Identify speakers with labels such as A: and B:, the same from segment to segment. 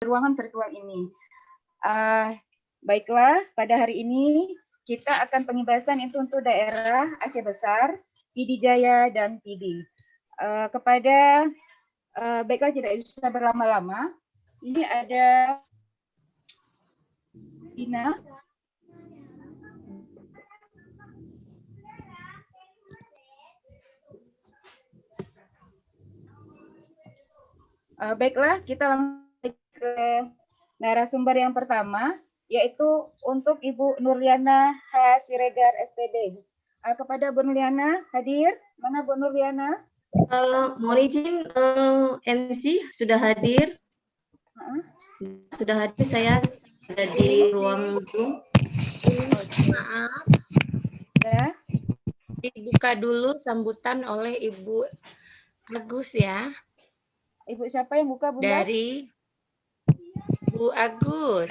A: ruangan virtual ini. Baiklah, pada hari ini kita akan pengibasan itu untuk daerah Aceh Besar, PD Jaya, dan PD. Baiklah, tidak bisa berlama-lama. Ini ada Dina. Baiklah, kita langsung ke narasumber yang pertama, yaitu untuk Ibu Nurliana H. Siregar, SPD. Kepada Bu Nurliana, hadir. Mana Bu Nurliana?
B: Mohon izin, MC sudah hadir. Sudah hadir, saya ada di ruang Zoom.
C: Maaf.
A: Ya.
C: Dibuka dulu sambutan oleh Ibu Agus ya.
A: Ibu siapa yang buka, Bunda?
C: Dari Bu Agus.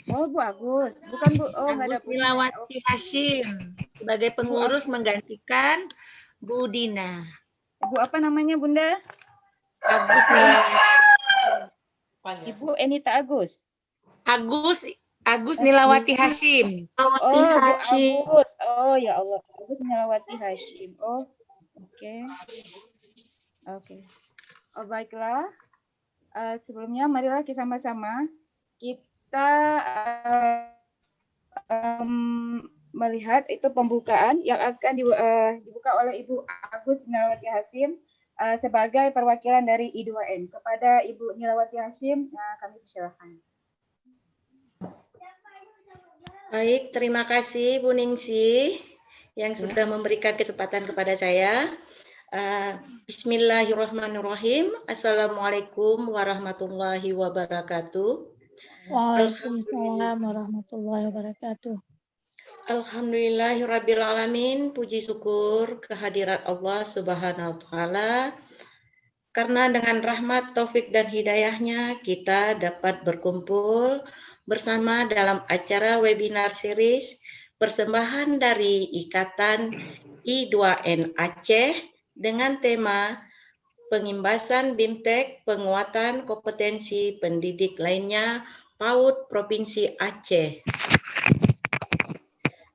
A: Oh, Bu Agus. Bukan Bu. Oh,
C: Agus Nilawati Hashim sebagai pengurus menggantikan Bu Dina.
A: Ibu apa namanya, Bunda?
C: Agus Nilawati.
A: Ibu Enita Agus.
C: Agus Nilawati Hashim.
A: Oh, Bu Agus. Oh, ya Allah. Agus Nilawati Hashim. Oh, oke. Oke. Oh, baiklah. Sebelumnya marilah kita sama-sama kita melihat itu pembukaan yang akan dibuka oleh Ibu Agus Nilawati Hashim sebagai perwakilan dari I2N. Kepada Ibu Nilawati Hashim, kami persilakan.
D: Baik, terima kasih Bu Ningsih yang sudah memberikan kesempatan kepada saya. Bismillahirrahmanirrahim. Assalamualaikum warahmatullahi wabarakatuh.
E: Waalaikumsalam warahmatullahi wabarakatuh.
D: Alhamdulillahirrabbilalamin. Puji syukur kehadirat Allah Subhanahu wa Ta'ala. Karena dengan rahmat, taufik, dan hidayahnya kita dapat berkumpul bersama dalam acara webinar series persembahan dari Ikatan I2N Aceh dengan tema pengimbasan BIMTEK penguatan kompetensi pendidik lainnya PAUD Provinsi Aceh.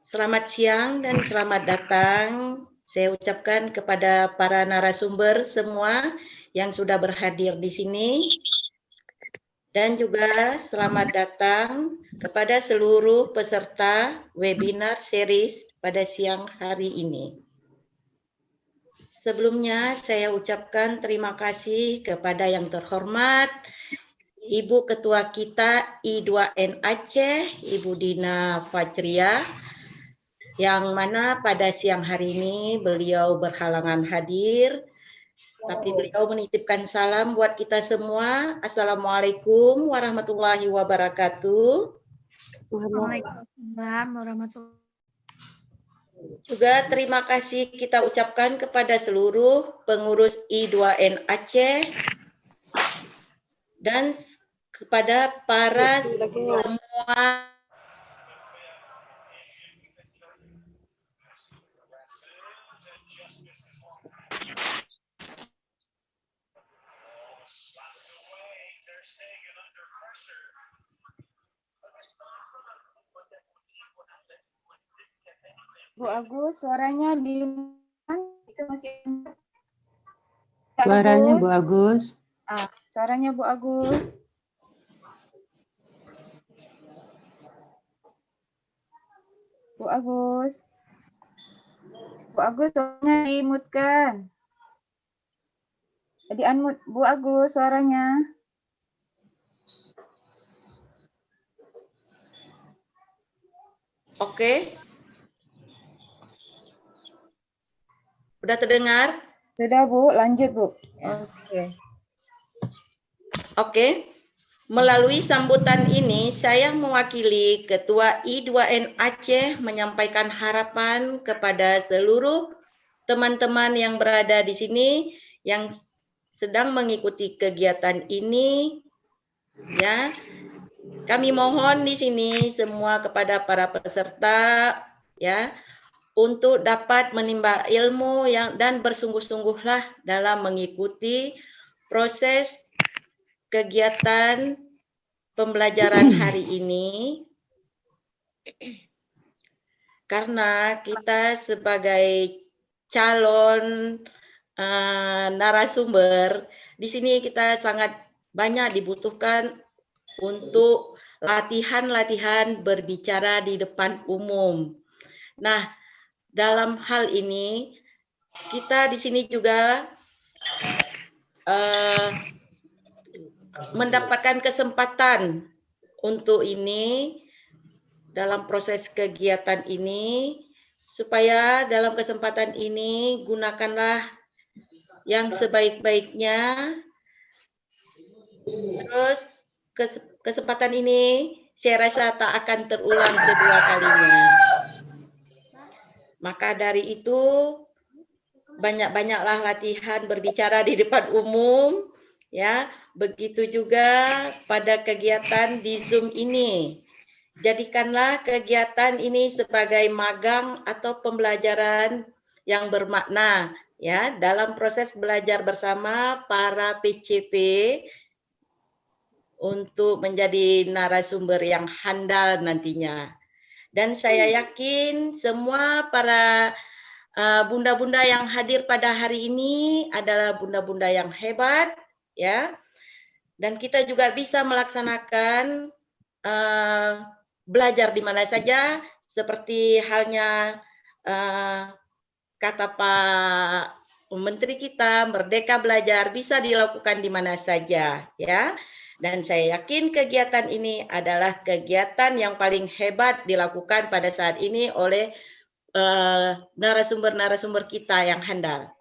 D: Selamat siang dan selamat datang. Saya ucapkan kepada para narasumber semua yang sudah berhadir di sini. Dan juga selamat datang kepada seluruh peserta webinar series pada siang hari ini. Sebelumnya saya ucapkan terima kasih kepada yang terhormat Ibu Ketua kita I2N Aceh, Ibu Dina Fajria, yang mana pada siang hari ini beliau berhalangan hadir, tapi beliau menitipkan salam buat kita semua. Assalamualaikum warahmatullahi wabarakatuh.
E: Waalaikumsalam warahmatullahi.
D: Juga terima kasih kita ucapkan kepada seluruh pengurus I2N Aceh dan kepada para semua
A: Bu Agus, suaranya di itu masih.
F: Suaranya Bu Agus.
A: Suaranya Bu Agus. Bu Agus. Bu Agus, suaranya dimutkan. Jadi unmute Bu Agus suaranya.
D: Oke. Sudah terdengar?
A: Sudah Bu, lanjut Bu.
D: Oke. Melalui sambutan ini, saya mewakili Ketua I2N Aceh menyampaikan harapan kepada seluruh teman-teman yang berada di sini yang sedang mengikuti kegiatan ini. Ya, kami mohon di sini semua kepada para peserta, ya, untuk dapat menimba ilmu dan bersungguh-sungguhlah dalam mengikuti proses kegiatan pembelajaran hari ini karena kita sebagai calon narasumber di sini kita sangat banyak dibutuhkan untuk latihan-latihan berbicara di depan umum. Nah, dalam hal ini kita di sini juga mendapatkan kesempatan untuk ini dalam proses kegiatan ini, supaya dalam kesempatan ini gunakanlah yang sebaik-baiknya. Terus kesempatan ini saya rasa tak akan terulang kedua kalinya. Maka dari itu banyak-banyaklah latihan berbicara di depan umum, ya. Begitu juga pada kegiatan di Zoom ini. Jadikanlah kegiatan ini sebagai magang atau pembelajaran yang bermakna, ya, dalam proses belajar bersama para PCP untuk menjadi narasumber yang handal nantinya. Dan saya yakin semua para bunda-bunda yang hadir pada hari ini adalah bunda-bunda yang hebat, ya. Dan kita juga bisa melaksanakan belajar di mana saja, seperti halnya kata Pak Menteri kita, Merdeka Belajar bisa dilakukan di mana saja, ya. Dan saya yakin kegiatan ini adalah kegiatan yang paling hebat dilakukan pada saat ini oleh narasumber-narasumber kita yang handal.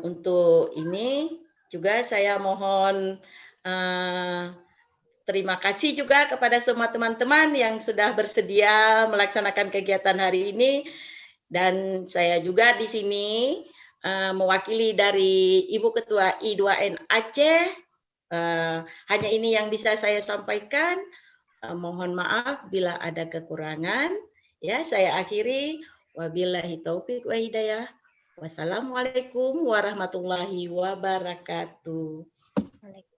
D: Untuk ini juga saya mohon terima kasih juga kepada semua teman-teman yang sudah bersedia melaksanakan kegiatan hari ini. Dan saya juga di sini mewakili dari Ibu Ketua I2N Aceh. Hanya ini yang bisa saya sampaikan. Mohon maaf bila ada kekurangan. Ya, saya akhiri. Wabillahi taufik wa hidayah. Wassalamualaikum warahmatullahi wabarakatuh.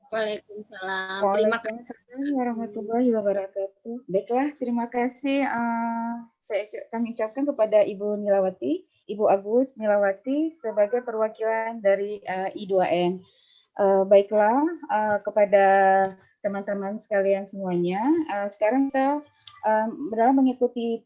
C: Waalaikumsalam.
A: Waalaikumsalam warahmatullahi wabarakatuh. Baiklah, terima kasih kami ucapkan kepada Ibu Nilawati, Ibu Agus Nilawati sebagai perwakilan dari I2N. Baiklah, kepada teman-teman sekalian semuanya, sekarang kita dalam mengikuti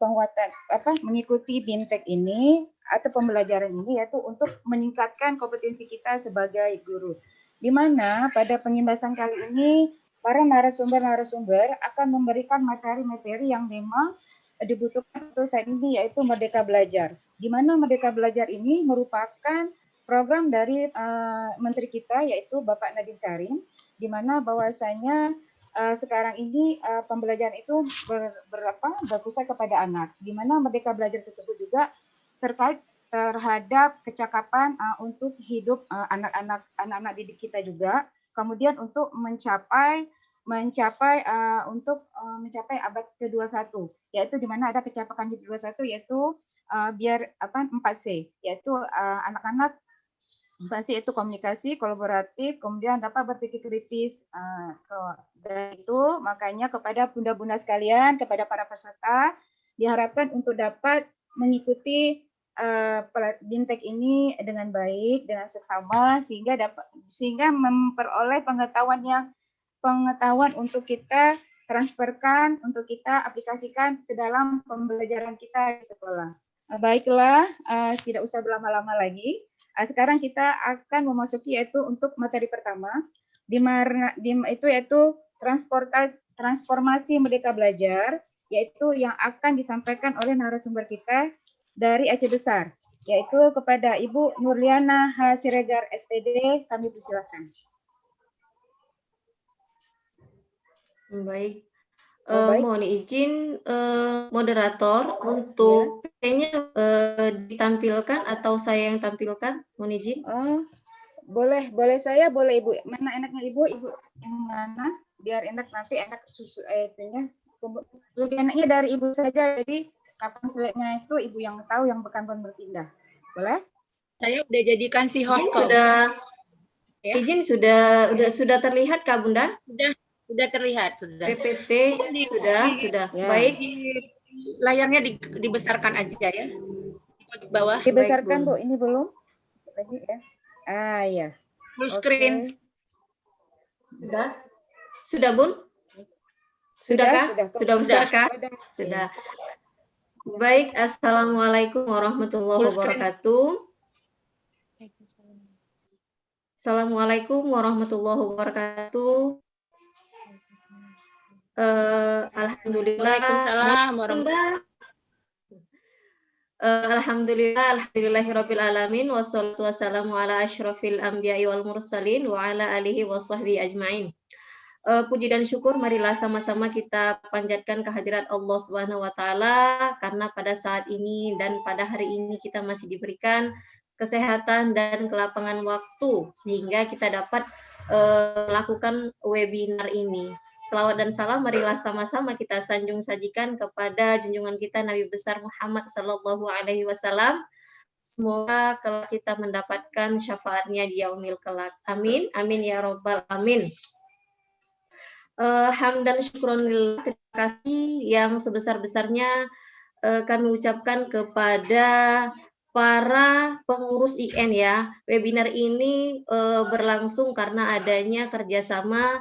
A: mengikuti BIMTEK ini atau pembelajaran ini, yaitu untuk meningkatkan kompetensi kita sebagai guru. Di mana pada pengimbasan kali ini para narasumber-narasumber akan memberikan materi-materi yang memang dibutuhkan untuk saat ini, yaitu Merdeka Belajar. Di mana Merdeka Belajar ini merupakan program dari Menteri kita, yaitu Bapak Nadiem Karim, di mana bahwasanya sekarang ini pembelajaran itu berpusat kepada anak. Di mana Merdeka Belajar tersebut juga terkait terhadap kecakapan untuk hidup anak-anak didik kita juga, kemudian untuk mencapai abad ke-21, yaitu di mana ada kecakapan hidup 21, yaitu biar 4C, yaitu anak-anak 4C itu komunikasi, kolaboratif, kemudian dapat berpikir kritis. Dan itu makanya kepada bunda-bunda sekalian, kepada para peserta diharapkan untuk dapat mengikuti BIMTEK ini dengan baik, dengan seksama, sehingga memperoleh pengetahuan untuk kita transferkan, untuk kita aplikasikan ke dalam pembelajaran kita di sekolah. Baiklah, tidak usah berlama-lama lagi. Sekarang kita akan memasuki yaitu untuk materi pertama, yaitu transformasi Merdeka Belajar, yaitu yang akan disampaikan oleh narasumber kita dari Aceh Besar, yaitu kepada Ibu Nurliana H. Siregar, SPD. Kami persilakan.
B: Baik. Mohon izin moderator untuk kayaknya ditampilkan atau saya yang tampilkan, mohon izin.
A: Boleh saya, boleh Ibu. Mana enaknya Ibu yang mana? Biar enak nanti enak susu itunya. Lebih enaknya dari Ibu saja, jadi kapan seleknya itu Ibu yang tahu, yang bukan berpindah. Boleh?
C: Saya udah jadikan si host kok. Ya.
B: Izin sudah terlihat Kak Bunda?
C: Sudah terlihat, sudah.
B: PPT sudah.
A: Ya.
B: Baik.
C: Layarnya dibesarkan aja ya. Di bawah.
A: Dibesarkan,
B: Baik,
A: Bu. Ini belum. Lagi ya. Ah, ya.
C: Full screen.
B: Sudah, Bun? Sudahkah? Sudah besar kah?
A: Sudah.
B: Baik, Assalamualaikum warahmatullahi
C: Full screen.
B: wabarakatuh. Assalamualaikum warahmatullahi wabarakatuh. Alhamdulillah.
C: Waalaikumsalam warahmatullahi.
B: Alhamdulillahirabbil alamin wassalatu wassalamu ala asyrafil anbiya'i wal mursalin wa ala alihi washabbihi ajmain. Puji dan syukur marilah sama-sama kita panjatkan kehadirat Allah Subhanahu wa taala karena pada saat ini dan pada hari ini kita masih diberikan kesehatan dan kelapangan waktu sehingga kita dapat melakukan webinar ini. Selawat dan salam marilah sama-sama kita sanjung sajikan kepada junjungan kita Nabi besar Muhammad sallallahu alaihi wasallam. Semoga kelak kita mendapatkan syafaatnya di yaumil kelak. Amin. Amin ya rabbal alamin. Hamdan syukronillah, terima kasih yang sebesar-besarnya kami ucapkan kepada para pengurus IN ya. Webinar ini berlangsung karena adanya kerjasama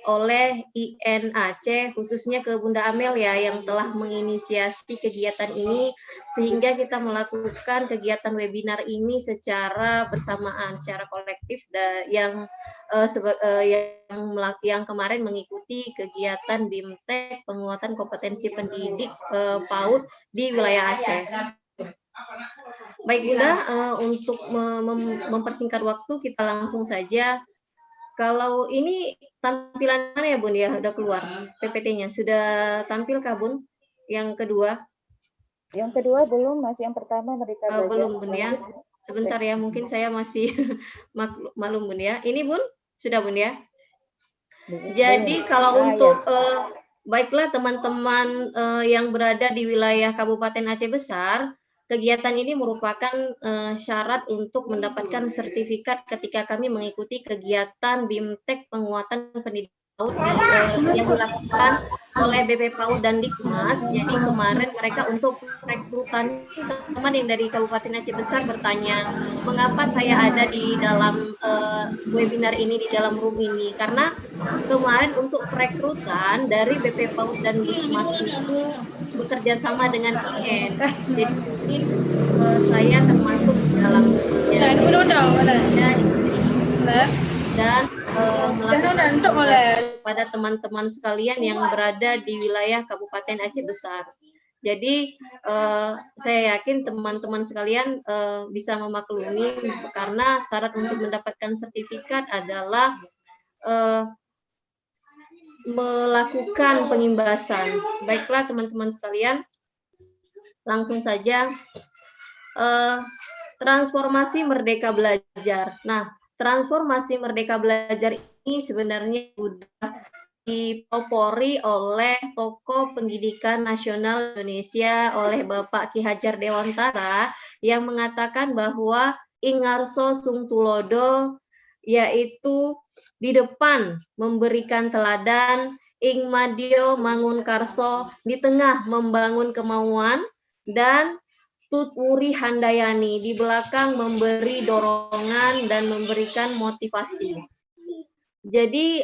B: oleh IN Aceh, khususnya ke Bunda Amel ya, yang telah menginisiasi kegiatan ini, sehingga kita melakukan kegiatan webinar ini secara bersamaan, secara kolektif, yang kemarin mengikuti kegiatan BIMTEK penguatan kompetensi pendidik PAUD di wilayah Aceh. Baik Bunda, untuk mempersingkat waktu kita langsung saja. Kalau ini tampilan mana ya Bun ya? Udah keluar PPT-nya. Sudah tampil kah Bun? Yang kedua?
A: Yang kedua belum, masih yang pertama mereka belajar.
B: Belum Bun ya. Sebentar ya, mungkin saya masih maklum Bun ya. Ini Bun, sudah Bun ya. Jadi kalau untuk baiklah teman-teman yang berada di wilayah Kabupaten Aceh Besar, kegiatan ini merupakan syarat untuk mendapatkan sertifikat ketika kami mengikuti kegiatan BIMTEK penguatan pendidikan PAUD yang dilakukan oleh BP PAUD dan Dikmas. Jadi kemarin mereka untuk rekrutan teman yang dari Kabupaten Aceh Besar bertanya, mengapa saya ada di dalam webinar ini, di dalam room ini? Karena kemarin untuk rekrutan dari BP PAUD dan Dikmas itu bekerja sama dengan IN. Jadi saya termasuk dalam dan melakukan kepada teman-teman sekalian yang berada di wilayah Kabupaten Aceh Besar. Jadi saya yakin teman-teman sekalian bisa memaklumi karena syarat untuk mendapatkan sertifikat adalah melakukan pengimbasan. Baiklah teman-teman sekalian, langsung saja transformasi Merdeka Belajar. Nah, transformasi Merdeka Belajar ini sebenarnya sudah dipelopori oleh tokoh pendidikan nasional Indonesia, oleh Bapak Ki Hajar Dewantara, yang mengatakan bahwa Ingarso Sung Tulodo, yaitu di depan memberikan teladan, ing madyo mangun karso, di tengah membangun kemauan, dan tutwuri handayani, di belakang memberi dorongan dan memberikan motivasi. Jadi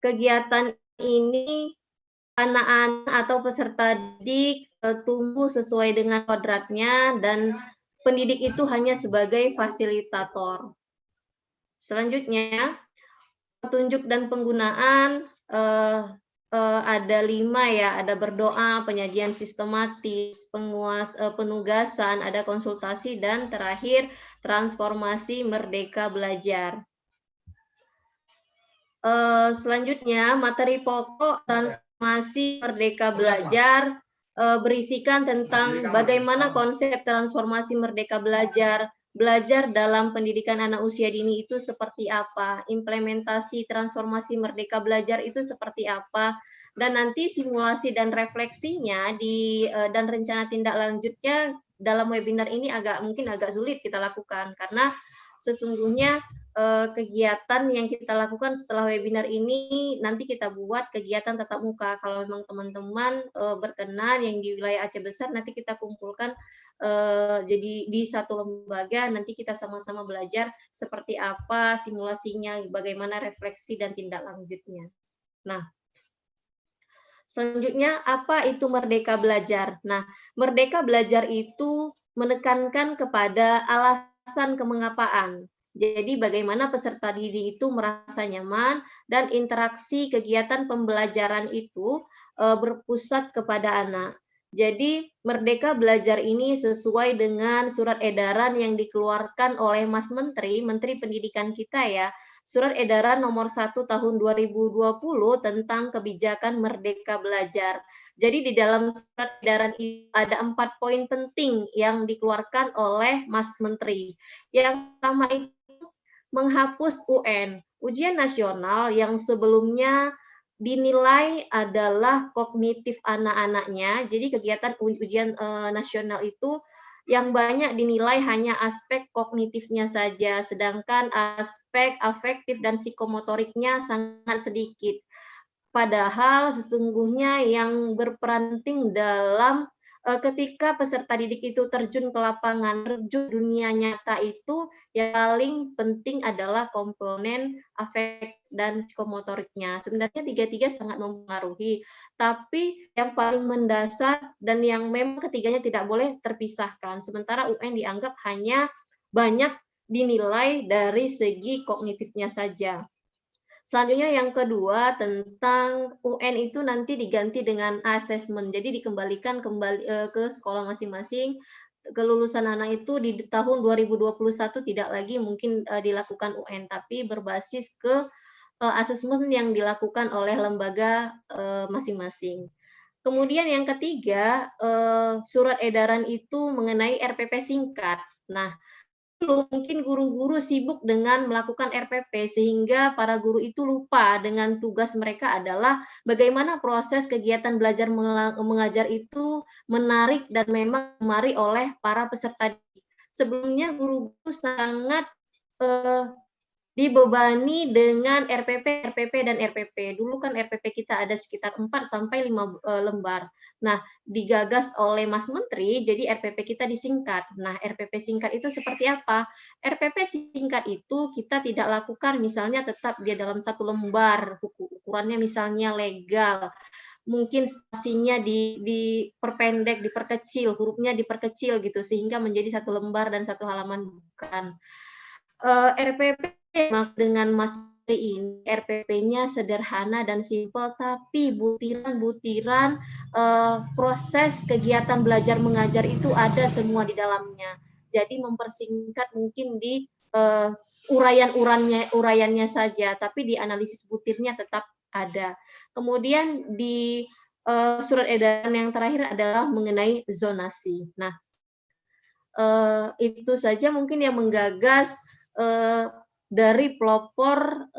B: kegiatan ini anak-anak atau peserta didik tumbuh sesuai dengan kodratnya dan pendidik itu hanya sebagai fasilitator. Selanjutnya, petunjuk dan penggunaan ada 5 ya, ada berdoa, penyajian sistematis, penugasan, ada konsultasi, dan terakhir transformasi Merdeka Belajar. Selanjutnya, materi pokok transformasi Merdeka Belajar berisikan tentang bagaimana konsep transformasi Merdeka Belajar, belajar dalam pendidikan anak usia dini itu seperti apa, implementasi transformasi Merdeka Belajar itu seperti apa, dan nanti simulasi dan refleksinya dan rencana tindak lanjutnya dalam webinar ini mungkin agak sulit kita lakukan karena sesungguhnya kegiatan yang kita lakukan setelah webinar ini, nanti kita buat kegiatan tatap muka. Kalau memang teman-teman berkenan yang di wilayah Aceh Besar, nanti kita kumpulkan jadi di satu lembaga, nanti kita sama-sama belajar seperti apa simulasinya, bagaimana refleksi dan tindak lanjutnya. Nah, selanjutnya, apa itu Merdeka Belajar? Nah, Merdeka Belajar itu menekankan kepada alasan kemengapaan. Jadi, bagaimana peserta didik itu merasa nyaman dan interaksi kegiatan pembelajaran itu berpusat kepada anak. Jadi, Merdeka Belajar ini sesuai dengan surat edaran yang dikeluarkan oleh Mas Menteri, Menteri Pendidikan kita ya, Surat Edaran Nomor 1 Tahun 2020 tentang kebijakan Merdeka Belajar. Jadi di dalam surat edaran itu ada 4 poin penting yang dikeluarkan oleh Mas Menteri. Yang pertama itu menghapus UN, ujian nasional yang sebelumnya dinilai adalah kognitif anak-anaknya. Jadi kegiatan ujian nasional itu yang banyak dinilai hanya aspek kognitifnya saja, sedangkan aspek afektif dan psikomotoriknya sangat sedikit. Padahal sesungguhnya yang berperan penting dalam ketika peserta didik itu terjun ke lapangan, terjun dunia nyata itu yang paling penting adalah komponen afek dan psikomotoriknya. Sebenarnya tiga-tiga sangat mempengaruhi, tapi yang paling mendasar dan yang memang ketiganya tidak boleh terpisahkan. Sementara UN dianggap hanya banyak dinilai dari segi kognitifnya saja. Selanjutnya yang kedua tentang UN itu nanti diganti dengan asesmen. Jadi dikembalikan kembali ke sekolah masing-masing. Kelulusan anak itu di tahun 2021 tidak lagi mungkin dilakukan UN, tapi berbasis ke asesmen yang dilakukan oleh lembaga masing-masing. Kemudian yang ketiga, surat edaran itu mengenai RPP singkat. Nah, mungkin guru-guru sibuk dengan melakukan RPP sehingga para guru itu lupa dengan tugas mereka adalah bagaimana proses kegiatan belajar mengajar itu menarik dan memang gemari oleh para peserta didik. Sebelumnya guru-guru sangat dibebani dengan RPP dan RPP. Dulu kan RPP kita ada sekitar 4 sampai 5 lembar. Nah, digagas oleh Mas Menteri, jadi RPP kita disingkat. Nah, RPP singkat itu seperti apa? RPP singkat itu kita tidak lakukan misalnya tetap dia dalam satu lembar, ukurannya misalnya legal. Mungkin spasinya diperpendek, diperkecil, hurufnya diperkecil gitu, sehingga menjadi satu lembar dan satu halaman bukan. RPP dengan Mas ini RPP-nya sederhana dan simpel, tapi butiran-butiran proses kegiatan belajar mengajar itu ada semua di dalamnya. Jadi mempersingkat mungkin di uraiannya saja, tapi di analisis butirnya tetap ada. Kemudian di surat edaran yang terakhir adalah mengenai zonasi. Nah, itu saja mungkin yang menggagas dari pelopor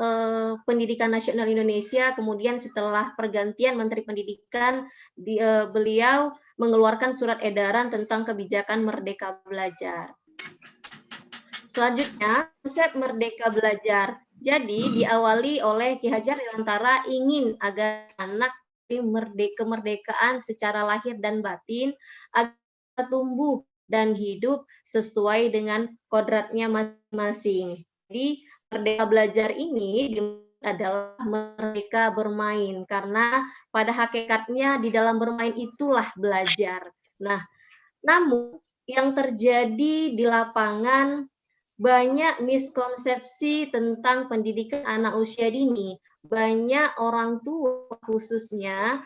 B: Pendidikan Nasional Indonesia. Kemudian setelah pergantian Menteri Pendidikan, beliau mengeluarkan surat edaran tentang kebijakan Merdeka Belajar. Selanjutnya, konsep Merdeka Belajar. Jadi diawali oleh Ki Hajar Dewantara ingin agar anak kemerdekaan secara lahir dan batin agar tumbuh dan hidup sesuai dengan kodratnya masing-masing. Jadi Merdeka Belajar ini adalah merdeka bermain, karena pada hakikatnya di dalam bermain itulah belajar. Nah, namun yang terjadi di lapangan banyak miskonsepsi tentang pendidikan anak usia dini. Banyak orang tua khususnya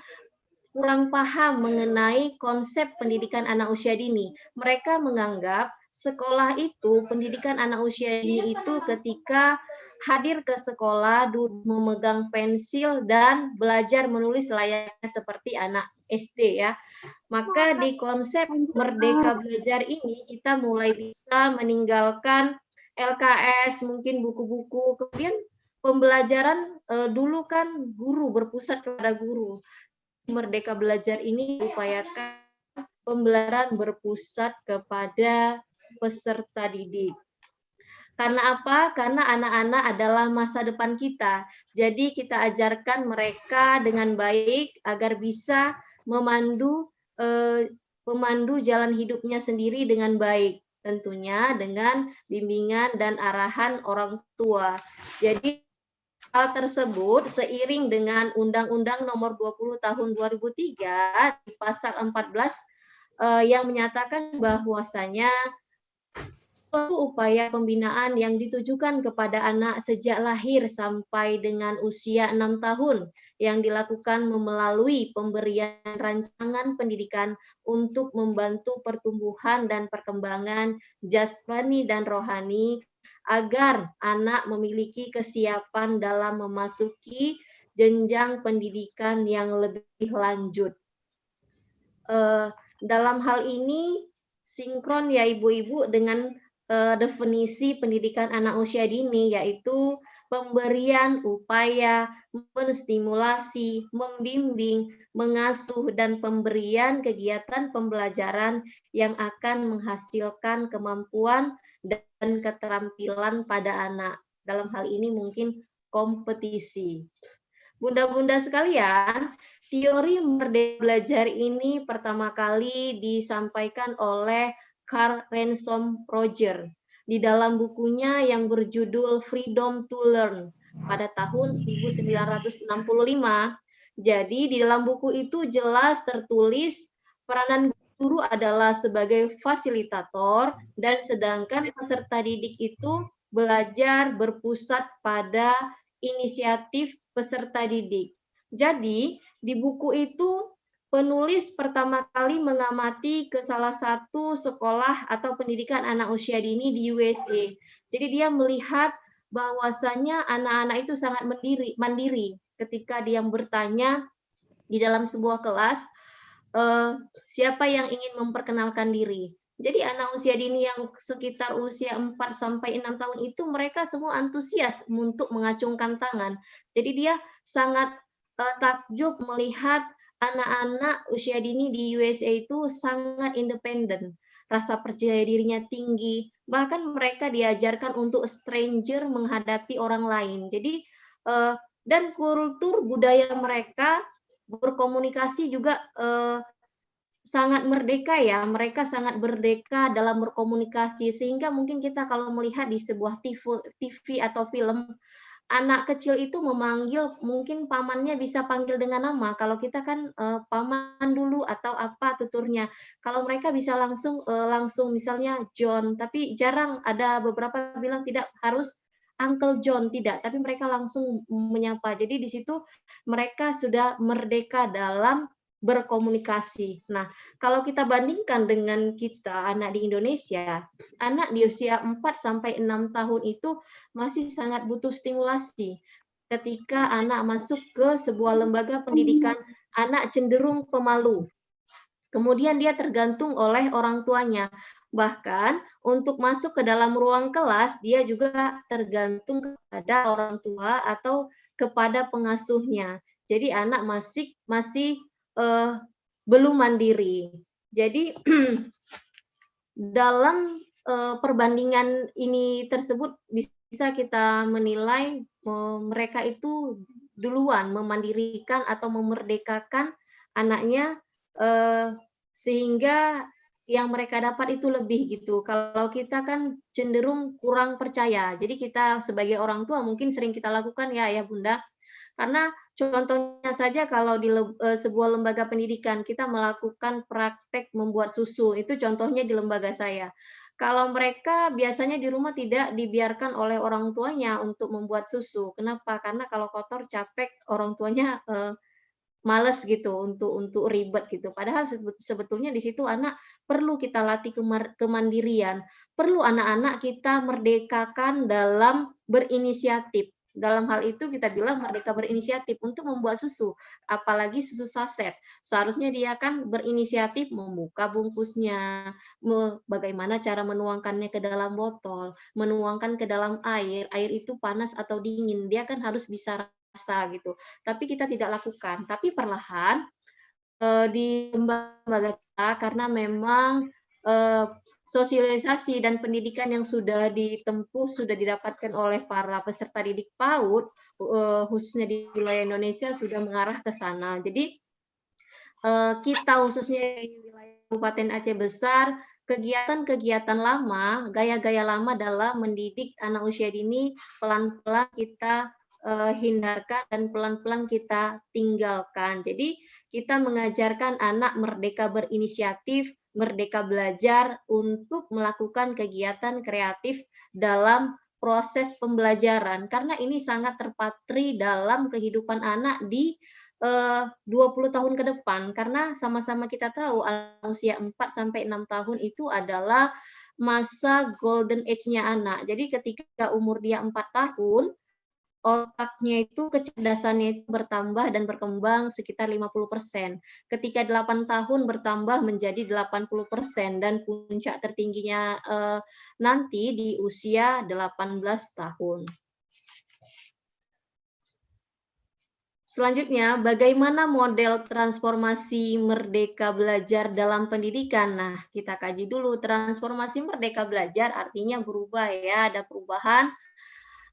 B: kurang paham mengenai konsep pendidikan anak usia dini. Mereka menganggap sekolah itu, pendidikan anak usia dini itu ketika hadir ke sekolah, memegang pensil dan belajar menulis layaknya seperti anak SD ya. Maka di konsep Merdeka Belajar ini kita mulai bisa meninggalkan LKS, mungkin buku-buku, kemudian pembelajaran dulu kan guru berpusat kepada guru. Merdeka Belajar ini diupayakan pembelajaran berpusat kepada peserta didik. Karena apa? Karena anak-anak adalah masa depan kita. Jadi kita ajarkan mereka dengan baik agar bisa memandu jalan hidupnya sendiri dengan baik. Tentunya dengan bimbingan dan arahan orang tua. Jadi hal tersebut seiring dengan Undang-Undang Nomor 20 Tahun 2003 di pasal 14 yang menyatakan bahwasanya suatu upaya pembinaan yang ditujukan kepada anak sejak lahir sampai dengan usia 6 tahun yang dilakukan melalui pemberian rancangan pendidikan untuk membantu pertumbuhan dan perkembangan jasmani dan rohani agar anak memiliki kesiapan dalam memasuki jenjang pendidikan yang lebih lanjut. Dalam hal ini sinkron ya ibu-ibu dengan definisi pendidikan anak usia dini, yaitu pemberian upaya menstimulasi, membimbing, mengasuh, dan pemberian kegiatan pembelajaran yang akan menghasilkan kemampuan dan keterampilan pada anak. Dalam hal ini mungkin kompetisi. Bunda-bunda sekalian, teori Merdeka Belajar ini pertama kali disampaikan oleh Carl Ransom Roger di dalam bukunya yang berjudul Freedom to Learn pada tahun 1965. Jadi di dalam buku itu jelas tertulis peranan guru adalah sebagai fasilitator dan sedangkan peserta didik itu belajar berpusat pada inisiatif peserta didik. Jadi di buku itu penulis pertama kali mengamati ke salah satu sekolah atau pendidikan anak usia dini di USA. Jadi dia melihat bahwasanya anak-anak itu sangat mandiri ketika dia bertanya di dalam sebuah kelas, siapa yang ingin memperkenalkan diri. Jadi anak usia dini yang sekitar usia 4 sampai 6 tahun itu mereka semua antusias untuk mengacungkan tangan. Jadi dia sangat takjub melihat anak-anak usia dini di USA itu sangat independen, rasa percaya dirinya tinggi, bahkan mereka diajarkan untuk stranger menghadapi orang lain. Jadi dan kultur budaya mereka berkomunikasi juga sangat merdeka ya, mereka sangat merdeka dalam berkomunikasi sehingga mungkin kita kalau melihat di sebuah TV atau film, anak kecil itu memanggil mungkin pamannya bisa panggil dengan nama. Kalau kita kan paman dulu atau apa tuturnya. Kalau mereka bisa langsung misalnya John, tapi jarang ada beberapa bilang tidak harus Uncle John, tidak, tapi mereka langsung menyapa. Jadi di situ mereka sudah merdeka dalam berkomunikasi. Nah, kalau kita bandingkan dengan kita anak di Indonesia, anak di usia 4 sampai 6 tahun itu masih sangat butuh stimulasi. Ketika anak masuk ke sebuah lembaga pendidikan, anak cenderung pemalu. Kemudian dia tergantung oleh orang tuanya. Bahkan untuk masuk ke dalam ruang kelas, dia juga tergantung kepada orang tua atau kepada pengasuhnya. Jadi anak masih belum mandiri. Jadi dalam perbandingan ini tersebut bisa kita menilai mereka itu duluan memandirikan atau memerdekakan anaknya sehingga yang mereka dapat itu lebih gitu. Kalau kita kan cenderung kurang percaya. Jadi kita sebagai orang tua mungkin sering kita lakukan ya Bunda. Karena contohnya saja kalau di sebuah lembaga pendidikan kita melakukan praktek membuat susu, itu contohnya di lembaga saya. Kalau mereka biasanya di rumah tidak dibiarkan oleh orang tuanya untuk membuat susu. Kenapa? Karena kalau kotor capek orang tuanya males gitu untuk ribet gitu. Padahal sebetulnya di situ anak perlu kita latih kemandirian, perlu anak-anak kita merdekakan dalam berinisiatif. Dalam hal itu kita bilang merdeka berinisiatif untuk membuat susu, apalagi susu saset. Seharusnya dia kan berinisiatif membuka bungkusnya, bagaimana cara menuangkannya ke dalam botol, menuangkan ke dalam air itu panas atau dingin, dia kan harus bisa rasa gitu. Tapi kita tidak lakukan. Tapi perlahan di lembaga kita karena memang sosialisasi dan pendidikan yang sudah ditempuh, sudah didapatkan oleh para peserta didik PAUD, khususnya di wilayah Indonesia, sudah mengarah ke sana. Jadi kita khususnya di wilayah Kabupaten Aceh Besar, kegiatan-kegiatan lama, gaya-gaya lama dalam mendidik anak usia dini pelan-pelan kita hindarkan dan pelan-pelan kita tinggalkan. Jadi kita mengajarkan anak merdeka berinisiatif, merdeka belajar untuk melakukan kegiatan kreatif dalam proses pembelajaran, karena ini sangat terpatri dalam kehidupan anak di 20 tahun ke depan, karena sama-sama kita tahu usia 4 sampai 6 tahun itu adalah masa golden age-nya anak. Jadi ketika umur dia 4 tahun, otaknya itu, kecerdasannya itu bertambah dan berkembang sekitar 50%. Ketika 8 tahun bertambah menjadi 80% dan puncak tertingginya nanti di usia 18 tahun. Selanjutnya, bagaimana model transformasi merdeka belajar dalam pendidikan? Nah, kita kaji dulu. Transformasi merdeka belajar artinya berubah ya, ada perubahan.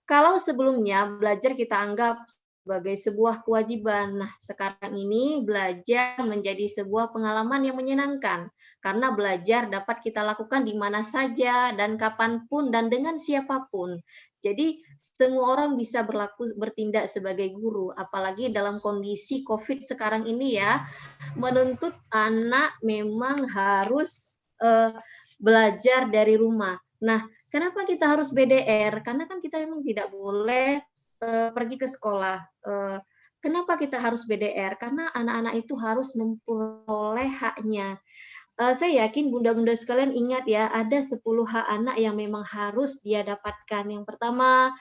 B: Kalau sebelumnya belajar kita anggap sebagai sebuah kewajiban, nah sekarang ini belajar menjadi sebuah pengalaman yang menyenangkan, karena belajar dapat kita lakukan di mana saja dan kapanpun dan dengan siapapun. Jadi semua orang bisa bertindak sebagai guru, apalagi dalam kondisi COVID sekarang ini ya, menuntut anak memang harus belajar dari rumah. Nah, kenapa kita harus BDR? Karena kan kita memang tidak boleh pergi ke sekolah. Kenapa kita harus BDR? Karena anak-anak itu harus memperoleh haknya. Saya yakin bunda-bunda sekalian ingat ya, ada 10 hak anak yang memang harus dia dapatkan. Yang pertama,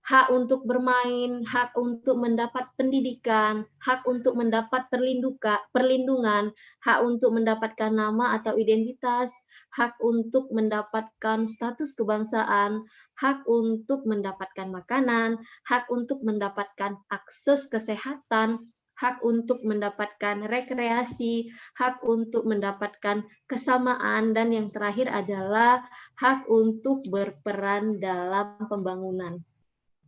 B: hak untuk bermain, hak untuk mendapat pendidikan, hak untuk mendapat perlindungan, hak untuk mendapatkan nama atau identitas, hak untuk mendapatkan status kebangsaan, hak untuk mendapatkan makanan, hak untuk mendapatkan akses kesehatan, hak untuk mendapatkan rekreasi, hak untuk mendapatkan kesamaan, dan yang terakhir adalah hak untuk berperan dalam pembangunan.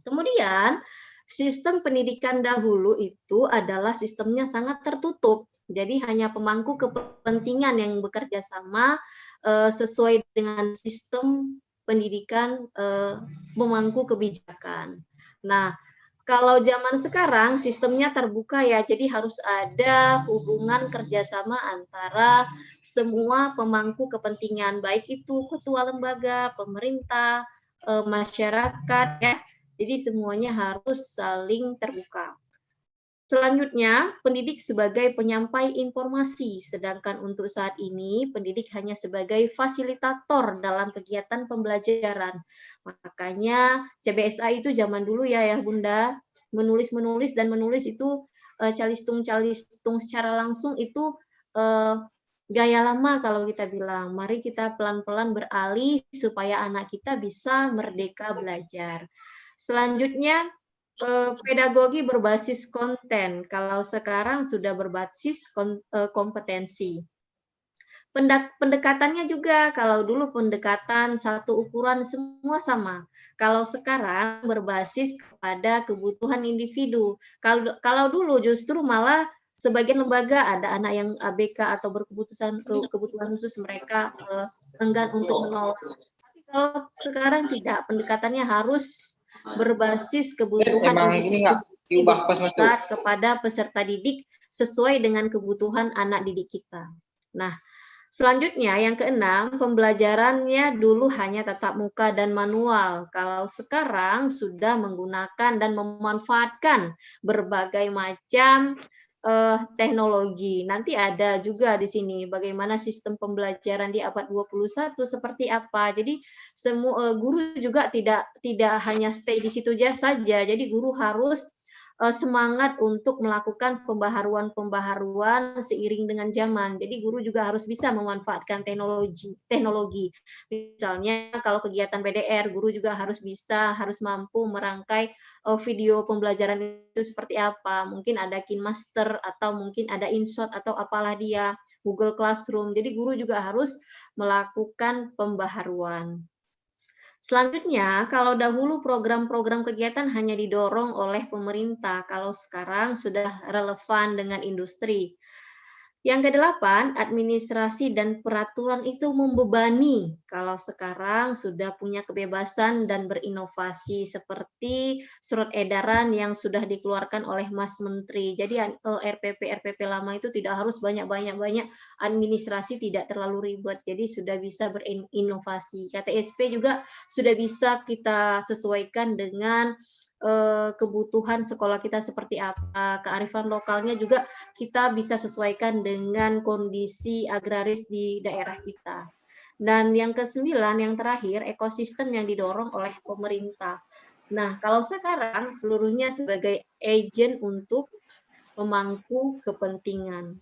B: Kemudian, sistem pendidikan dahulu itu adalah sistemnya sangat tertutup. Jadi hanya pemangku kepentingan yang bekerja sama sesuai dengan sistem pendidikan pemangku kebijakan. Nah, kalau zaman sekarang sistemnya terbuka ya, jadi harus ada hubungan kerjasama antara semua pemangku kepentingan, baik itu ketua lembaga, pemerintah, masyarakat ya. Jadi semuanya harus saling terbuka. Selanjutnya, pendidik sebagai penyampai informasi, sedangkan untuk saat ini pendidik hanya sebagai fasilitator dalam kegiatan pembelajaran. Makanya CBSA itu zaman dulu ya Bunda, menulis itu calistung secara langsung itu gaya lama kalau kita bilang. Mari kita pelan-pelan beralih supaya anak kita bisa merdeka belajar. Selanjutnya, pedagogi berbasis konten. Kalau sekarang sudah berbasis kompetensi. Pendekatannya juga, kalau dulu pendekatan satu ukuran semua sama. Kalau sekarang berbasis kepada kebutuhan individu. Kalau dulu justru malah sebagian lembaga ada anak yang ABK atau berkebutuhan khusus, mereka enggan untuk menolak. Tapi kalau sekarang tidak, pendekatannya harus berbasis kebutuhan kepada peserta didik sesuai dengan kebutuhan anak didik kita. Nah, selanjutnya yang keenam, pembelajarannya dulu hanya tatap muka dan manual. Kalau sekarang sudah menggunakan dan memanfaatkan berbagai macam teknologi. Nanti ada juga di sini bagaimana sistem pembelajaran di abad 21 seperti apa. Jadi semua guru juga tidak hanya stay di situ saja. Jadi guru harus semangat untuk melakukan pembaharuan seiring dengan zaman. Jadi guru juga harus bisa memanfaatkan teknologi. Misalnya kalau kegiatan PDR, guru juga harus mampu merangkai video pembelajaran itu seperti apa. Mungkin ada KineMaster atau mungkin ada InShot atau apalah dia, Google Classroom. Jadi guru juga harus melakukan pembaharuan. Selanjutnya, kalau dahulu program-program kegiatan hanya didorong oleh pemerintah, kalau sekarang sudah relevan dengan industri. Yang kedelapan, administrasi dan peraturan itu membebani. Kalau sekarang sudah punya kebebasan dan berinovasi seperti surat edaran yang sudah dikeluarkan oleh Mas Menteri. Jadi RPP lama itu tidak harus banyak administrasi, tidak terlalu ribet. Jadi sudah bisa berinovasi. KTSP juga sudah bisa kita sesuaikan dengan kebutuhan sekolah kita seperti apa, kearifan lokalnya juga kita bisa sesuaikan dengan kondisi agraris di daerah kita. Dan yang ke-9, yang terakhir, ekosistem yang didorong oleh pemerintah. Nah, kalau sekarang seluruhnya sebagai agent untuk memangku kepentingan.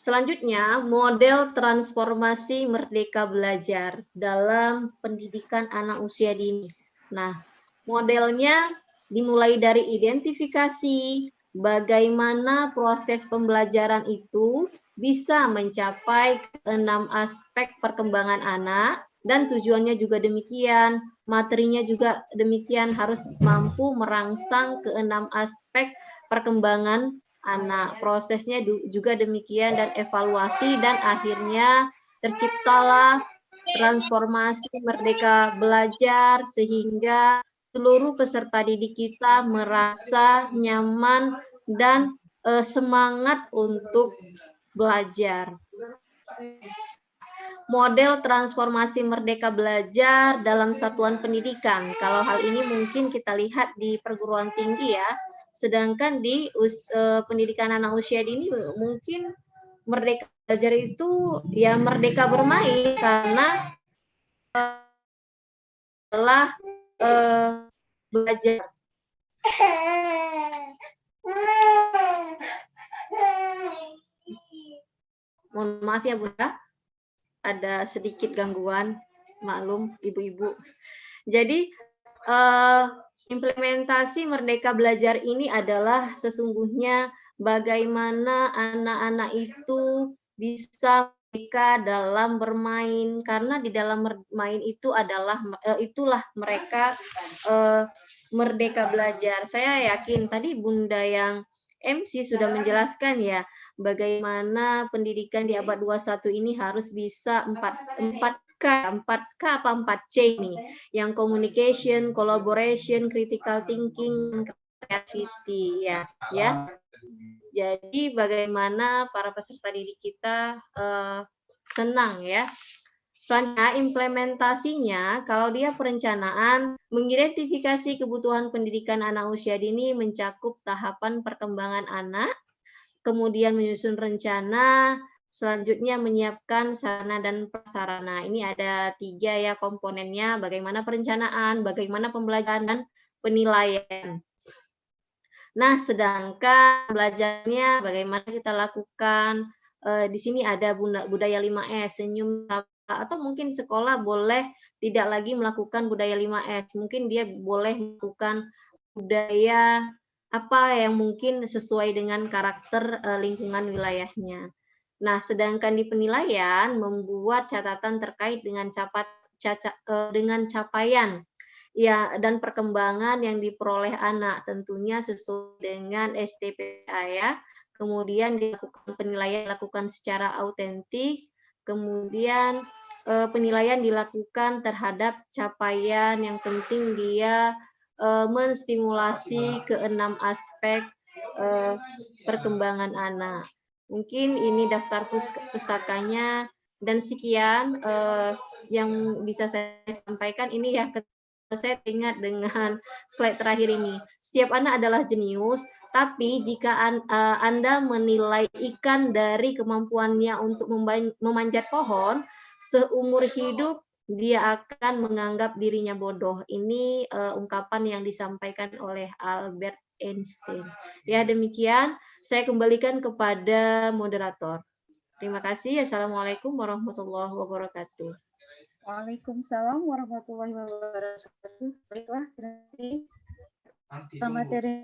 B: Selanjutnya, model transformasi Merdeka Belajar dalam pendidikan anak usia dini. Nah, modelnya dimulai dari identifikasi bagaimana proses pembelajaran itu bisa mencapai 6 aspek perkembangan anak, dan tujuannya juga demikian, materinya juga demikian, harus mampu merangsang ke 6 aspek perkembangan anak. Prosesnya juga demikian, dan evaluasi, dan akhirnya terciptalah transformasi Merdeka Belajar sehingga seluruh peserta didik kita merasa nyaman dan semangat untuk belajar. Model transformasi Merdeka Belajar dalam satuan pendidikan. Kalau hal ini mungkin kita lihat di perguruan tinggi ya. Sedangkan di pendidikan anak usia dini mungkin merdeka belajar itu ya merdeka bermain, karena telah belajar. Mohon maaf ya Bunda, ada sedikit gangguan, maklum ibu-ibu. Jadi implementasi Merdeka Belajar ini adalah sesungguhnya bagaimana anak-anak itu bisa merdeka dalam bermain, karena di dalam bermain itu itulah mereka merdeka belajar. Saya yakin tadi Bunda yang MC sudah menjelaskan ya bagaimana pendidikan di abad 21 ini harus bisa 4K apa 4C ini, yang communication, collaboration, critical thinking, creativity ya. Jadi bagaimana para peserta didik kita senang ya. Selanjutnya implementasinya, kalau dia perencanaan, mengidentifikasi kebutuhan pendidikan anak usia dini mencakup tahapan perkembangan anak, kemudian menyusun rencana, selanjutnya menyiapkan sarana dan prasarana. Ini ada 3 ya komponennya, bagaimana perencanaan, bagaimana pembelajaran, dan penilaian. Nah, sedangkan belajarnya bagaimana kita lakukan, di sini ada budaya 5S, senyum, atau mungkin sekolah boleh tidak lagi melakukan budaya 5S, mungkin dia boleh melakukan budaya apa yang mungkin sesuai dengan karakter lingkungan wilayahnya. Nah, sedangkan di penilaian membuat catatan terkait dengan capaian ya dan perkembangan yang diperoleh anak, tentunya sesuai dengan STPA ya. Kemudian dilakukan penilaian dilakukan secara autentik, kemudian penilaian dilakukan terhadap capaian, yang penting dia menstimulasi ke 6 aspek perkembangan anak. Mungkin ini daftar pustakanya, dan sekian yang bisa saya sampaikan ini ya. Saya ingat dengan slide terakhir ini. Setiap anak adalah jenius, tapi jika Anda menilai ikan dari kemampuannya untuk memanjat pohon, seumur hidup dia akan menganggap dirinya bodoh. Ini ungkapan yang disampaikan oleh Albert Einstein. Ya, demikian saya kembalikan kepada moderator. Terima kasih. Assalamualaikum warahmatullahi wabarakatuh.
A: Waalaikumsalam warahmatullahi wabarakatuh. Baiklah, terima kasih materi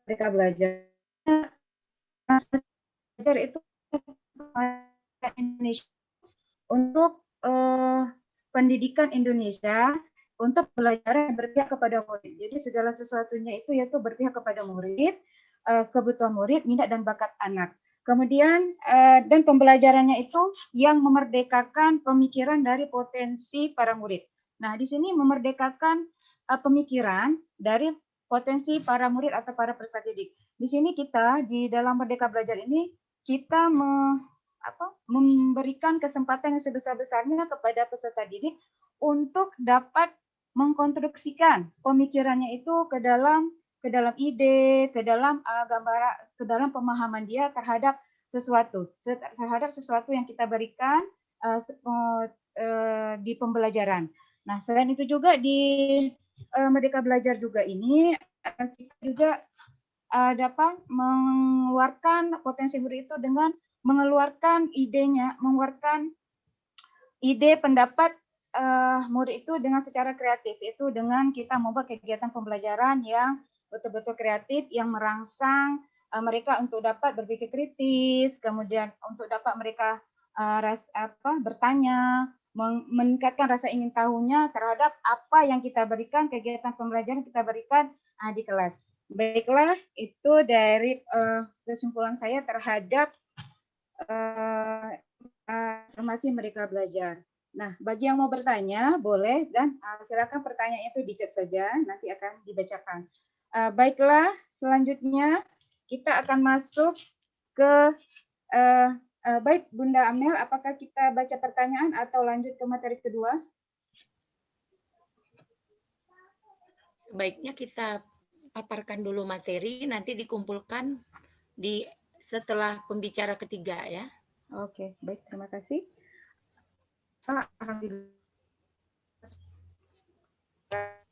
A: mereka belajar itu Indonesia untuk pendidikan Indonesia untuk belajar berpihak kepada murid. Jadi segala sesuatunya itu yaitu berpihak kepada murid, kebutuhan murid, minat dan bakat anak. Kemudian dan pembelajarannya itu yang memerdekakan pemikiran dari potensi para murid. Nah, di sini memerdekakan pemikiran dari potensi para murid atau para peserta didik. Di sini kita di dalam Merdeka Belajar ini kita memberikan kesempatan yang sebesar-besarnya kepada peserta didik untuk dapat mengkonstruksikan pemikirannya itu ke dalam ide, ke dalam gambaran, ke dalam pemahaman dia terhadap sesuatu yang kita berikan di pembelajaran. Nah, selain itu juga di Merdeka Belajar juga ini kita juga dapat mengeluarkan potensi murid itu dengan mengeluarkan idenya, mengeluarkan ide pendapat murid itu dengan secara kreatif, itu dengan kita membuat kegiatan pembelajaran yang betul-betul kreatif, yang merangsang mereka untuk dapat berpikir kritis, kemudian untuk dapat mereka bertanya, meningkatkan rasa ingin tahunya terhadap apa yang kita berikan, kegiatan pembelajaran kita berikan di kelas. Baiklah, itu dari kesimpulan saya terhadap informasi Merdeka Belajar. Nah, bagi yang mau bertanya, boleh, dan silakan pertanyaan itu di chat saja, nanti akan dibacakan. Baiklah, selanjutnya kita akan masuk ke, baik Bunda Amel, apakah kita baca pertanyaan atau lanjut ke materi kedua?
C: Sebaiknya kita paparkan dulu materi, nanti dikumpulkan setelah pembicara ketiga ya.
A: Oke, baik, terima kasih.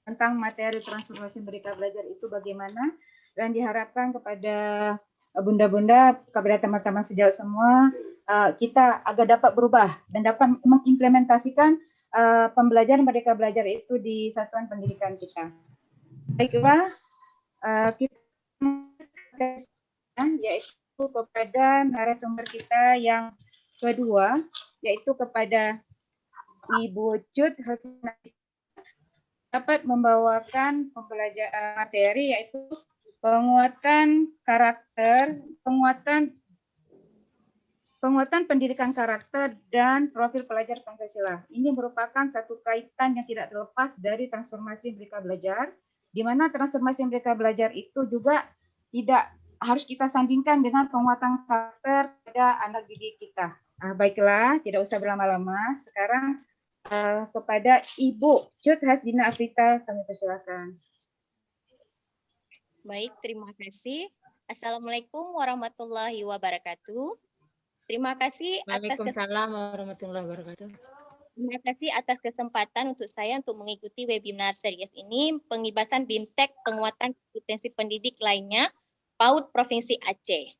A: Tentang materi transformasi Merdeka Belajar itu bagaimana, dan diharapkan kepada bunda-bunda, kepada teman-teman sejauh semua, kita agar dapat berubah dan dapat mengimplementasikan pembelajaran Merdeka Belajar itu di satuan pendidikan kita. Baiklah, kita yaitu kepada narasumber kita yang kedua, yaitu kepada Ibu Cut Hasina, dapat membawakan pembelajaran materi yaitu penguatan karakter, penguatan pendidikan karakter dan profil pelajar Pancasila. Ini merupakan satu kaitan yang tidak terlepas dari transformasi Merdeka Belajar, di mana transformasi Merdeka Belajar itu juga tidak harus kita sandingkan dengan penguatan karakter pada anak didik kita. Baiklah, tidak usah berlama-lama. Sekarang kepada Ibu Cut Hasdina Afrita, kami persilakan.
F: Baik, terima kasih. Assalamualaikum warahmatullahi wabarakatuh. Terima kasih
C: Waalaikumsalam warahmatullahi wabarakatuh.
F: Terima kasih atas kesempatan untuk saya untuk mengikuti webinar series ini, pengibasan BIMTEK penguatan kompetensi pendidik lainnya PAUD Provinsi Aceh.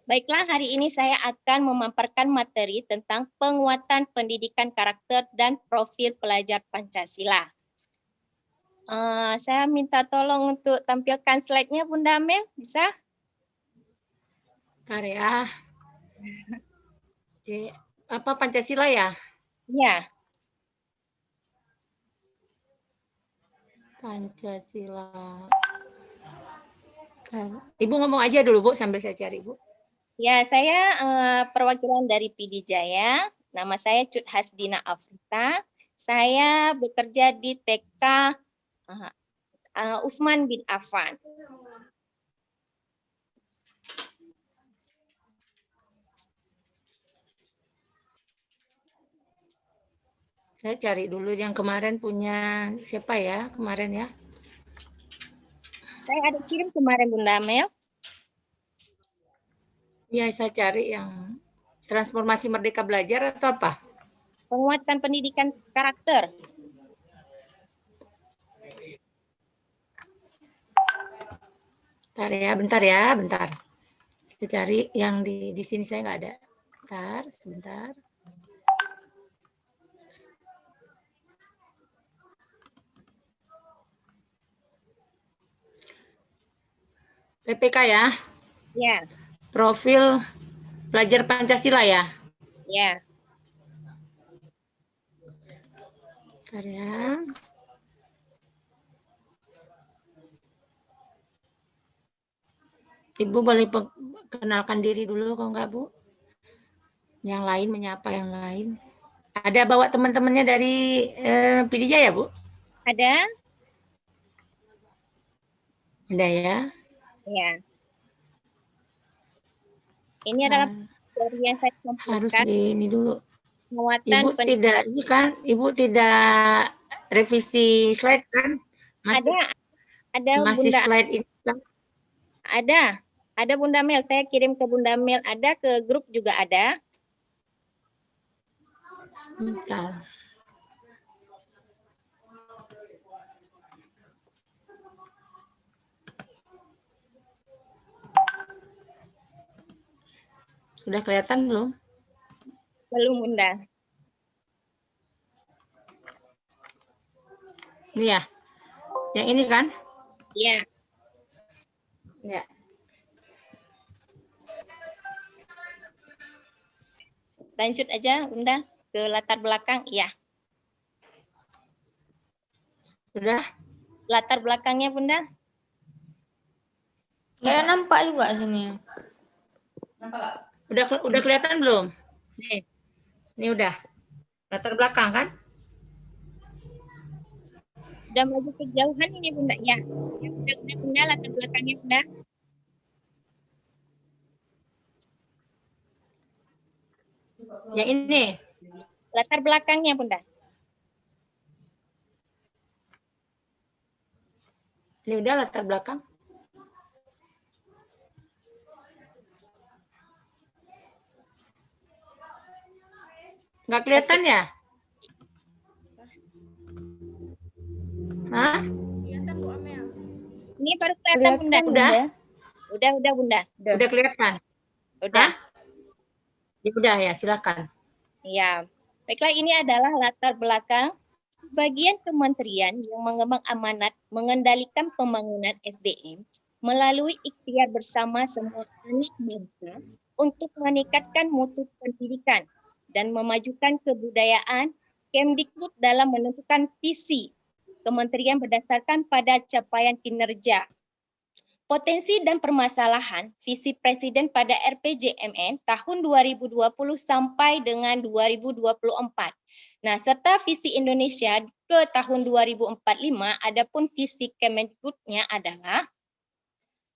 F: Baiklah, hari ini saya akan memaparkan materi tentang penguatan pendidikan karakter dan profil pelajar Pancasila. Saya minta tolong untuk tampilkan slide-nya, Bunda Amel, bisa?
C: Bentar ya. Oke. Apa Pancasila ya?
F: Ya.
C: Pancasila. Ibu ngomong aja dulu, Bu, sambil saya cari, Bu.
F: Ya, saya perwakilan dari PD Jaya. Nama saya Cut Hasdina Afrita. Saya bekerja di TK Usman bin Affan.
C: Saya cari dulu yang kemarin punya siapa ya kemarin ya?
F: Saya ada kirim kemarin Bunda Amel.
C: Ya, saya cari yang transformasi Merdeka Belajar atau apa?
F: Penguatan pendidikan karakter.
C: Bentar ya, bentar. Saya cari yang di sini saya nggak ada. Sebentar. PPK ya?
F: Ya.
C: Profil pelajar Pancasila ya?
F: Ya.
C: Bentar ya. Ibu boleh kenalkan diri dulu kok enggak, Bu? Yang lain menyapa yang lain. Ada bawa teman-temannya dari PD Jaya, Bu?
F: Ada?
C: Ada ya?
F: Ya. Ini adalah dari yang saya
C: harus
F: sampaikan.
C: ini dulu.
F: Penguatan
C: Ibu tidak revisi slide kan?
F: Ada
C: masih
F: Bunda.
C: Slide ini kan?
F: Ada Bunda Mel. Saya kirim ke Bunda Mel. Ada ke grup juga ada.
C: Bentar. Sudah kelihatan belum?
F: Belum Bunda.
C: Ini ya? Yang ini kan?
F: Iya.
C: Ya.
F: Lanjut aja Bunda ke latar belakang. Iya.
C: Sudah?
F: Latar belakangnya Bunda.
G: Kayak nampak juga sini.
C: Udah kelihatan belum? Nih. Ini udah. Latar belakang kan?
F: Udah maju kejauhan ini Bunda. Ya. Udah Bunda latar belakangnya Bunda.
C: Yang ini.
F: Latar belakangnya Bunda.
C: Ini udah latar belakang. Nggak kelihatan ya? Hah?
F: Ini baru kelihatan Bunda. Udah Bunda.
C: Udah kelihatan?
F: Udah.
C: Hah? Ya udah ya, silakan.
F: Ya. Baiklah, ini adalah latar belakang bagian kementerian yang mengemban amanat mengendalikan pembangunan SDM melalui ikhtiar bersama semua anak bangsa untuk meningkatkan mutu pendidikan dan memajukan kebudayaan. Kemdikbud dalam menentukan visi kementerian berdasarkan pada capaian kinerja. Potensi dan permasalahan visi Presiden pada RPJMN tahun 2020 sampai dengan 2024. Nah, serta visi Indonesia ke tahun 2045, adapun visi Kemendikbudnya adalah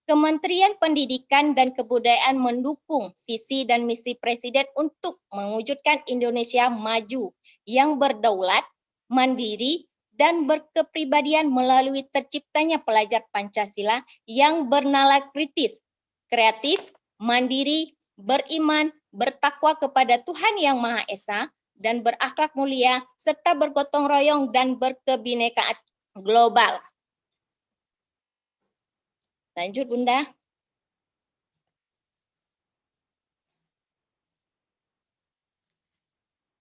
F: Kementerian Pendidikan dan Kebudayaan mendukung visi dan misi Presiden untuk mewujudkan Indonesia maju yang berdaulat, mandiri, dan berkepribadian melalui terciptanya pelajar Pancasila yang bernalar kritis, kreatif, mandiri, beriman, bertakwa kepada Tuhan Yang Maha Esa, dan berakhlak mulia, serta bergotong royong dan berkebinekaan global. Lanjut, Bunda.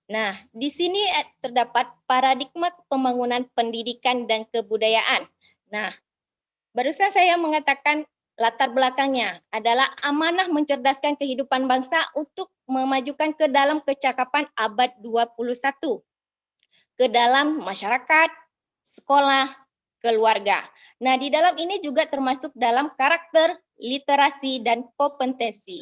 F: Nah, di sini terdapat paradigma pembangunan pendidikan dan kebudayaan. Nah, barusan saya mengatakan latar belakangnya adalah amanah mencerdaskan kehidupan bangsa untuk memajukan ke dalam kecakapan abad 21. Ke dalam masyarakat, sekolah, keluarga. Nah, di dalam ini juga termasuk dalam karakter, literasi, dan kompetensi.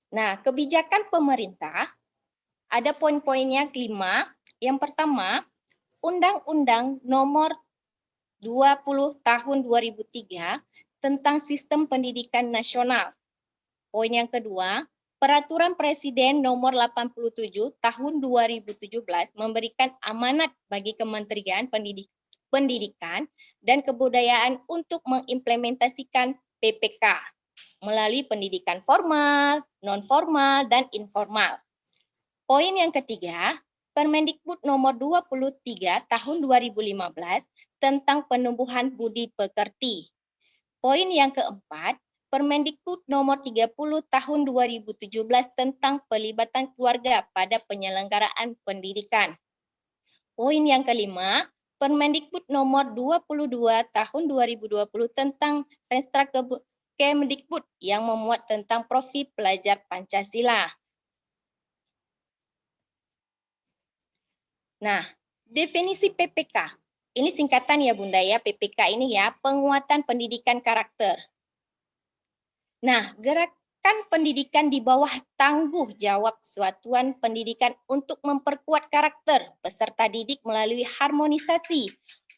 F: Nah, kebijakan pemerintah ada poin-poinnya 5. Yang pertama, Undang-Undang Nomor 20 Tahun 2003 tentang Sistem Pendidikan Nasional. Poin yang kedua, Peraturan Presiden Nomor 87 Tahun 2017 memberikan amanat bagi Kementerian Pendidikan dan Kebudayaan untuk mengimplementasikan PPK melalui pendidikan formal, non-formal, dan informal. Poin yang ketiga, Permendikbud Nomor 23 Tahun 2015 tentang penumbuhan budi pekerti. Poin yang keempat, Permendikbud Nomor 30 Tahun 2017 tentang pelibatan keluarga pada penyelenggaraan pendidikan. Poin yang kelima, Permendikbud Nomor 22 Tahun 2020 tentang Renstra Kemdikbud yang memuat tentang profil pelajar Pancasila. Nah, definisi PPK. Ini singkatan ya Bunda ya, PPK ini ya, penguatan pendidikan karakter. Nah, gerakan pendidikan di bawah tangguh jawab Satuan Pendidikan untuk memperkuat karakter peserta didik melalui harmonisasi,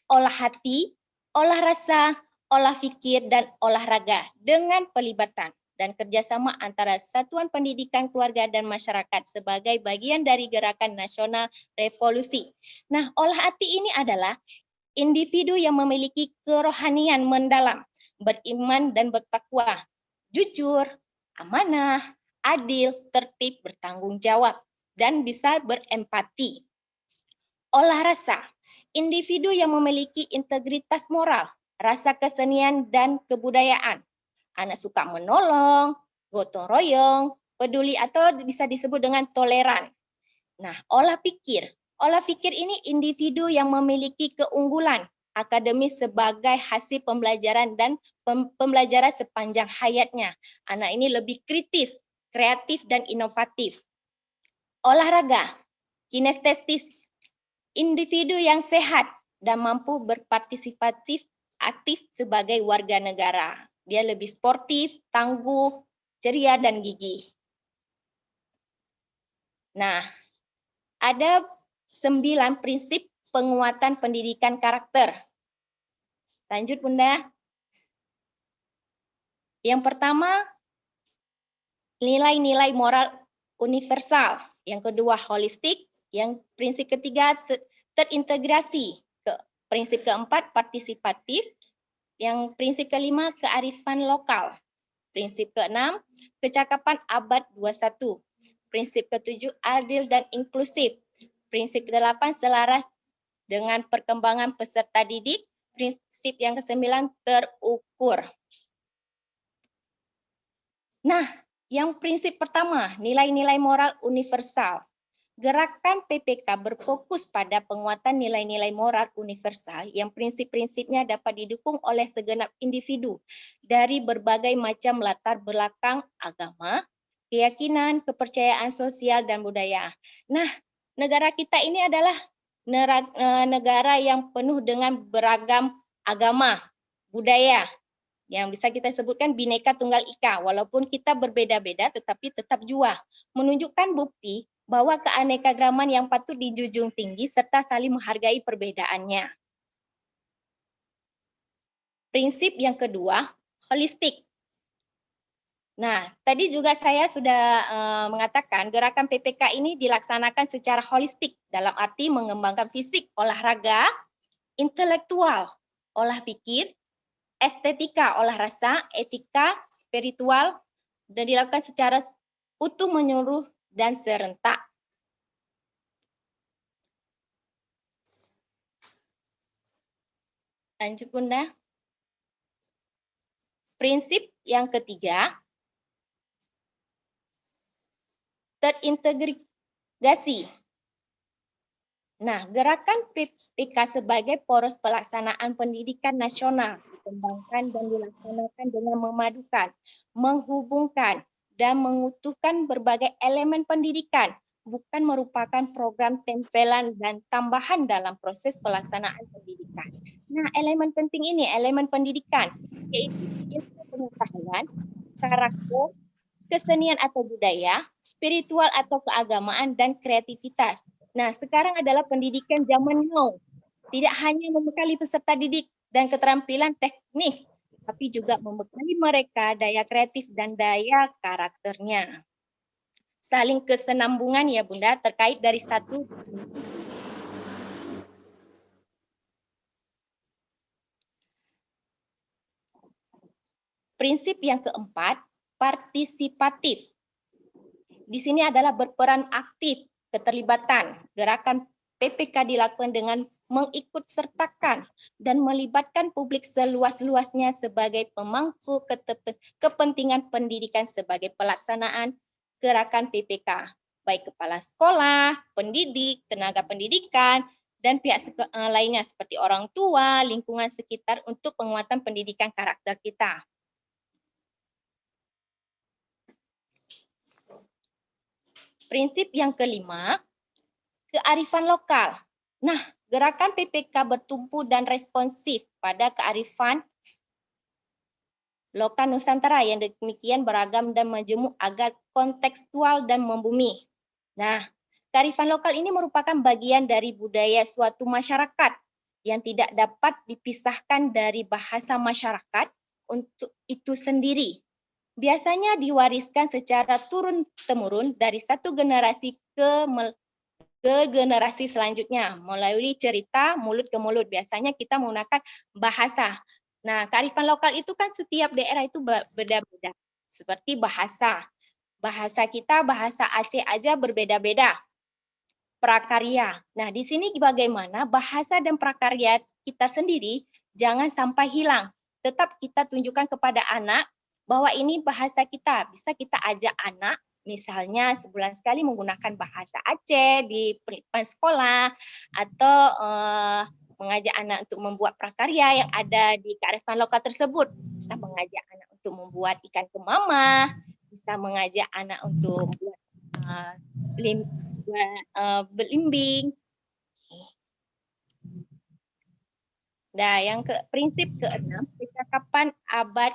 F: olah hati, olah rasa, olah pikir, dan olahraga dengan pelibatan dan kerjasama antara Satuan Pendidikan Keluarga dan Masyarakat sebagai bagian dari Gerakan Nasional Revolusi. Nah, olah hati ini adalah individu yang memiliki kerohanian mendalam, beriman dan bertakwa, jujur, amanah, adil, tertib, bertanggung jawab, dan bisa berempati. Olah rasa, individu yang memiliki integritas moral, rasa kesenian dan kebudayaan. Anak suka menolong, gotong royong, peduli atau bisa disebut dengan toleran. Nah, olah pikir. Olah pikir ini individu yang memiliki keunggulan akademis sebagai hasil pembelajaran dan pembelajaran sepanjang hayatnya. Anak ini lebih kritis, kreatif, dan inovatif. Olahraga, kinestetis, individu yang sehat dan mampu berpartisipatif aktif sebagai warga negara. Dia lebih sportif, tangguh, ceria, dan gigih. Nah, ada 9 prinsip penguatan pendidikan karakter. Lanjut Bunda. Yang pertama, nilai-nilai moral universal. Yang kedua, holistik. Yang prinsip ketiga, terintegrasi. Prinsip keempat, partisipatif. Yang prinsip kelima, kearifan lokal. Prinsip keenam, kecakapan abad 21. Prinsip ketujuh, adil dan inklusif. Prinsip ke-8, selaras dengan perkembangan peserta didik. Prinsip yang ke-9, terukur. Nah, yang prinsip pertama, nilai-nilai moral universal. Gerakan PPK berfokus pada penguatan nilai-nilai moral universal yang prinsip-prinsipnya dapat didukung oleh segenap individu dari berbagai macam latar belakang agama, keyakinan, kepercayaan sosial, dan budaya. Nah, negara kita ini adalah negara yang penuh dengan beragam agama, budaya, yang bisa kita sebutkan Bhinneka Tunggal Ika. Walaupun kita berbeda-beda, tetapi tetap jua. Menunjukkan bukti bahwa keanekaragaman yang patut dijunjung tinggi serta saling menghargai perbedaannya. Prinsip yang kedua, holistik. Nah, tadi juga saya sudah mengatakan gerakan PPK ini dilaksanakan secara holistik dalam arti mengembangkan fisik, olahraga, intelektual, olah pikir, estetika, olah rasa, etika, spiritual, dan dilakukan secara utuh menyeluruh dan serentak. Lanjut Bunda. Prinsip yang ketiga, terintegrasi. Nah, gerakan PPK sebagai poros pelaksanaan pendidikan nasional dikembangkan dan dilaksanakan dengan memadukan, menghubungkan, dan mengutuhkan berbagai elemen pendidikan, bukan merupakan program tempelan dan tambahan dalam proses pelaksanaan pendidikan. Nah, elemen penting ini, elemen pendidikan, yaitu ilmu pengetahuan, karakter, kesenian atau budaya, spiritual atau keagamaan, dan kreativitas. Nah, sekarang adalah pendidikan zaman now. Tidak hanya membekali peserta didik dan keterampilan teknis, tapi juga membekali mereka daya kreatif dan daya karakternya. saling kesenambungan ya Bunda, terkait dari satu. Prinsip yang keempat, partisipatif. Di sini adalah berperan aktif, keterlibatan. Gerakan PPK dilakukan dengan mengikut sertakan dan melibatkan publik seluas-luasnya sebagai pemangku kepentingan pendidikan sebagai pelaksanaan gerakan PPK, baik kepala sekolah, pendidik, tenaga pendidikan, dan pihak lainnya seperti orang tua, lingkungan sekitar untuk penguatan pendidikan karakter kita. Prinsip yang kelima, kearifan lokal. Nah, gerakan PPK bertumpu dan responsif pada kearifan lokal Nusantara yang demikian beragam dan majemuk agar kontekstual dan membumi. Nah, kearifan lokal ini merupakan bagian dari budaya suatu masyarakat yang tidak dapat dipisahkan dari bahasa masyarakat untuk itu sendiri. Biasanya diwariskan secara turun-temurun dari satu generasi ke generasi selanjutnya melalui cerita mulut ke mulut. Biasanya kita menggunakan bahasa. Nah, kearifan lokal itu kan setiap daerah itu berbeda-beda. Seperti bahasa. Bahasa kita, bahasa Aceh aja berbeda-beda. Prakarya. Nah, di sini bagaimana bahasa dan prakarya kita sendiri jangan sampai hilang. Tetap kita tunjukkan kepada anak bahwa ini bahasa kita. Bisa kita ajak anak, misalnya sebulan sekali menggunakan bahasa Aceh di pendidikan sekolah, atau mengajak anak untuk membuat prakarya yang ada di kearifan lokal tersebut. Bisa mengajak anak untuk membuat ikan kemamah, bisa mengajak anak untuk membuat belimbing. Nah, yang prinsip keenam, percakapan abad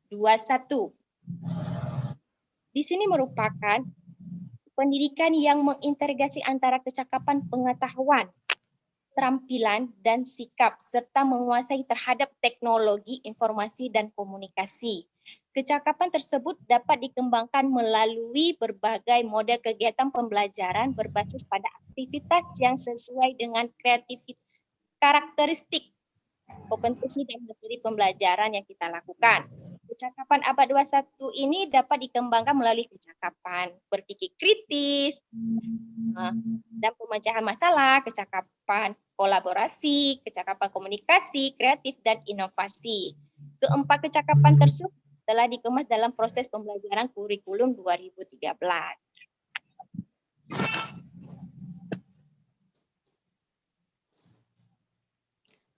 F: 21. Di sini merupakan pendidikan yang mengintegrasi antara kecakapan pengetahuan, keterampilan, dan sikap, serta menguasai terhadap teknologi, informasi, dan komunikasi. Kecakapan tersebut dapat dikembangkan melalui berbagai model kegiatan pembelajaran berbasis pada aktivitas yang sesuai dengan kreativitas, karakteristik, kompetensi, dan materi pembelajaran yang kita lakukan. Kecakapan abad 21 ini dapat dikembangkan melalui kecakapan berpikir kritis dan pemecahan masalah, kecakapan kolaborasi, kecakapan komunikasi, kreatif, dan inovasi. Keempat kecakapan tersebut telah dikemas dalam proses pembelajaran kurikulum 2013.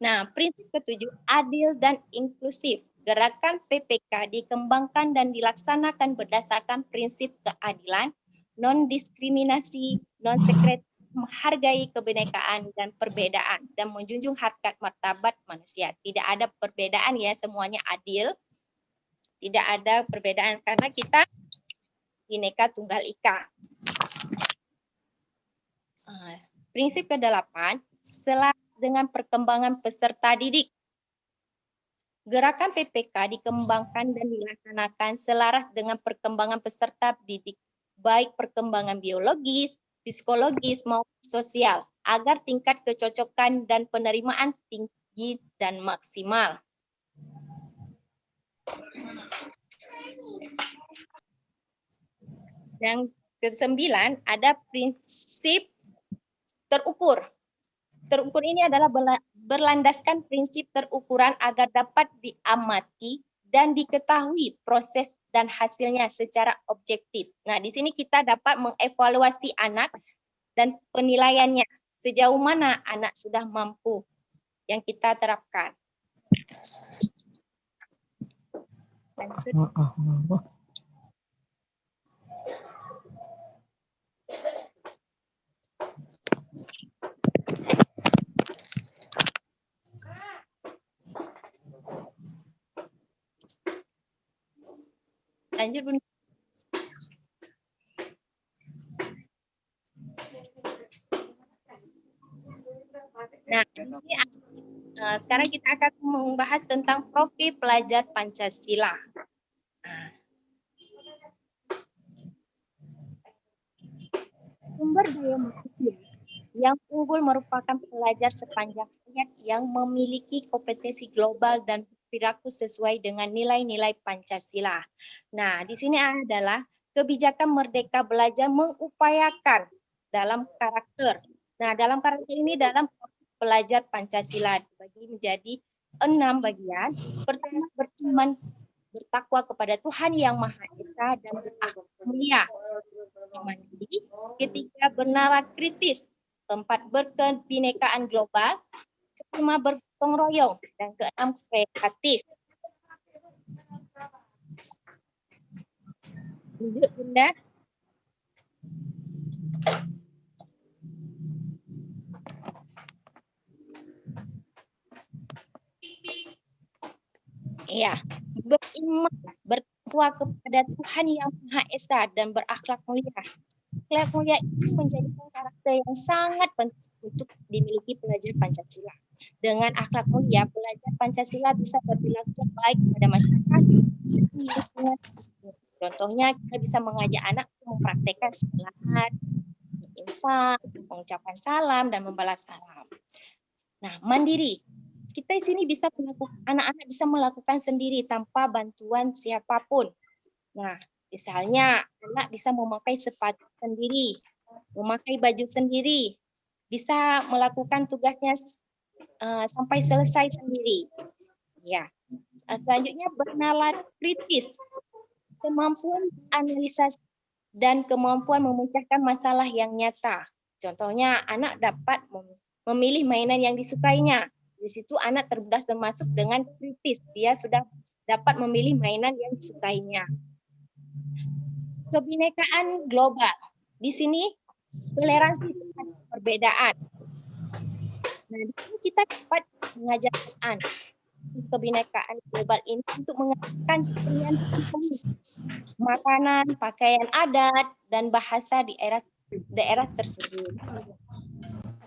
F: Nah, prinsip ketujuh, adil dan inklusif. Gerakan PPK dikembangkan dan dilaksanakan berdasarkan prinsip keadilan, non-diskriminasi, non-sekret, menghargai kebinekaan dan perbedaan, dan menjunjung harkat martabat manusia. Tidak ada perbedaan ya, semuanya adil. Tidak ada perbedaan karena kita Bhinneka Tunggal Ika. Prinsip ke-8, selaras dengan perkembangan peserta didik. Gerakan PPK dikembangkan dan dilaksanakan selaras dengan perkembangan peserta didik, baik perkembangan biologis, psikologis, maupun sosial, agar tingkat kecocokan dan penerimaan tinggi dan maksimal. Yang ke-9 ada prinsip terukur. Terukur ini adalah berlandaskan prinsip terukuran agar dapat diamati dan diketahui proses dan hasilnya secara objektif. Nah, di sini kita dapat mengevaluasi anak dan penilaiannya. Sejauh mana anak sudah mampu yang kita terapkan. Lanjut. Lanjut, Bunda. Nah, ini sekarang kita akan membahas tentang profil pelajar Pancasila. Sumber daya manusia yang unggul merupakan pelajar sepanjang hayat yang memiliki kompetensi global dan perilaku sesuai dengan nilai-nilai Pancasila. Nah, di sini adalah kebijakan Merdeka Belajar mengupayakan dalam karakter. Nah, dalam karakter ini dalam pelajar Pancasila dibagi menjadi 6 bagian. Pertama, beriman bertakwa kepada Tuhan Yang Maha Esa dan berakhlak mulia. Mandiri. Ketiga, bernalar kritis. Keempat, berkebinekaan global. Kelima, bergotong royong. Dan keenam, kreatif. Lanjut, Bunda. Iya, beriman, bertakwa kepada Tuhan Yang Maha Esa dan berakhlak mulia. Akhlak mulia ini menjadikan karakter yang sangat penting untuk dimiliki pelajar Pancasila. Dengan akhlak mulia, pelajar Pancasila bisa berperilaku baik kepada masyarakat. Contohnya, kita bisa mengajak anak untuk mempraktekkan salat, infak, mengucapkan salam, dan membalas salam. Nah, mandiri. Kita di sini bisa melakukan, anak-anak bisa melakukan sendiri tanpa bantuan siapapun. Nah, misalnya anak bisa memakai sepatu sendiri, memakai baju sendiri, bisa melakukan tugasnya sampai selesai sendiri. Ya, selanjutnya bernalar kritis, kemampuan analisa dan kemampuan memecahkan masalah yang nyata. Contohnya, anak dapat memilih mainan yang disukainya. Di situ anak termasuk dengan kritis. Dia sudah dapat memilih mainan yang disukainya. Kebinekaan global. Di sini toleransi terhadap perbedaan. Nah, di sini kita dapat mengajarkan anak kebinekaan global ini untuk mengajarkan pilihan makanan, pakaian adat, dan bahasa di daerah tersebut.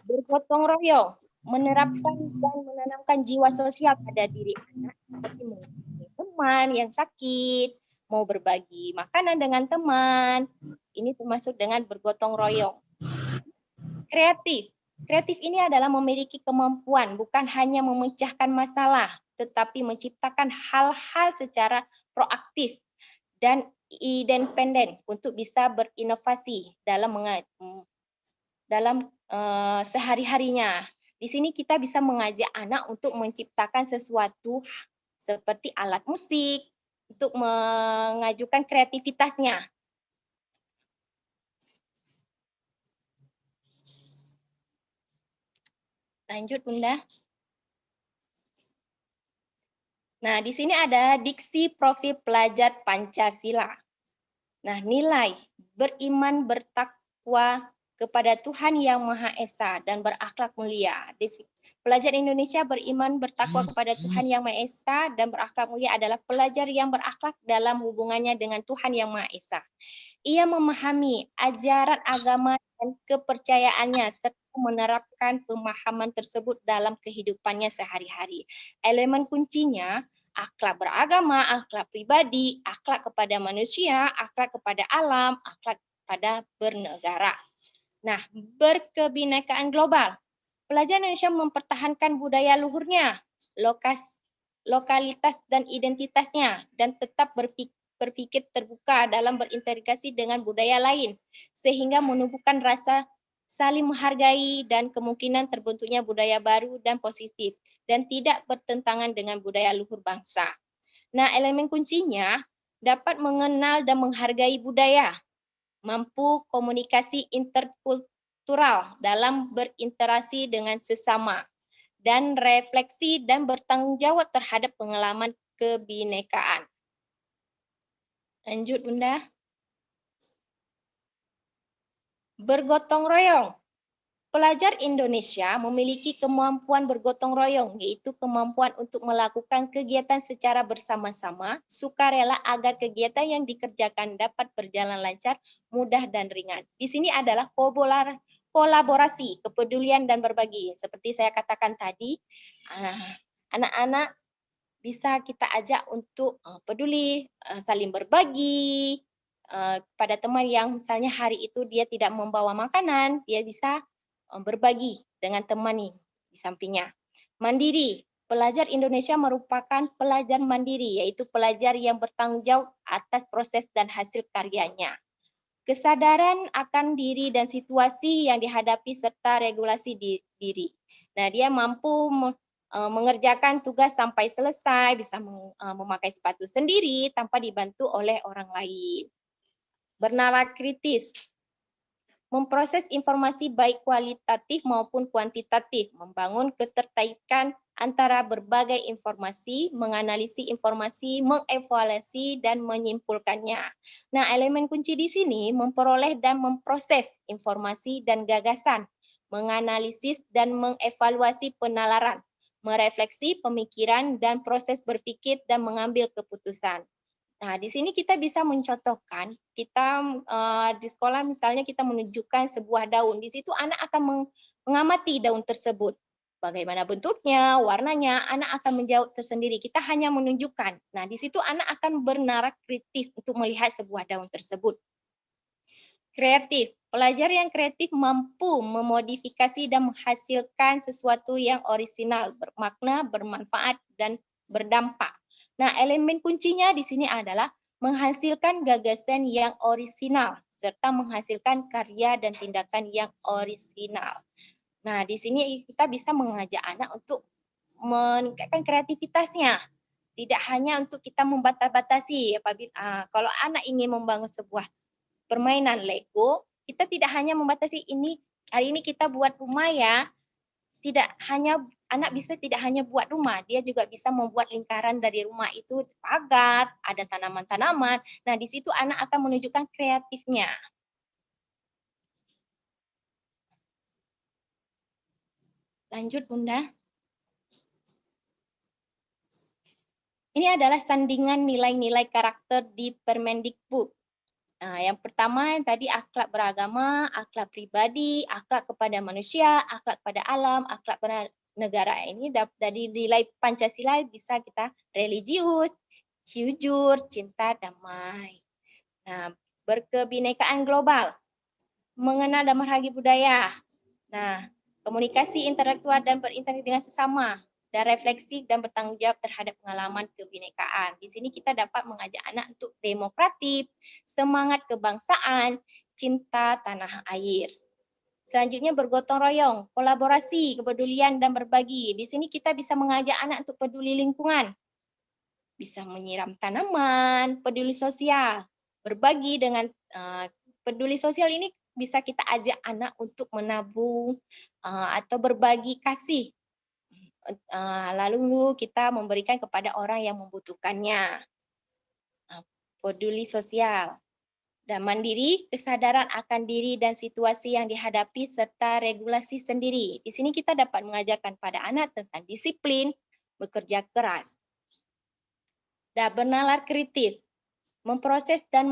F: Bergotong royong, menerapkan dan menanamkan jiwa sosial pada diri anak seperti mengunjungi teman yang sakit, mau berbagi makanan dengan teman. Ini termasuk dengan bergotong royong. Kreatif. Kreatif ini adalah memiliki kemampuan bukan hanya memecahkan masalah, tetapi menciptakan hal-hal secara proaktif dan independen untuk bisa berinovasi dalam sehari-harinya. Di sini kita bisa mengajak anak untuk menciptakan sesuatu seperti alat musik untuk mengajukan kreativitasnya. Lanjut, Bunda. Nah, di sini ada diksi profil pelajar Pancasila. Nah, nilai beriman bertakwa kepada Tuhan Yang Maha Esa dan berakhlak mulia. Pelajar Indonesia beriman bertakwa kepada Tuhan Yang Maha Esa dan berakhlak mulia adalah pelajar yang berakhlak dalam hubungannya dengan Tuhan Yang Maha Esa. Ia memahami ajaran agama dan kepercayaannya serta menerapkan pemahaman tersebut dalam kehidupannya sehari-hari. Elemen kuncinya akhlak beragama, akhlak pribadi, akhlak kepada manusia, akhlak kepada alam, akhlak pada bernegara. Nah, berkebinekaan global. Pelajar Indonesia mempertahankan budaya luhurnya, lokalitas dan identitasnya, dan tetap berpikir terbuka dalam berintegrasi dengan budaya lain, sehingga menumbuhkan rasa saling menghargai dan kemungkinan terbentuknya budaya baru dan positif, dan tidak bertentangan dengan budaya luhur bangsa. Nah, elemen kuncinya dapat mengenal dan menghargai budaya, mampu komunikasi interkultural dalam berinteraksi dengan sesama, dan refleksi dan bertanggung jawab terhadap pengalaman kebinekaan. Lanjut, Bunda. Bergotong royong. Pelajar Indonesia memiliki kemampuan bergotong royong, yaitu kemampuan untuk melakukan kegiatan secara bersama-sama, sukarela agar kegiatan yang dikerjakan dapat berjalan lancar, mudah, dan ringan. Di sini adalah kolaborasi, kepedulian, dan berbagi. Seperti saya katakan tadi, anak-anak bisa kita ajak untuk peduli, saling berbagi, pada teman yang misalnya hari itu dia tidak membawa makanan, dia bisa berbagi dengan teman nih di sampingnya. Mandiri. Pelajar Indonesia merupakan pelajar mandiri, yaitu pelajar yang bertanggung jawab atas proses dan hasil karyanya. Kesadaran akan diri dan situasi yang dihadapi serta regulasi diri. Nah, dia mampu mengerjakan tugas sampai selesai, bisa memakai sepatu sendiri tanpa dibantu oleh orang lain. Bernalar kritis. Memproses informasi baik kualitatif maupun kuantitatif, membangun keterkaitan antara berbagai informasi, menganalisis informasi, mengevaluasi, dan menyimpulkannya. Nah, elemen kunci di sini memperoleh dan memproses informasi dan gagasan, menganalisis dan mengevaluasi penalaran, merefleksi pemikiran dan proses berpikir dan mengambil keputusan. Nah, di sini kita bisa mencontohkan, kita di sekolah misalnya kita menunjukkan sebuah daun, di situ anak akan mengamati daun tersebut. Bagaimana bentuknya, warnanya, anak akan menjawab tersendiri. Kita hanya menunjukkan. Nah, di situ anak akan bernalar kritis untuk melihat sebuah daun tersebut. Kreatif. Pelajar yang kreatif mampu memodifikasi dan menghasilkan sesuatu yang orisinal, bermakna, bermanfaat, dan berdampak. Nah, elemen kuncinya di sini adalah menghasilkan gagasan yang orisinal, serta menghasilkan karya dan tindakan yang orisinal. Nah, di sini kita bisa mengajak anak untuk meningkatkan kreativitasnya. Tidak hanya untuk kita membatasi apabila kalau anak ingin membangun sebuah permainan Lego, kita tidak hanya membatasi ini, hari ini kita buat rumah ya. Tidak hanya anak bisa tidak hanya buat rumah, dia juga bisa membuat lingkaran dari rumah itu pagar, ada tanaman-tanaman. Nah, di situ anak akan menunjukkan kreatifnya. Lanjut, Bunda. Ini adalah sandingan nilai-nilai karakter di Permendikbud. Nah, yang pertama yang tadi akhlak beragama, akhlak pribadi, akhlak kepada manusia, akhlak pada alam, akhlak pada negara. Ini dari nilai Pancasila bisa kita religius, jujur, cinta, damai. Nah, berkebinekaan global, mengenal dan menghargai budaya. Nah, komunikasi intelektual dan berinteraksi dengan sesama, dan refleksi dan bertanggung jawab terhadap pengalaman kebinekaan. Di sini kita dapat mengajak anak untuk demokratif, semangat kebangsaan, cinta tanah air. Selanjutnya bergotong royong, kolaborasi, kepedulian, dan berbagi. Di sini kita bisa mengajak anak untuk peduli lingkungan. Bisa menyiram tanaman, peduli sosial. Berbagi dengan peduli sosial ini bisa kita ajak anak untuk menabung atau berbagi kasih. Lalu kita memberikan kepada orang yang membutuhkannya. Peduli sosial. Dan mandiri, kesadaran akan diri dan situasi yang dihadapi serta regulasi sendiri. Di sini kita dapat mengajarkan pada anak tentang disiplin, bekerja keras. Dan bernalar kritis, memproses dan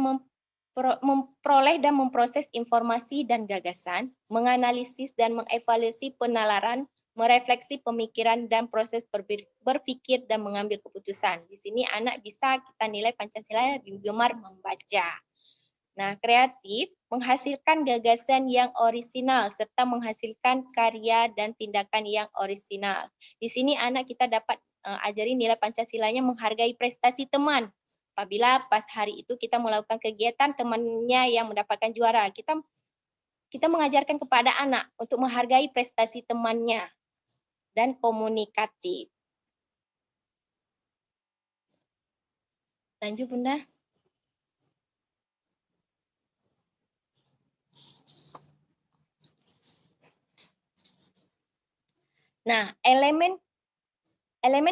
F: memperoleh dan memproses informasi dan gagasan, menganalisis dan mengevaluasi penalaran, merefleksi pemikiran dan proses berpikir dan mengambil keputusan. Di sini anak bisa kita nilai Pancasila gemar membaca. Nah, kreatif menghasilkan gagasan yang orisinal serta menghasilkan karya dan tindakan yang orisinal. Di sini anak kita dapat ajari nilai Pancasilanya menghargai prestasi teman. Apabila pas hari itu kita melakukan kegiatan temannya yang mendapatkan juara, kita mengajarkan kepada anak untuk menghargai prestasi temannya dan komunikatif. Lanjut, Bunda. Nah, elemen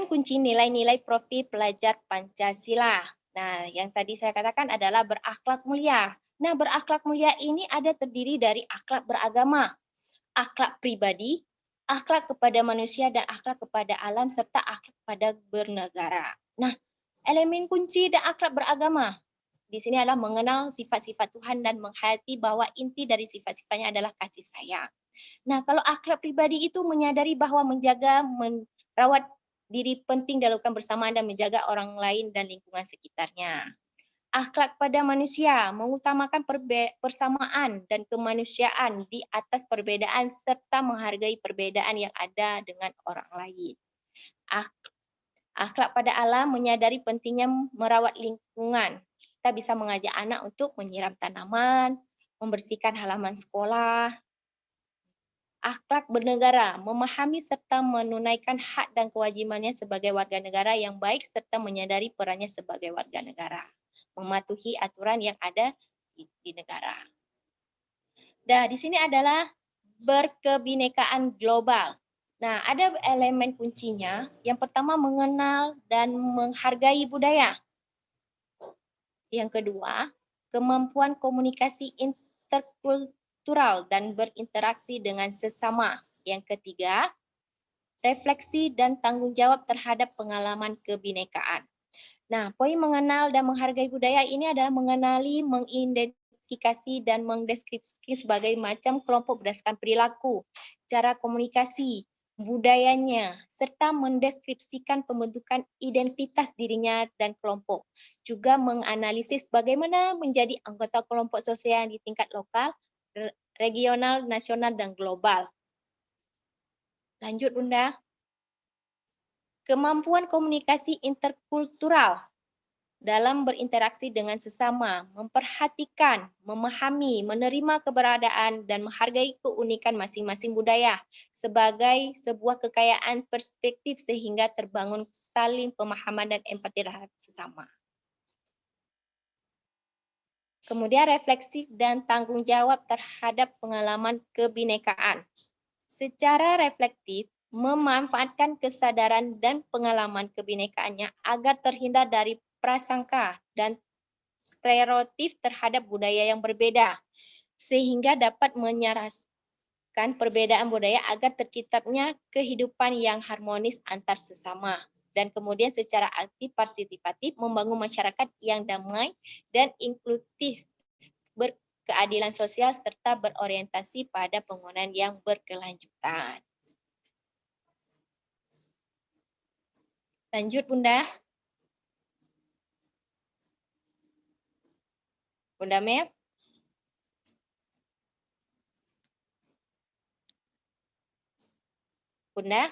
F: kunci nilai-nilai profil pelajar Pancasila. Nah, yang tadi saya katakan adalah berakhlak mulia. Nah, berakhlak mulia ini ada terdiri dari akhlak beragama, akhlak pribadi, akhlak kepada manusia dan akhlak kepada alam, serta akhlak kepada bernegara. Nah, elemen kunci dan akhlak beragama di sini adalah mengenal sifat-sifat Tuhan dan menghayati bahwa inti dari sifat-sifatnya adalah kasih sayang. Nah, kalau akhlak pribadi itu menyadari bahwa menjaga, merawat diri penting dilakukan bersamaan dan menjaga orang lain dan lingkungan sekitarnya. Akhlak pada manusia, mengutamakan persamaan dan kemanusiaan di atas perbedaan serta menghargai perbedaan yang ada dengan orang lain. Akhlak pada alam, menyadari pentingnya merawat lingkungan. Kita bisa mengajak anak untuk menyiram tanaman, membersihkan halaman sekolah. Akhlak bernegara, memahami serta menunaikan hak dan kewajibannya sebagai warga negara yang baik serta menyadari perannya sebagai warga negara. Mematuhi aturan yang ada di negara. Nah, di sini adalah berkebinekaan global. Nah, ada elemen kuncinya. Yang pertama, mengenal dan menghargai budaya. Yang kedua, kemampuan komunikasi interkultural dan berinteraksi dengan sesama. Yang ketiga, refleksi dan tanggung jawab terhadap pengalaman kebinekaan. Nah, poin mengenal dan menghargai budaya ini adalah mengenali, mengidentifikasi, dan mendeskripsi sebagai macam kelompok berdasarkan perilaku, cara komunikasi, budayanya, serta mendeskripsikan pembentukan identitas dirinya dan kelompok. Juga menganalisis bagaimana menjadi anggota kelompok sosial di tingkat lokal, regional, nasional, dan global. Lanjut, Bunda. Kemampuan komunikasi interkultural dalam berinteraksi dengan sesama, memperhatikan, memahami, menerima keberadaan, dan menghargai keunikan masing-masing budaya sebagai sebuah kekayaan perspektif sehingga terbangun saling pemahaman dan empati terhadap sesama. Kemudian refleksi dan tanggung jawab terhadap pengalaman kebinekaan. Secara reflektif, memanfaatkan kesadaran dan pengalaman kebinekaannya agar terhindar dari prasangka dan stereotip terhadap budaya yang berbeda, sehingga dapat menyeraskan perbedaan budaya agar terciptanya kehidupan yang harmonis antar sesama. Dan kemudian secara aktif partisipatif membangun masyarakat yang damai dan inklusif, berkeadilan sosial, serta berorientasi pada pembangunan yang berkelanjutan. Lanjut, Bunda. Bunda Mel. Bunda.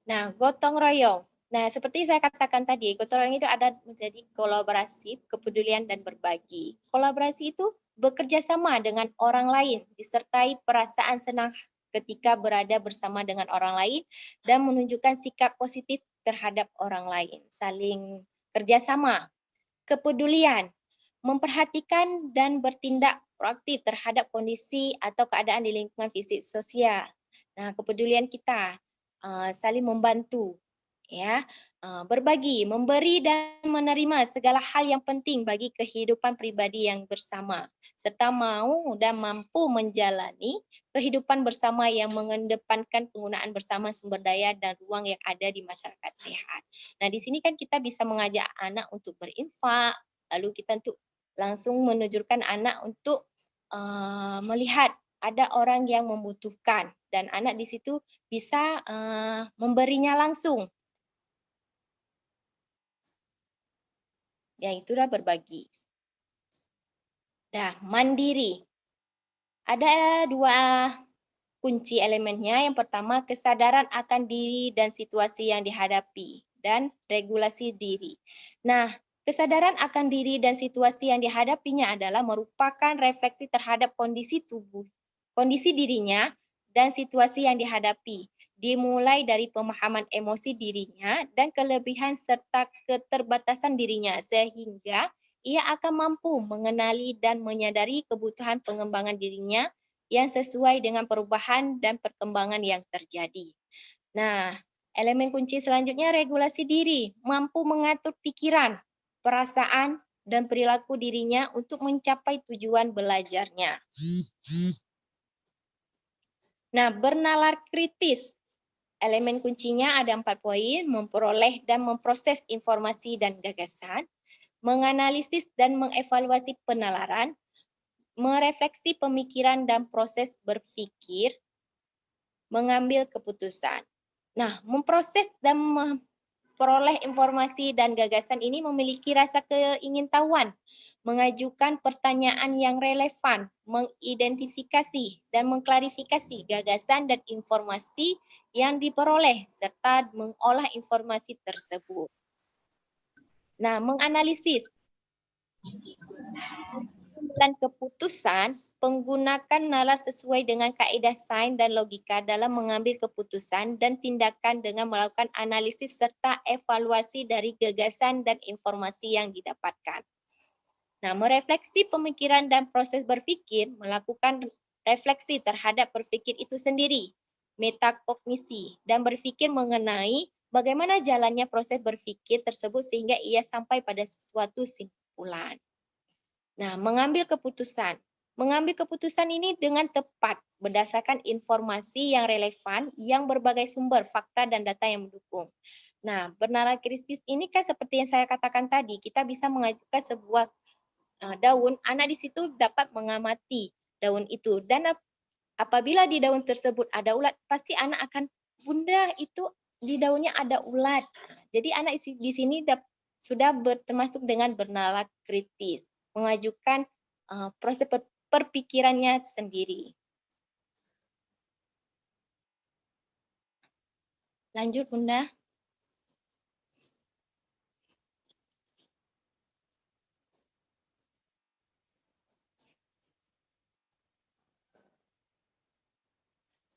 F: Nah, gotong royong. Nah, seperti saya katakan tadi, gotong royong itu ada menjadi kolaborasi, kepedulian, dan berbagi. Kolaborasi itu bekerja sama dengan orang lain, disertai perasaan senang ketika berada bersama dengan orang lain, dan menunjukkan sikap positif terhadap orang lain. Saling kerjasama. Kepedulian, memperhatikan dan bertindak proaktif terhadap kondisi atau keadaan di lingkungan fisik sosial. Nah, kepedulian kita, saling membantu, ya, berbagi, memberi dan menerima segala hal yang penting bagi kehidupan pribadi yang bersama, serta mau dan mampu menjalani kehidupan bersama yang mengedepankan penggunaan bersama sumber daya dan ruang yang ada di masyarakat sehat. Nah, di sini kan kita bisa mengajak anak untuk berinfak, lalu kita untuk langsung menunjukkan anak untuk melihat ada orang yang membutuhkan dan anak di situ bisa memberinya langsung. Ya, itulah berbagi. Nah, mandiri. Ada dua kunci elemennya. Yang pertama, kesadaran akan diri dan situasi yang dihadapi dan regulasi diri. Nah, kesadaran akan diri dan situasi yang dihadapinya adalah merupakan refleksi terhadap kondisi tubuh, kondisi dirinya, dan situasi yang dihadapi, dimulai dari pemahaman emosi dirinya dan kelebihan serta keterbatasan dirinya, sehingga ia akan mampu mengenali dan menyadari kebutuhan pengembangan dirinya yang sesuai dengan perubahan dan perkembangan yang terjadi. Nah, elemen kunci selanjutnya regulasi diri, mampu mengatur pikiran, perasaan, dan perilaku dirinya untuk mencapai tujuan belajarnya. Nah, bernalar kritis. Elemen kuncinya ada 4 poin, memperoleh dan memproses informasi dan gagasan, menganalisis dan mengevaluasi penalaran, merefleksi pemikiran dan proses berpikir, mengambil keputusan. Nah, memproses dan memperoleh informasi dan gagasan ini memiliki rasa keingintahuan, mengajukan pertanyaan yang relevan, mengidentifikasi dan mengklarifikasi gagasan dan informasi yang diperoleh, serta mengolah informasi tersebut. Nah, menganalisis dan keputusan, menggunakan nalar sesuai dengan kaidah sains dan logika dalam mengambil keputusan dan tindakan dengan melakukan analisis serta evaluasi dari gagasan dan informasi yang didapatkan. Nah, merefleksi pemikiran dan proses berpikir, melakukan refleksi terhadap berpikir itu sendiri, metakognisi, dan berpikir mengenai bagaimana jalannya proses berpikir tersebut sehingga ia sampai pada suatu simpulan. Nah, mengambil keputusan. Mengambil keputusan ini dengan tepat berdasarkan informasi yang relevan yang berbagai sumber, fakta, dan data yang mendukung. Nah, bernalar kritis ini kan seperti yang saya katakan tadi, kita bisa mengajukan sebuah daun, anak di situ dapat mengamati daun itu. Dan apabila di daun tersebut ada ulat, pasti anak akan, Bunda itu di daunnya ada ulat. Jadi anak di sini sudah termasuk dengan bernalar kritis, mengajukan proses perpikirannya sendiri. Lanjut, Bunda.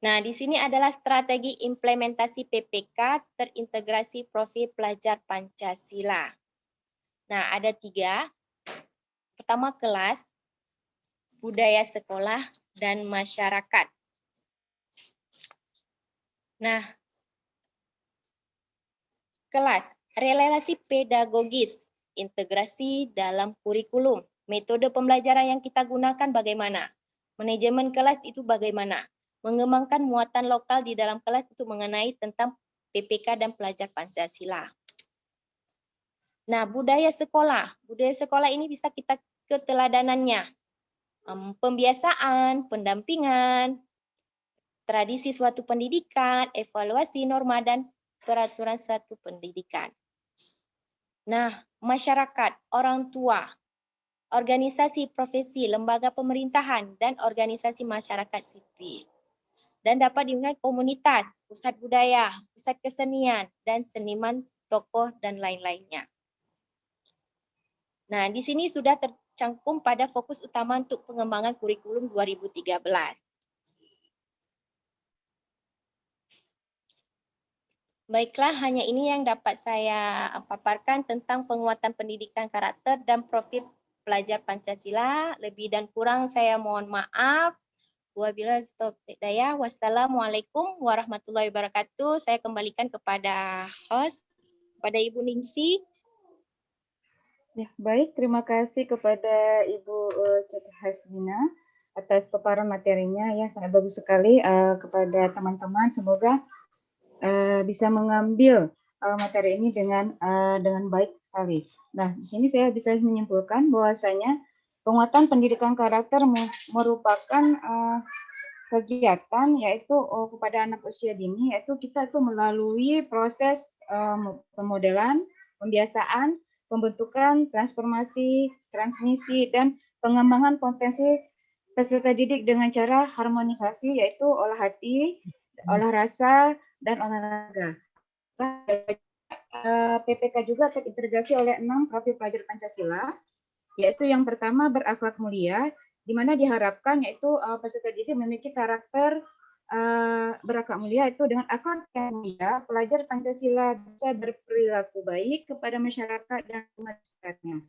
F: Nah, di sini adalah strategi implementasi PPK terintegrasi profil pelajar Pancasila. Nah, ada 3. Pertama, kelas, budaya sekolah, dan masyarakat. Nah, kelas, relasi pedagogis, integrasi dalam kurikulum. Metode pembelajaran yang kita gunakan bagaimana? Manajemen kelas itu bagaimana? Mengembangkan muatan lokal di dalam kelas itu mengenai tentang PPK dan pelajar Pancasila. Nah, budaya sekolah. Budaya sekolah ini bisa kita keteladanannya. Pembiasaan, pendampingan, tradisi suatu pendidikan, evaluasi norma dan peraturan suatu pendidikan. Nah, masyarakat, orang tua, organisasi profesi, lembaga pemerintahan, dan organisasi masyarakat sipil. Dan dapat diingat komunitas, pusat budaya, pusat kesenian, dan seniman, tokoh, dan lain-lainnya. Nah, di sini sudah tercantum pada fokus utama untuk pengembangan kurikulum 2013. Baiklah, hanya ini yang dapat saya paparkan tentang penguatan pendidikan karakter dan profil pelajar Pancasila. Lebih dan kurang saya mohon maaf. Wabillahi taufiq hidayah. Wassalamualaikum warahmatullahi wabarakatuh. Saya kembalikan kepada host, kepada Ibu Ningsi.
A: Ya, baik, terima kasih kepada Ibu Ceti Hasbina atas paparan materinya ya, sangat bagus sekali kepada teman-teman. Semoga bisa mengambil materi ini dengan baik sekali. Nah, di sini saya bisa menyimpulkan bahwasanya penguatan pendidikan karakter merupakan kegiatan yaitu kepada anak usia dini, yaitu kita itu melalui proses pemodelan, pembiasaan, pembentukan, transformasi, transmisi, dan pengembangan potensi peserta didik dengan cara harmonisasi, yaitu olah hati, olah rasa, dan olahraga. PPK juga terintegrasi oleh 6 profil pelajar Pancasila, yaitu yang pertama berakhlak mulia, di mana diharapkan yaitu peserta didik memiliki karakter berakhlak mulia, itu dengan akhlak yang mulia, pelajar Pancasila bisa berperilaku baik kepada masyarakat dan masyarakatnya.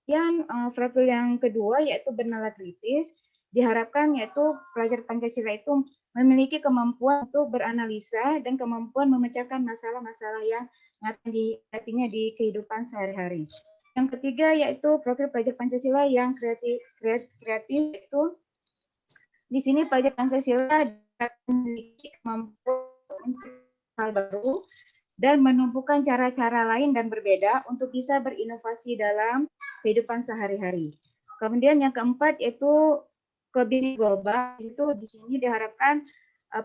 A: Kemudian profil yang kedua yaitu bernalar kritis, diharapkan yaitu pelajar Pancasila itu memiliki kemampuan untuk beranalisa dan kemampuan memecahkan masalah-masalah yang dihadapinya di kehidupan sehari-hari. Yang ketiga yaitu profil pelajar Pancasila yang kreatif itu di sini pelajar Pancasila memiliki kemampuan untuk hal baru dan menumbuhkan cara-cara lain dan berbeda untuk bisa berinovasi dalam kehidupan sehari-hari. Kemudian yang keempat yaitu kebinekaan global. Itu di sini diharapkan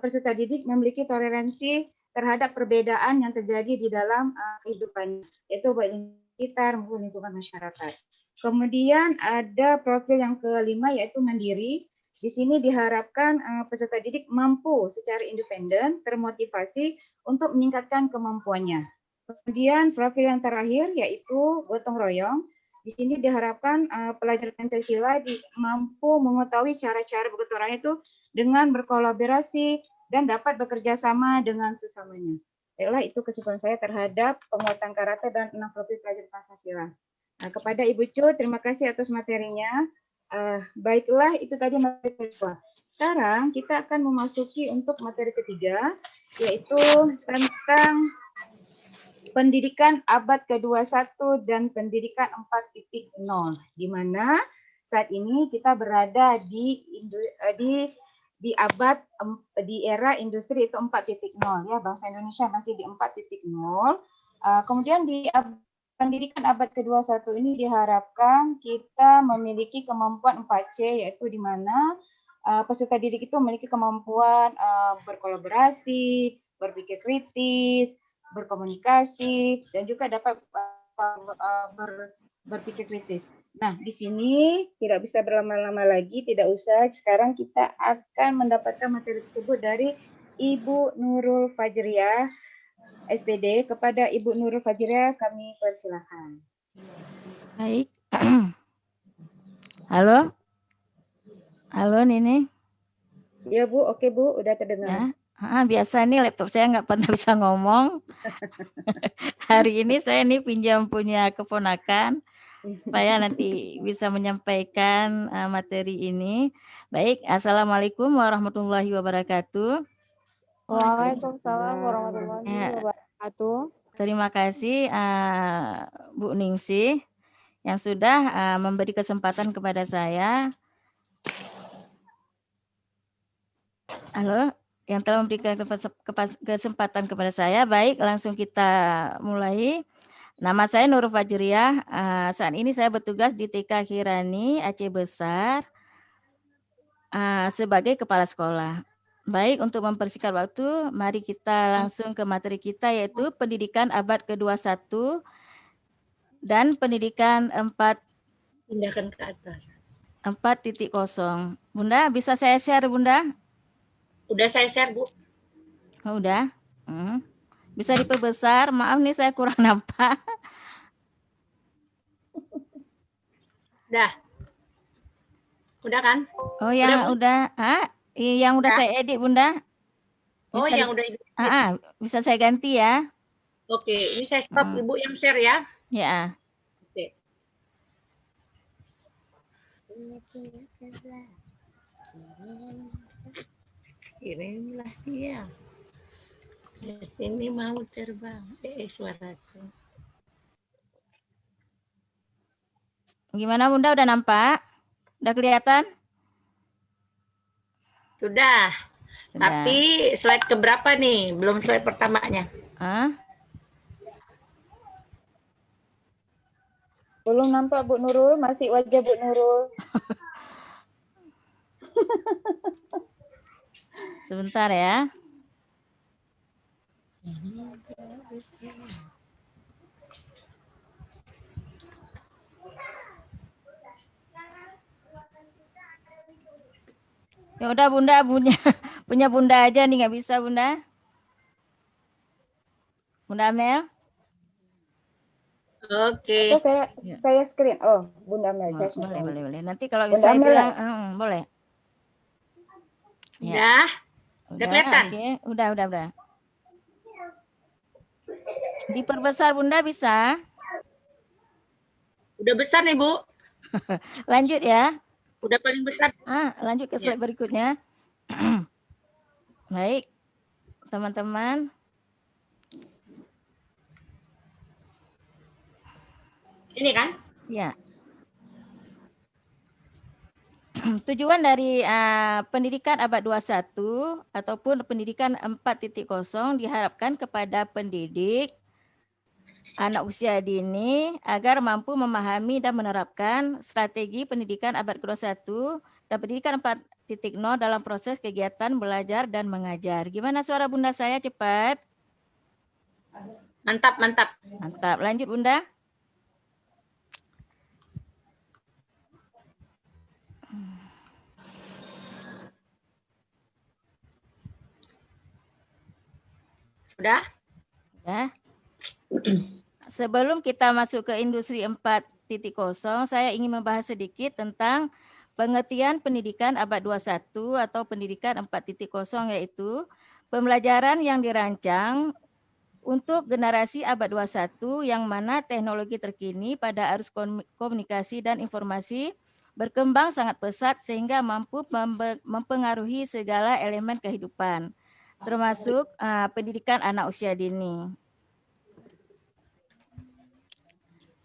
A: peserta didik memiliki toleransi terhadap perbedaan yang terjadi di dalam kehidupan, yaitu baik lingkungan sekitar maupun lingkungan masyarakat. Kemudian ada profil yang kelima yaitu mandiri. Di sini diharapkan peserta didik mampu secara independen, termotivasi untuk meningkatkan kemampuannya. Kemudian profil yang terakhir yaitu gotong royong. Di sini diharapkan pelajar Pancasila mampu mengetahui cara-cara bergotong royong itu dengan berkolaborasi dan dapat bekerja sama dengan sesamanya. Baiklah, itu kesimpulan saya terhadap penguatan karakter dan 6 profil pelajar Pancasila. Nah, kepada Ibu Cu, terima kasih atas materinya. Baiklah, itu tadi materi kedua. Sekarang kita akan memasuki untuk materi ketiga, yaitu tentang pendidikan abad ke-21 dan pendidikan 4.0, di mana saat ini kita berada di abad di era industri itu 4.0 ya, bangsa Indonesia masih di 4.0. Kemudian di pendidikan abad ke-21 ini diharapkan kita memiliki kemampuan 4C, yaitu di mana peserta didik itu memiliki kemampuan berkolaborasi, berpikir kritis, berkomunikasi, dan juga dapat berpikir kritis. Nah, di sini tidak bisa berlama-lama lagi, tidak usah. Sekarang kita akan mendapatkan materi tersebut dari Ibu Nurul Fajriah, SPD. Kepada Ibu Nurul Fajriah kami persilakan.
C: Baik. Halo? Halo Nini?
A: Ya Bu, oke Bu, udah terdengar.
C: Ya. Biasa nih laptop saya nggak pernah bisa ngomong. Hari ini saya nih pinjam punya keponakan supaya nanti bisa menyampaikan materi ini. Baik, Assalamualaikum warahmatullahi wabarakatuh.
G: Waalaikumsalam warahmatullahi wabarakatuh.
C: Terima kasih Bu Ningsih yang sudah memberi kesempatan kepada saya. Halo, yang telah memberikan kesempatan kepada saya. Baik, langsung kita mulai. Nama saya Nurul Fajriah. Saat ini saya bertugas di TK Kirani Aceh Besar sebagai kepala sekolah. Baik, untuk mempersingkat waktu, mari kita langsung ke materi kita, yaitu pendidikan abad ke-21 dan pendidikan 4.
B: Pindahkan ke atas.
C: 4.0. Bunda, bisa saya share, Bunda?
B: Udah saya share, Bu.
C: Oh, udah. Bisa diperbesar. Maaf nih saya kurang nampak.
B: Dah. Udah kan?
C: Oh, yang udah. Yang udah saya edit, Bunda.
B: Bisa yang udah edit.
C: Bisa saya ganti ya.
B: Oke, ini saya stop Ibu yang share ya.
C: Ya.
B: Oke. Kirimlah dia. Di sini mau terbang. Suaraku.
C: Gimana Bunda, udah nampak? Udah kelihatan?
B: Sudah. Tapi slide keberapa nih? Belum slide pertamanya.
A: Belum nampak Bu Nurul, masih wajah Bu Nurul.
C: Sebentar ya. Ya udah Bunda, punya Bunda aja nih, nggak bisa Bunda. Bunda Amel.
B: Oke.
A: Saya screen. Oh, Bunda Amel.
C: Boleh. Nanti kalau bisa bilang, boleh.
B: Ya. Udah kelihatan?
C: Oke. Udah. Diperbesar Bunda bisa?
B: Udah besar nih Bu.
C: Lanjut ya.
B: Udah paling besar.
C: Lanjut ke slide berikutnya. Baik, teman-teman.
B: Ini kan?
C: Ya. Tujuan dari pendidikan abad 21 ataupun pendidikan 4.0 diharapkan kepada pendidik anak usia dini agar mampu memahami dan menerapkan strategi pendidikan abad ke-21 dan pendidikan 4.0 dalam proses kegiatan belajar dan mengajar. Gimana suara Bunda saya cepat?
D: Mantap, mantap.
C: Mantap. Lanjut Bunda.
D: Sudah?
C: Ya. Sebelum kita masuk ke industri 4.0, saya ingin membahas sedikit tentang pengertian pendidikan abad 21 atau pendidikan 4.0, yaitu pembelajaran yang dirancang untuk generasi abad 21 yang mana teknologi terkini pada arus komunikasi dan informasi berkembang sangat pesat sehingga mampu mempengaruhi segala elemen kehidupan, termasuk pendidikan anak usia dini.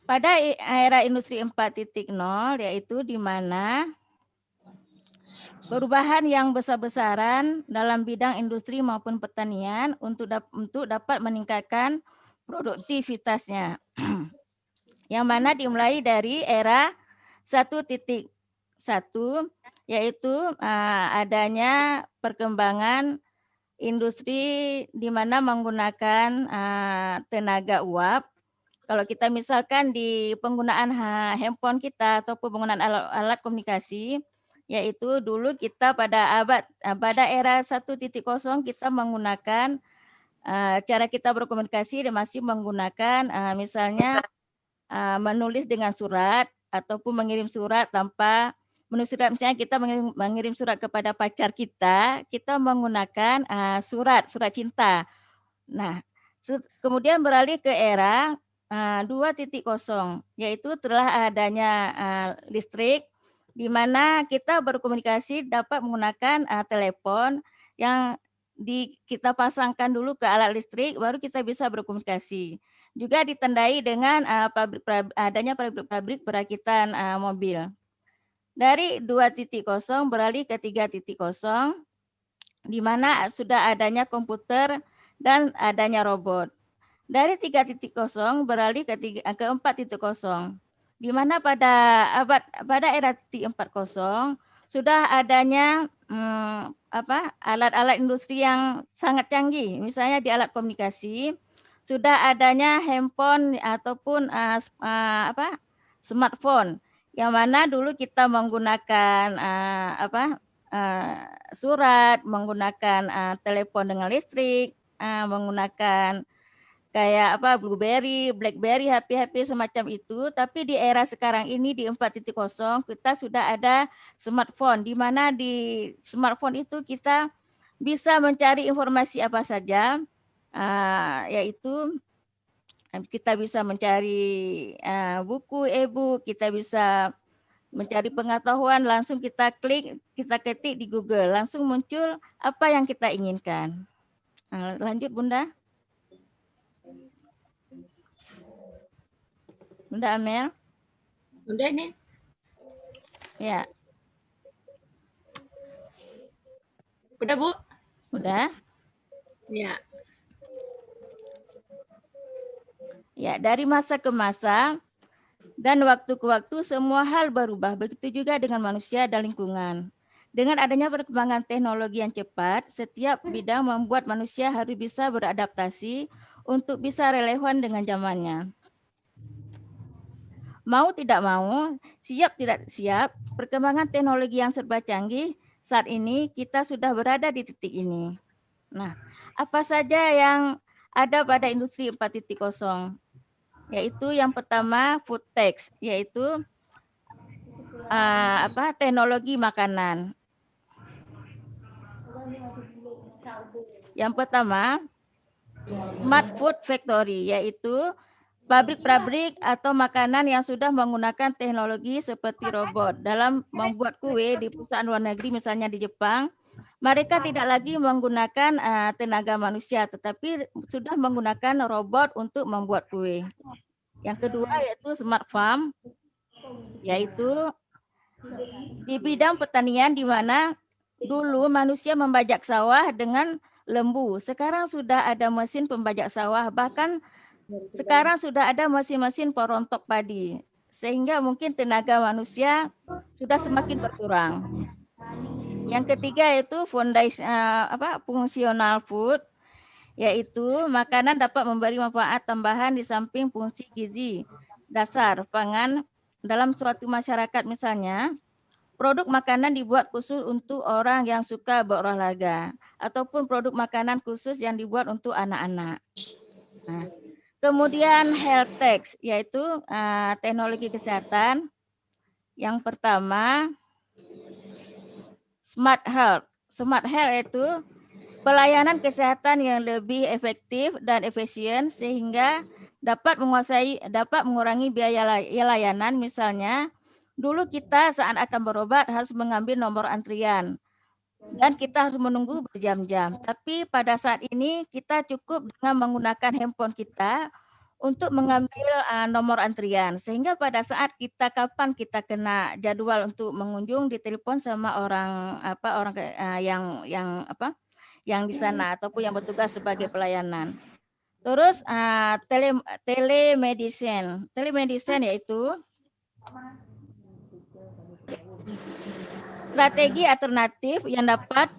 C: Pada era industri 4.0, yaitu di mana perubahan yang besar-besaran dalam bidang industri maupun pertanian untuk dapat meningkatkan produktivitasnya. Yang mana dimulai dari era 1.1, yaitu adanya perkembangan industri di mana menggunakan tenaga uap. Kalau kita misalkan di penggunaan handphone kita ataupun penggunaan alat komunikasi, yaitu dulu kita pada era 1.0 kita menggunakan cara kita berkomunikasi dan masih menggunakan misalnya menulis dengan surat ataupun mengirim surat tanpa menulis surat. Misalnya kita mengirim surat kepada pacar kita menggunakan surat cinta. Nah, kemudian beralih ke era 2.0, yaitu telah adanya listrik, di mana kita berkomunikasi dapat menggunakan telepon yang kita pasangkan dulu ke alat listrik, baru kita bisa berkomunikasi. Juga ditandai dengan adanya pabrik perakitan mobil. Dari 2.0 beralih ke 3.0, di mana sudah adanya komputer dan adanya robot. Dari 3.0 beralih ke 4.0, di mana pada era 4.0 sudah adanya alat-alat industri yang sangat canggih. Misalnya di alat komunikasi sudah adanya handphone ataupun smartphone, yang mana dulu kita menggunakan surat, menggunakan telepon dengan listrik, menggunakan kayak BlueBerry, BlackBerry, HP semacam itu. Tapi di era sekarang ini di 4.0 kita sudah ada smartphone, di mana di smartphone itu kita bisa mencari informasi apa saja, yaitu kita bisa mencari buku, e-book, kita bisa mencari pengetahuan, langsung kita klik, kita ketik di Google, langsung muncul apa yang kita inginkan. Lanjut Bunda. Bunda Amel.
D: Bunda ini.
C: Ya.
D: Udah Bu?
C: Udah.
D: Ya.
C: Ya, dari masa ke masa dan waktu ke waktu semua hal berubah. Begitu juga dengan manusia dan lingkungan. Dengan adanya perkembangan teknologi yang cepat, setiap bidang membuat manusia harus bisa beradaptasi untuk bisa relevan dengan zamannya. Mau tidak mau, siap tidak siap, perkembangan teknologi yang serba canggih, saat ini kita sudah berada di titik ini. Nah, apa saja yang ada pada industri 4.0? Yaitu yang pertama food tech, yaitu teknologi makanan. Yang pertama, smart food factory, yaitu pabrik-pabrik atau makanan yang sudah menggunakan teknologi seperti robot dalam membuat kue di perusahaan luar negeri, misalnya di Jepang. Mereka tidak lagi menggunakan tenaga manusia, tetapi sudah menggunakan robot untuk membuat kue. Yang kedua yaitu smart farm, yaitu di bidang pertanian, di mana dulu manusia membajak sawah dengan lembu. Sekarang sudah ada mesin pembajak sawah, bahkan Sekarang sudah ada mesin-mesin perontok padi, sehingga mungkin tenaga manusia sudah semakin berkurang. Yang ketiga yaitu fungsional food, yaitu makanan dapat memberi manfaat tambahan di samping fungsi gizi dasar pangan dalam suatu masyarakat. Misalnya, produk makanan dibuat khusus untuk orang yang suka berolahraga, ataupun produk makanan khusus yang dibuat untuk anak-anak. Nah, kemudian health tech, yaitu teknologi kesehatan. Yang pertama, smart health. Smart health yaitu pelayanan kesehatan yang lebih efektif dan efisien sehingga dapat mengurangi biaya layanan. Misalnya, dulu kita saat akan berobat harus mengambil nomor antrian dan kita harus menunggu berjam-jam. Tapi pada saat ini kita cukup dengan menggunakan handphone kita untuk mengambil nomor antrian, sehingga pada saat kapan kita kena jadwal untuk mengunjung, ditelepon sama orang yang di sana ataupun yang bertugas sebagai pelayanan. Terus telemedicine. Telemedicine yaitu strategi alternatif yang dapat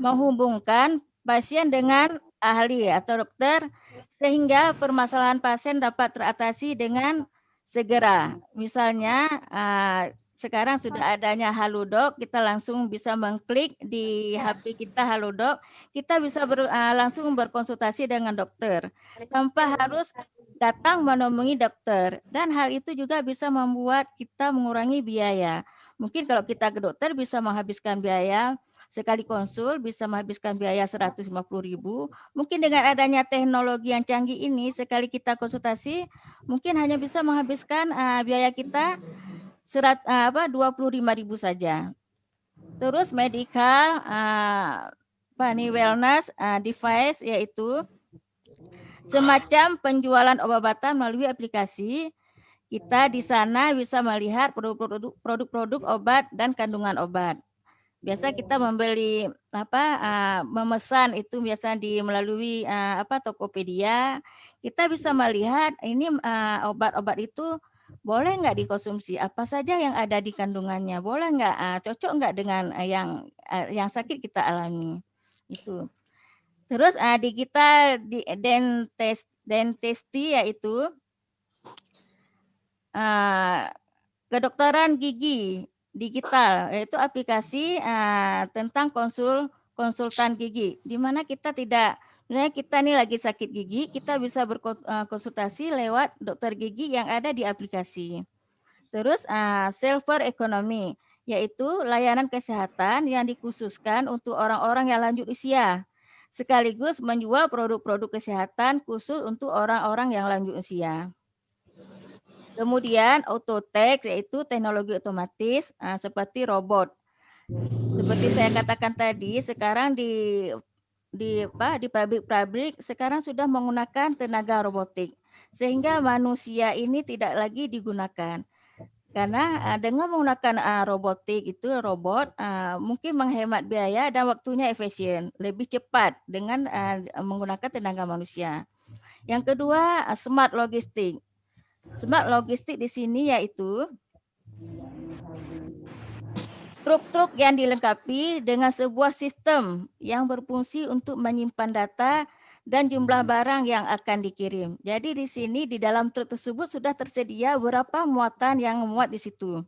C: menghubungkan pasien dengan ahli atau dokter sehingga permasalahan pasien dapat teratasi dengan segera. Misalnya sekarang sudah adanya Halodoc, kita langsung bisa mengklik di HP kita Halodoc, kita bisa langsung berkonsultasi dengan dokter tanpa harus datang menemui dokter, dan hal itu juga bisa membuat kita mengurangi biaya. Mungkin kalau kita ke dokter bisa menghabiskan biaya sekali konsul bisa menghabiskan biaya 150.000. Mungkin dengan adanya teknologi yang canggih ini sekali kita konsultasi mungkin hanya bisa menghabiskan biaya kita 25.000 saja. Terus medical wellness device yaitu semacam penjualan obat-obatan melalui aplikasi. Kita di sana bisa melihat produk-produk obat dan kandungan obat. Biasa kita membeli memesan itu biasa melalui Tokopedia. Kita bisa melihat ini obat-obat itu boleh nggak dikonsumsi, apa saja yang ada di kandungannya, boleh nggak, cocok nggak dengan yang sakit kita alami. Itu. Terus digital dentistry yaitu kedokteran gigi digital, yaitu aplikasi tentang konsultan gigi, di mana kita misalnya kita nih lagi sakit gigi, kita bisa berkonsultasi lewat dokter gigi yang ada di aplikasi. Terus silver economy, yaitu layanan kesehatan yang dikhususkan untuk orang-orang yang lanjut usia, sekaligus menjual produk-produk kesehatan khusus untuk orang-orang yang lanjut usia. Kemudian autotech yaitu teknologi otomatis seperti robot. Seperti saya katakan tadi, sekarang di pabrik-pabrik sekarang sudah menggunakan tenaga robotik sehingga manusia ini tidak lagi digunakan. Karena dengan menggunakan robotik itu robot mungkin menghemat biaya dan waktunya efisien, lebih cepat dengan menggunakan tenaga manusia. Yang kedua, smart logistik. Smart logistik di sini yaitu truk-truk yang dilengkapi dengan sebuah sistem yang berfungsi untuk menyimpan data dan jumlah barang yang akan dikirim. Jadi di sini di dalam truk tersebut sudah tersedia berapa muatan yang memuat di situ.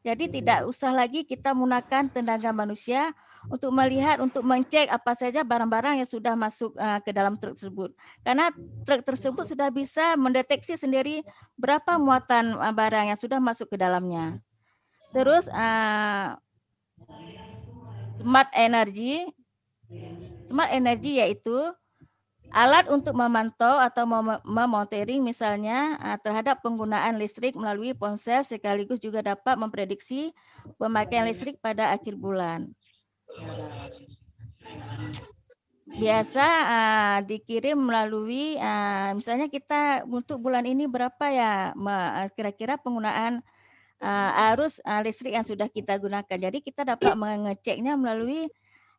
C: Jadi tidak usah lagi kita menggunakan tenaga manusia untuk melihat, untuk mengecek apa saja barang-barang yang sudah masuk ke dalam truk tersebut. Karena truk tersebut sudah bisa mendeteksi sendiri berapa muatan barang yang sudah masuk ke dalamnya. Terus smart energy. Smart energy yaitu alat untuk memantau atau memonitoring misalnya terhadap penggunaan listrik melalui ponsel, sekaligus juga dapat memprediksi pemakaian listrik pada akhir bulan. Biasa dikirim melalui misalnya kita untuk bulan ini berapa ya kira-kira penggunaan arus listrik yang sudah kita gunakan. Jadi kita dapat mengeceknya melalui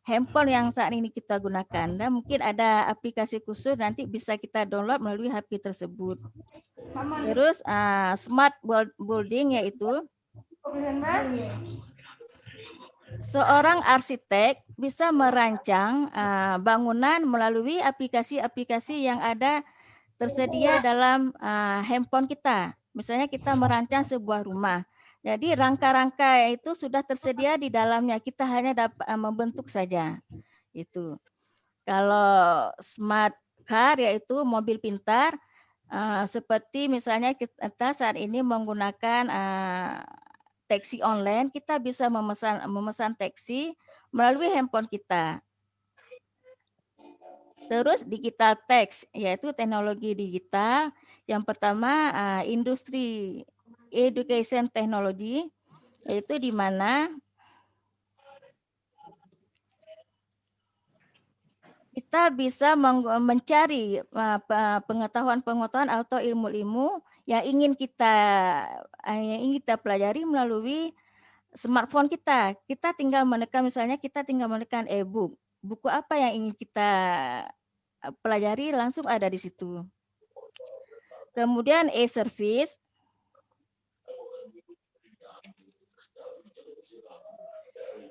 C: handphone yang saat ini kita gunakan, dan mungkin ada aplikasi khusus nanti bisa kita download melalui HP tersebut. Terus smart building, yaitu seorang arsitek bisa merancang bangunan melalui aplikasi-aplikasi yang ada tersedia dalam handphone kita. Misalnya kita merancang sebuah rumah. Jadi rangka-rangka itu sudah tersedia di dalamnya. Kita hanya dapat membentuk saja. Itu. Kalau smart car, yaitu mobil pintar, seperti misalnya kita saat ini menggunakan taksi online, kita bisa memesan taksi melalui handphone kita. Terus digital tax, yaitu teknologi digital. Yang pertama industri education technology, yaitu di mana kita bisa mencari pengetahuan-pengetahuan atau ilmu-ilmu yang ingin kita pelajari melalui smartphone kita. Kita tinggal menekan, misalnya kita tinggal menekan e-book. Buku apa yang ingin kita pelajari langsung ada di situ. Kemudian e-service.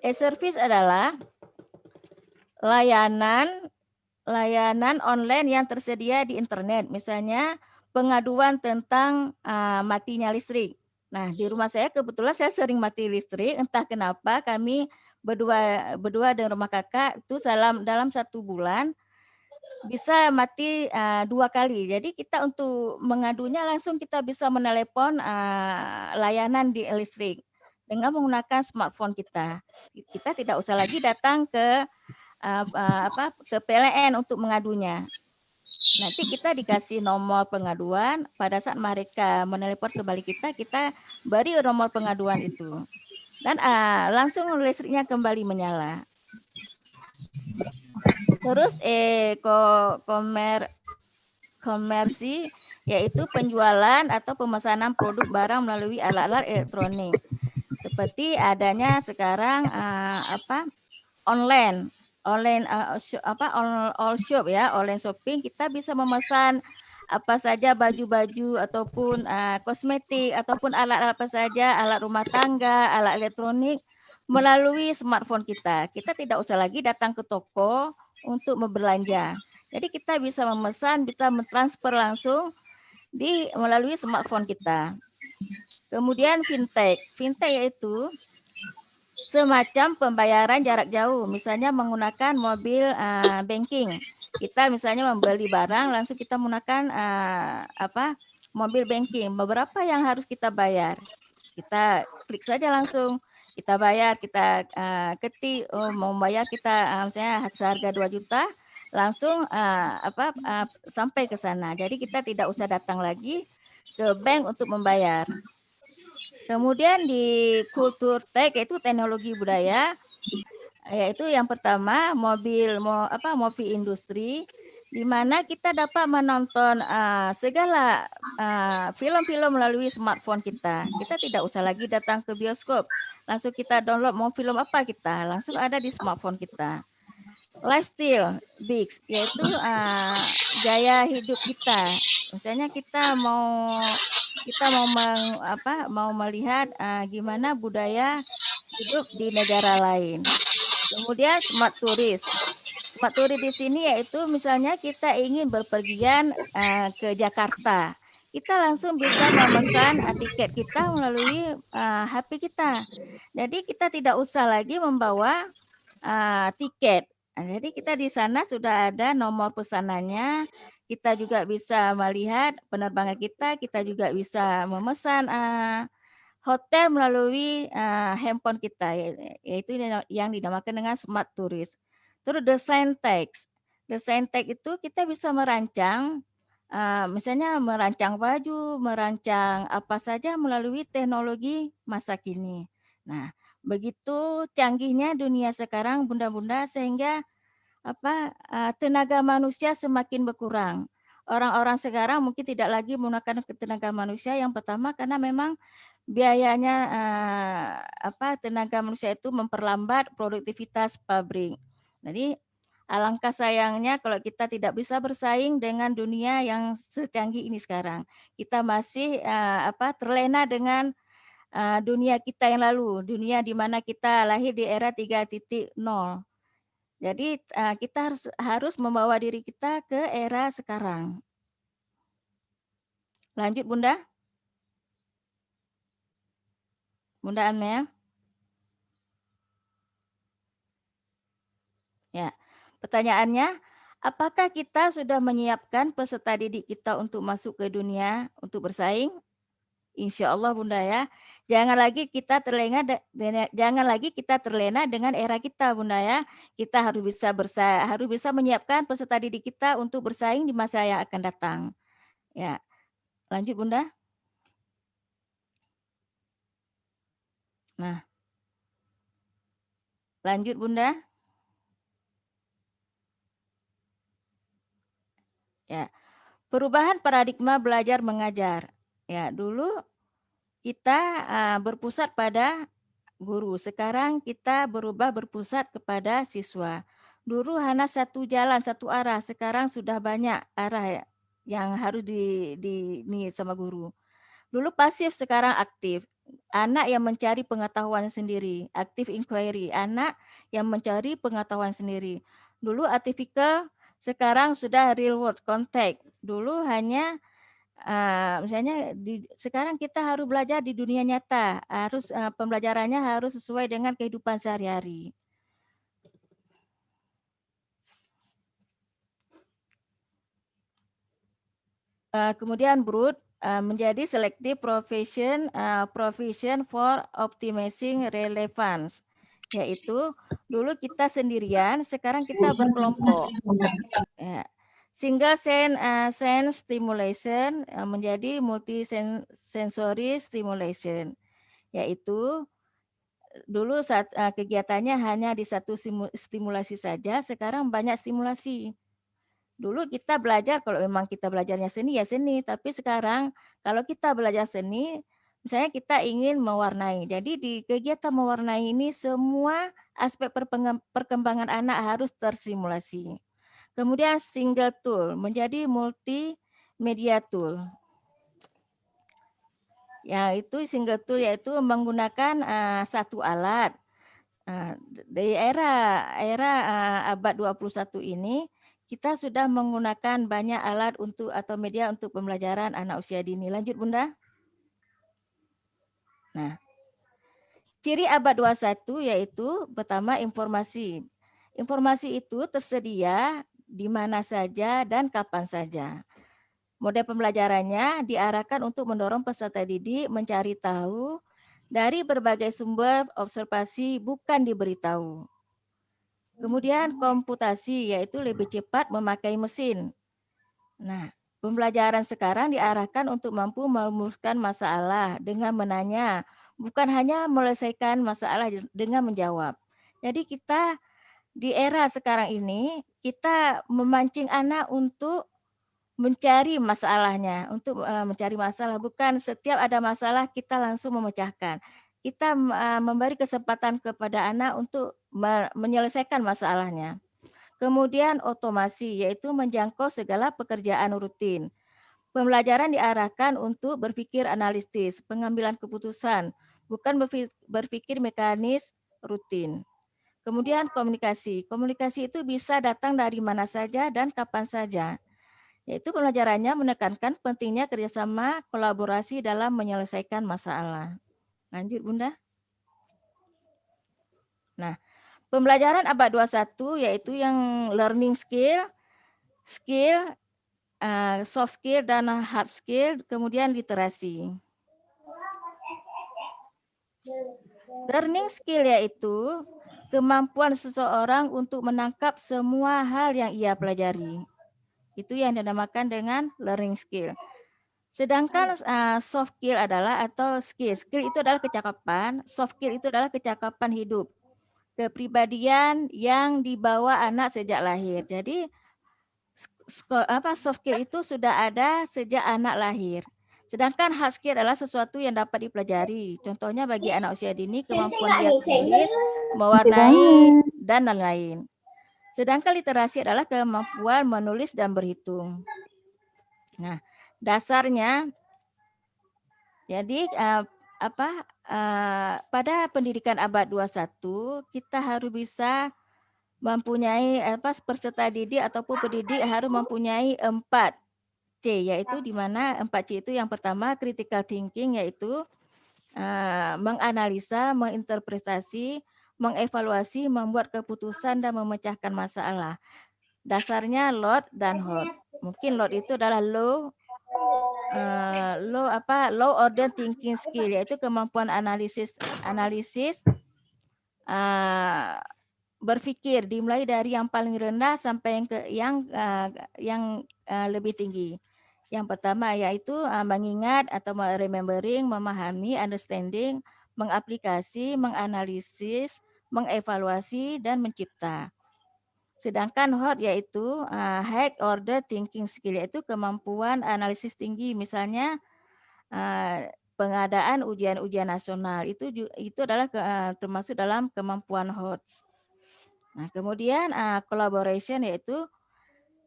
C: E-service adalah layanan online yang tersedia di internet. Misalnya pengaduan tentang matinya listrik. Nah, di rumah saya kebetulan saya sering mati listrik. Entah kenapa kami berdua dengan rumah kakak itu dalam 1 bulan bisa mati 2 kali. Jadi kita untuk mengadunya langsung kita bisa menelepon layanan di listrik dengan menggunakan smartphone kita. Kita tidak usah lagi datang ke ke PLN untuk mengadunya. Nanti kita dikasih nomor pengaduan, pada saat mereka menelepon kembali kita beri nomor pengaduan itu. Dan langsung listriknya kembali menyala. Terus komersi, yaitu penjualan atau pemesanan produk barang melalui alat-alat elektronik. Seperti adanya sekarang online all shop ya, online shopping. Kita bisa memesan apa saja, baju-baju ataupun kosmetik ataupun alat-alat apa saja, alat rumah tangga, alat elektronik melalui smartphone kita. Kita tidak usah lagi datang ke toko untuk berbelanja. Jadi kita bisa memesan, bisa mentransfer langsung melalui smartphone kita. Kemudian fintech. Fintech yaitu semacam pembayaran jarak jauh, misalnya menggunakan mobil banking. Kita misalnya membeli barang, langsung kita menggunakan mobil banking. Beberapa yang harus kita bayar, kita klik saja langsung, kita bayar, kita ketik mau bayar kita misalnya seharga 2 juta, langsung sampai ke sana. Jadi kita tidak usah datang lagi ke bank untuk membayar. Kemudian di kultur tech, yaitu teknologi budaya, yaitu yang pertama movie industri, di mana kita dapat menonton segala film-film melalui smartphone kita. Kita tidak usah lagi datang ke bioskop, langsung kita download mau film apa kita, langsung ada di smartphone kita. Lifestyle Bix, yaitu gaya hidup kita. Misalnya kita mau melihat gimana budaya hidup di negara lain. Kemudian smart tourist. Smart tourist di sini yaitu misalnya kita ingin berpergian ke Jakarta. Kita langsung bisa memesan tiket kita melalui HP kita. Jadi kita tidak usah lagi membawa tiket. Jadi kita di sana sudah ada nomor pesanannya. Kita juga bisa melihat penerbangan kita juga bisa memesan hotel melalui handphone kita, yaitu yang dinamakan dengan smart tourist. Terus desain teks. Desain teks itu kita bisa merancang, misalnya merancang baju, merancang apa saja melalui teknologi masa kini. Nah, begitu canggihnya dunia sekarang, bunda-bunda, sehingga tenaga manusia semakin berkurang. Orang-orang sekarang mungkin tidak lagi menggunakan tenaga manusia. Yang pertama karena memang biayanya tenaga manusia itu memperlambat produktivitas pabrik. Jadi alangkah sayangnya kalau kita tidak bisa bersaing dengan dunia yang secanggih ini sekarang. Kita masih terlena dengan dunia kita yang lalu, dunia di mana kita lahir di era 3.0. Jadi kita harus membawa diri kita ke era sekarang. Lanjut Bunda. Bunda Amel. Ya. Pertanyaannya, apakah kita sudah menyiapkan peserta didik kita untuk masuk ke dunia untuk bersaing? Insya Allah Bunda ya. Jangan lagi kita terlena dengan era kita Bunda ya. Kita harus bisa menyiapkan peserta didik kita untuk bersaing di masa yang akan datang. Ya. Lanjut Bunda. Nah. Lanjut Bunda. Ya. Perubahan paradigma belajar mengajar. Ya, dulu kita berpusat pada guru. Sekarang kita berpusat kepada siswa. Dulu hanya satu jalan, satu arah. Sekarang sudah banyak arah yang harus ini sama guru. Dulu pasif, sekarang aktif. Anak yang mencari pengetahuan sendiri. Active inquiry. Anak yang mencari pengetahuan sendiri. Dulu atypical, sekarang sudah real world contact. Dulu hanya misalnya sekarang kita harus belajar di dunia nyata, harus pembelajarannya harus sesuai dengan kehidupan sehari-hari. Kemudian Broad menjadi selective provision for optimizing relevance, yaitu dulu kita sendirian, sekarang kita berkelompok. Ya. Single sense stimulation menjadi multisensory stimulation, yaitu dulu saat kegiatannya hanya di satu stimulasi saja, sekarang banyak stimulasi. Dulu kita belajar, kalau memang kita belajarnya seni ya seni, tapi sekarang kalau kita belajar seni, misalnya kita ingin mewarnai, jadi di kegiatan mewarnai ini semua aspek perkembangan anak harus tersimulasi. Kemudian single tool menjadi multimedia tool. Ya, itu single tool yaitu menggunakan satu alat. Di era abad 21 ini kita sudah menggunakan banyak alat atau media untuk pembelajaran anak usia dini. Lanjut Bunda. Nah, ciri abad 21 yaitu pertama informasi. Informasi itu tersedia di mana saja dan kapan saja. Model pembelajarannya diarahkan untuk mendorong peserta didik mencari tahu dari berbagai sumber observasi, bukan diberitahu. Kemudian komputasi, yaitu lebih cepat memakai mesin. Nah, pembelajaran sekarang diarahkan untuk mampu merumuskan masalah dengan menanya, bukan hanya menyelesaikan masalah dengan menjawab. Jadi kita di era sekarang ini, kita memancing anak untuk mencari masalahnya, untuk mencari masalah, bukan setiap ada masalah kita langsung memecahkan. Kita memberi kesempatan kepada anak untuk menyelesaikan masalahnya. Kemudian otomasi, yaitu menjangkau segala pekerjaan rutin. Pembelajaran diarahkan untuk berpikir analitis, pengambilan keputusan, bukan berpikir mekanis rutin. Kemudian komunikasi. Komunikasi itu bisa datang dari mana saja dan kapan saja. Yaitu pembelajarannya menekankan pentingnya kerjasama kolaborasi dalam menyelesaikan masalah. Lanjut Bunda. Nah, pembelajaran abad 21 yaitu yang learning skill, soft skill dan hard skill, kemudian literasi. Learning skill yaitu kemampuan seseorang untuk menangkap semua hal yang ia pelajari. Itu yang dinamakan dengan learning skill. Sedangkan soft skill adalah skill itu adalah kecakapan, soft skill itu adalah kecakapan hidup, kepribadian yang dibawa anak sejak lahir. Jadi soft skill itu sudah ada sejak anak lahir. Sedangkan hard skill adalah sesuatu yang dapat dipelajari. Contohnya bagi anak usia dini, kemampuan dia menulis, mewarnai, dan lain-lain. Sedangkan literasi adalah kemampuan menulis dan berhitung. Nah, dasarnya jadi pada pendidikan abad 21 kita harus bisa mempunyai peserta didik ataupun pendidik harus mempunyai 4C, yaitu di mana 4C itu yang pertama critical thinking, yaitu menganalisa, menginterpretasi, mengevaluasi, membuat keputusan dan memecahkan masalah. Dasarnya Lord dan Holt. Mungkin Lord itu adalah low order thinking skill, yaitu kemampuan analisis berpikir dimulai dari yang paling rendah sampai yang lebih tinggi. Yang pertama yaitu mengingat atau remembering, memahami, understanding, mengaplikasi, menganalisis, mengevaluasi, dan mencipta. Sedangkan Holt yaitu high order thinking skill, yaitu kemampuan analisis tinggi, misalnya pengadaan ujian-ujian nasional itu adalah termasuk dalam kemampuan Holt. Nah, kemudian collaboration, yaitu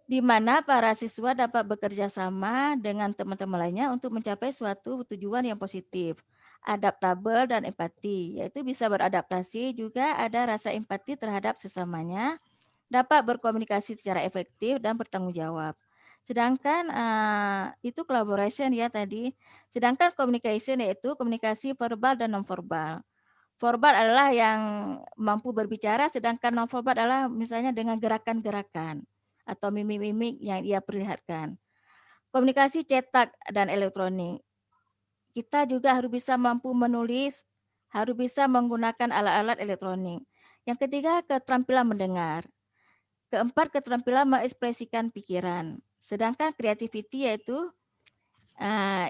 C: di mana para siswa dapat bekerja sama dengan teman-teman lainnya untuk mencapai suatu tujuan yang positif. Adaptabel dan empati, yaitu bisa beradaptasi, juga ada rasa empati terhadap sesamanya, dapat berkomunikasi secara efektif dan bertanggung jawab. Sedangkan itu collaboration ya tadi. Sedangkan communication yaitu komunikasi verbal dan non-verbal. Verbal adalah yang mampu berbicara, sedangkan non-verbal adalah misalnya dengan gerakan-gerakan atau mimik-mimik yang ia perlihatkan. Komunikasi cetak dan elektronik. Kita juga harus bisa mampu menulis, harus bisa menggunakan alat-alat elektronik. Yang ketiga, keterampilan mendengar. Keempat, keterampilan mengekspresikan pikiran. Sedangkan creativity yaitu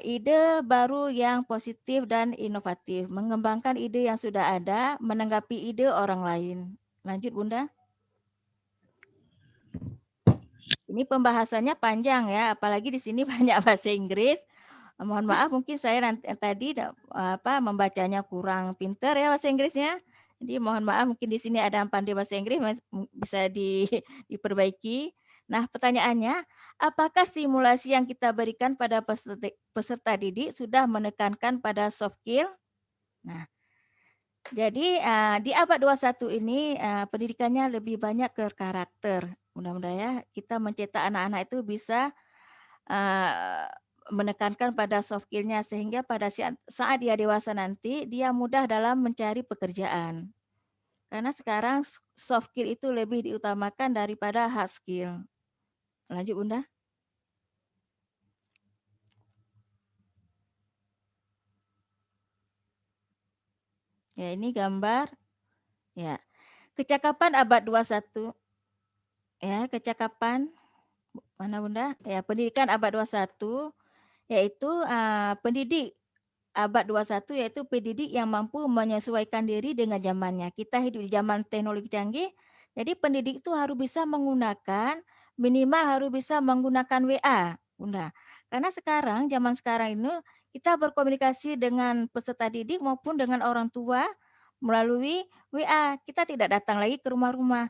C: ide baru yang positif dan inovatif, mengembangkan ide yang sudah ada, menanggapi ide orang lain. Lanjut Bunda. Ini pembahasannya panjang ya, apalagi di sini banyak bahasa Inggris. Mohon maaf mungkin saya tadi membacanya kurang pinter ya bahasa Inggrisnya. Jadi mohon maaf mungkin di sini ada yang pandai bahasa Inggris bisa diperbaiki. Nah, pertanyaannya, apakah stimulasi yang kita berikan pada peserta didik sudah menekankan pada soft skill? Nah, jadi di abad 21 ini pendidikannya lebih banyak ke karakter. Mudah-mudahan ya kita mencetak anak-anak itu bisa menekankan pada soft skill-nya sehingga pada saat dia dewasa nanti dia mudah dalam mencari pekerjaan. Karena sekarang soft skill itu lebih diutamakan daripada hard skill. Lanjut Bunda. Ya, ini gambar. Ya. Kecakapan abad 21. Ya, kecakapan mana Bunda? Ya, pendidikan abad 21 yaitu pendidik abad 21 yaitu pendidik yang mampu menyesuaikan diri dengan zamannya. Kita hidup di zaman teknologi canggih. Jadi pendidik itu harus bisa menggunakan, minimal harus bisa menggunakan WA, Bunda. Karena zaman sekarang ini kita berkomunikasi dengan peserta didik maupun dengan orang tua melalui WA. Kita tidak datang lagi ke rumah-rumah.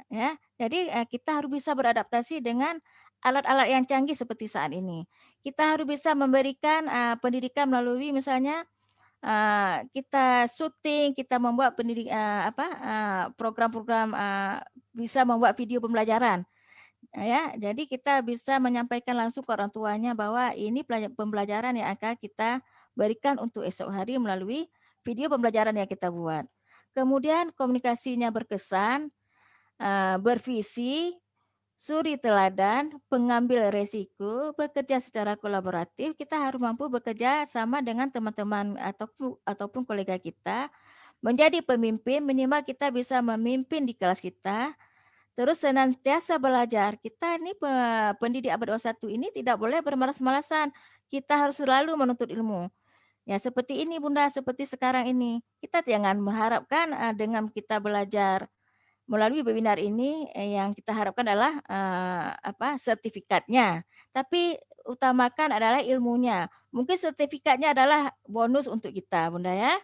C: Ya, jadi kita harus bisa beradaptasi dengan alat-alat yang canggih seperti saat ini. Kita harus bisa memberikan pendidikan melalui misalnya kita syuting, kita membuat program-program bisa membuat video pembelajaran. Ya, jadi kita bisa menyampaikan langsung ke orang tuanya bahwa ini pembelajaran yang akan kita berikan untuk esok hari melalui video pembelajaran yang kita buat. Kemudian komunikasinya berkesan, bervisi, suri teladan, pengambil resiko, bekerja secara kolaboratif. Kita harus mampu bekerja sama dengan teman-teman ataupun kolega kita. Menjadi pemimpin, minimal kita bisa memimpin di kelas kita. Terus senantiasa belajar. Kita ini pendidik abad 21 ini tidak boleh bermalas-malasan. Kita harus selalu menuntut ilmu. Ya seperti ini Bunda, seperti sekarang ini. Kita jangan mengharapkan dengan kita belajar melalui webinar ini yang kita harapkan adalah sertifikatnya, tapi utamakan adalah ilmunya. Mungkin sertifikatnya adalah bonus untuk kita, Bunda ya.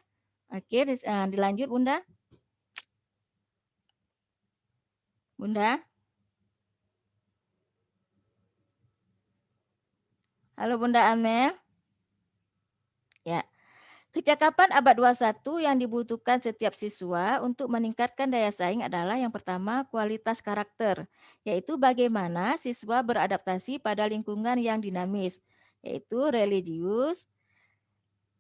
C: Oke, dilanjut Bunda. Bunda? Halo Bunda Amel? Ya. Kecakapan abad 21 yang dibutuhkan setiap siswa untuk meningkatkan daya saing adalah yang pertama kualitas karakter, yaitu bagaimana siswa beradaptasi pada lingkungan yang dinamis, yaitu religius,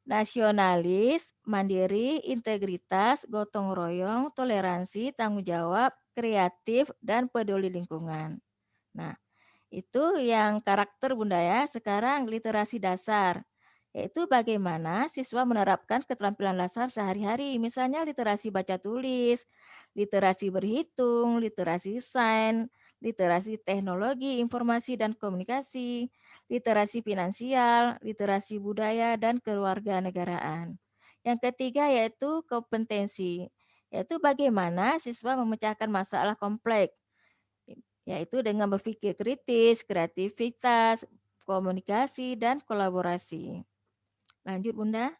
C: nasionalis, mandiri, integritas, gotong royong, toleransi, tanggung jawab, kreatif, dan peduli lingkungan. Nah, itu yang karakter Bunda ya. Sekarang literasi dasar, yaitu bagaimana siswa menerapkan keterampilan dasar sehari-hari. Misalnya literasi baca tulis, literasi berhitung, literasi sains, literasi teknologi, informasi dan komunikasi, literasi finansial, literasi budaya dan kewarganegaraan. Yang ketiga yaitu kompetensi, yaitu bagaimana siswa memecahkan masalah kompleks, yaitu dengan berpikir kritis, kreativitas, komunikasi, dan kolaborasi. Lanjut Bunda.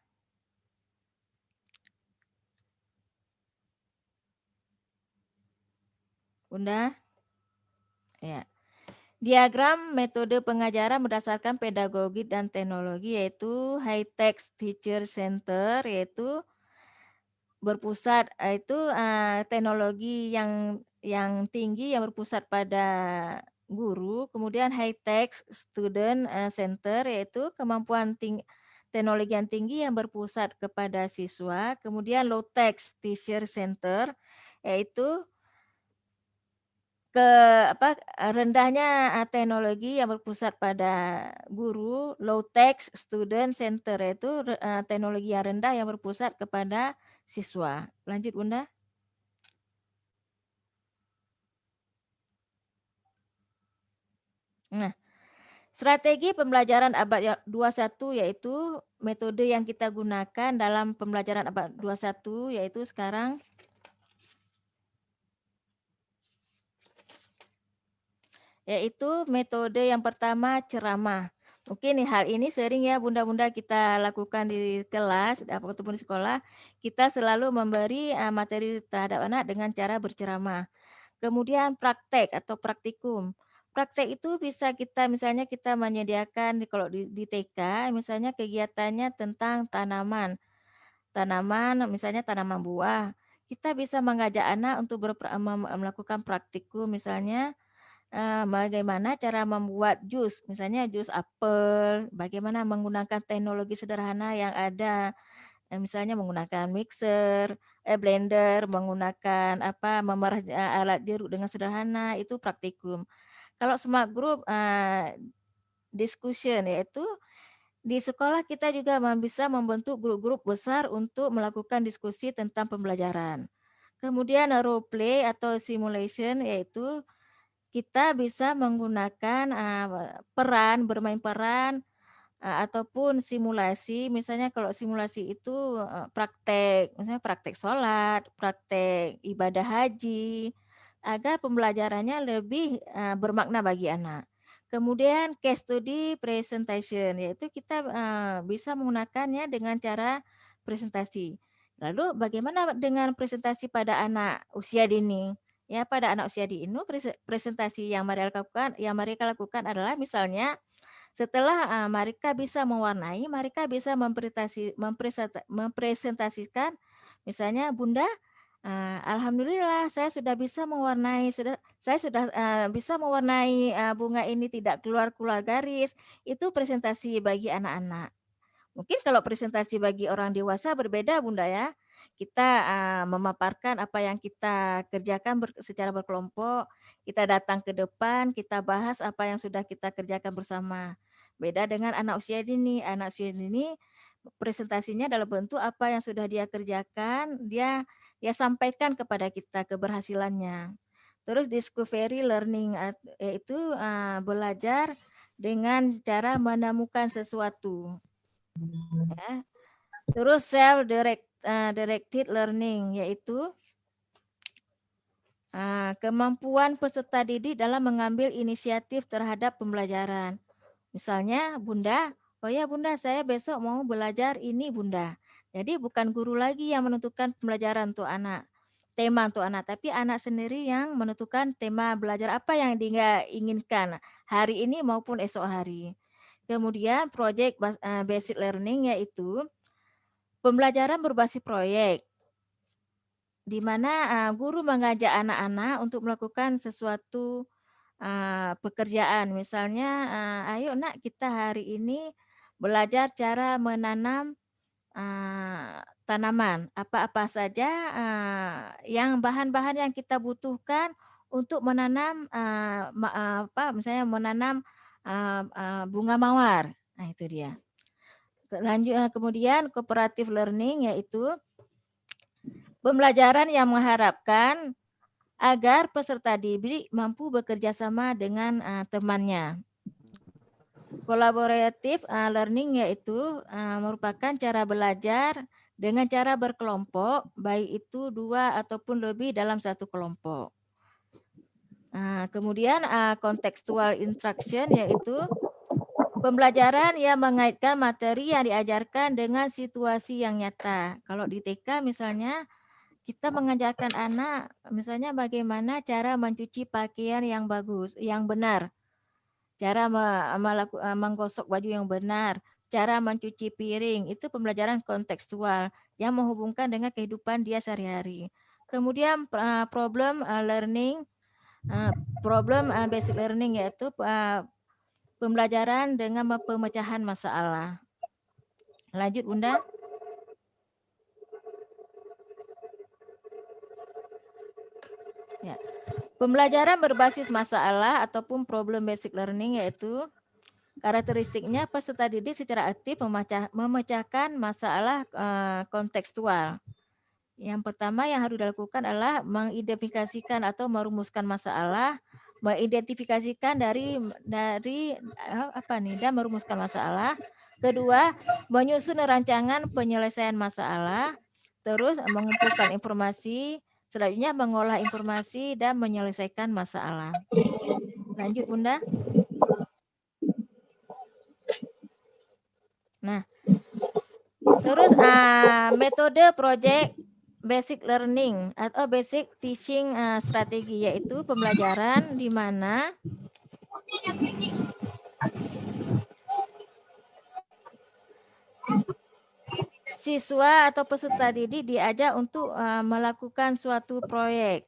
C: Bunda. Ya. Diagram metode pengajaran berdasarkan pedagogi dan teknologi yaitu High Tech Teacher Center, yaitu berpusat itu teknologi yang tinggi yang berpusat pada guru, kemudian High Tech Student Center yaitu kemampuan teknologi yang tinggi yang berpusat kepada siswa, kemudian Low Tech Teacher Center yaitu rendahnya teknologi yang berpusat pada guru, Low Tech Student Center yaitu teknologi yang rendah yang berpusat kepada siswa. Lanjut Bunda. Nah, strategi pembelajaran abad 21 yaitu metode yang kita gunakan dalam pembelajaran abad 21 yaitu sekarang yaitu metode yang pertama ceramah. Mungkin hal ini sering ya bunda-bunda kita lakukan di kelas ataupun di sekolah, kita selalu memberi materi terhadap anak dengan cara berceramah. Kemudian praktek atau praktikum. Praktek itu bisa misalnya kita menyediakan kalau di TK misalnya kegiatannya tentang tanaman. Tanaman misalnya tanaman buah. Kita bisa mengajak anak untuk melakukan praktikum misalnya bagaimana cara membuat jus, misalnya jus apel, bagaimana menggunakan teknologi sederhana yang ada, misalnya menggunakan mixer, blender, menggunakan memerah alat jeruk dengan sederhana, itu praktikum. Kalau smart group discussion yaitu di sekolah kita juga bisa membentuk grup-grup besar untuk melakukan diskusi tentang pembelajaran. Kemudian role play atau simulation yaitu kita bisa menggunakan bermain peran ataupun simulasi. Misalnya kalau simulasi itu praktek, misalnya praktek sholat, praktek ibadah haji, agar pembelajarannya lebih bermakna bagi anak. Kemudian case study presentation, yaitu kita bisa menggunakannya dengan cara presentasi. Lalu bagaimana dengan presentasi pada anak usia dini? Ya, pada anak usia dini presentasi yang mereka lakukan adalah misalnya setelah mereka bisa mewarnai, mereka bisa mempresentasikan misalnya Bunda, alhamdulillah saya sudah bisa mewarnai, saya sudah bisa mewarnai bunga ini tidak keluar garis. Itu presentasi bagi anak-anak. Mungkin kalau presentasi bagi orang dewasa berbeda Bunda ya. Kita memaparkan apa yang kita kerjakan secara berkelompok, kita datang ke depan, kita bahas apa yang sudah kita kerjakan bersama. Beda dengan anak usia dini. Anak usia dini presentasinya dalam bentuk apa yang sudah dia kerjakan, dia sampaikan kepada kita keberhasilannya. Terus discovery learning yaitu belajar dengan cara menemukan sesuatu. Ya. Terus self directed learning yaitu kemampuan peserta didik dalam mengambil inisiatif terhadap pembelajaran. Misalnya Bunda, oh ya Bunda saya besok mau belajar ini Bunda. Jadi bukan guru lagi yang menentukan pembelajaran untuk anak. tema untuk anak, tapi anak sendiri yang menentukan tema belajar apa yang dia inginkan hari ini maupun esok hari. Kemudian project basic learning yaitu pembelajaran berbasis proyek, di mana guru mengajak anak-anak untuk melakukan sesuatu pekerjaan. Misalnya, ayo nak kita hari ini belajar cara menanam tanaman. Apa-apa saja yang bahan-bahan yang kita butuhkan untuk menanam misalnya menanam bunga mawar. Nah, itu dia. Kemudian cooperative learning yaitu pembelajaran yang mengharapkan agar peserta didik mampu bekerja sama dengan temannya. Collaborative learning yaitu merupakan cara belajar dengan cara berkelompok, baik itu 2 ataupun lebih dalam satu kelompok. Kemudian contextual instruction yaitu pembelajaran yang mengaitkan materi yang diajarkan dengan situasi yang nyata. Kalau di TK misalnya kita mengajarkan anak misalnya bagaimana cara mencuci pakaian yang bagus, yang benar. Cara menggosok baju yang benar, cara mencuci piring, itu pembelajaran kontekstual yang menghubungkan dengan kehidupan dia sehari-hari. Kemudian problem learning, problem basic learning yaitu pembelajaran dengan pemecahan masalah. Lanjut Bunda. Ya. Pembelajaran berbasis masalah ataupun problem basic learning yaitu karakteristiknya peserta didik secara aktif memecahkan masalah kontekstual. Yang pertama yang harus dilakukan adalah mengidentifikasikan atau merumuskan masalah, mengidentifikasikan dan merumuskan masalah. Kedua, menyusun rancangan penyelesaian masalah, terus mengumpulkan informasi, selanjutnya mengolah informasi dan menyelesaikan masalah. Lanjut Bunda. Nah, terus metode project basic learning atau basic teaching strategi yaitu pembelajaran di mana siswa atau peserta didik diajak untuk melakukan suatu proyek.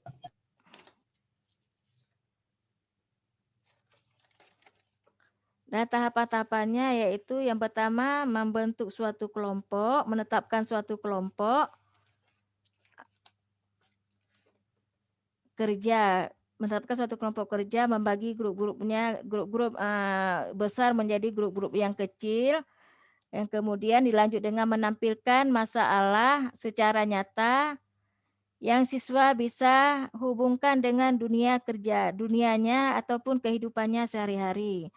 C: Nah, tahapan-tahapannya yaitu yang pertama membentuk suatu kelompok, menetapkan suatu kelompok kerja, menetapkan suatu kelompok kerja, membagi grup-grupnya, grup-grup besar menjadi grup-grup yang kecil, yang kemudian dilanjut dengan menampilkan masalah secara nyata yang siswa bisa hubungkan dengan dunia kerja, dunianya ataupun kehidupannya sehari-hari.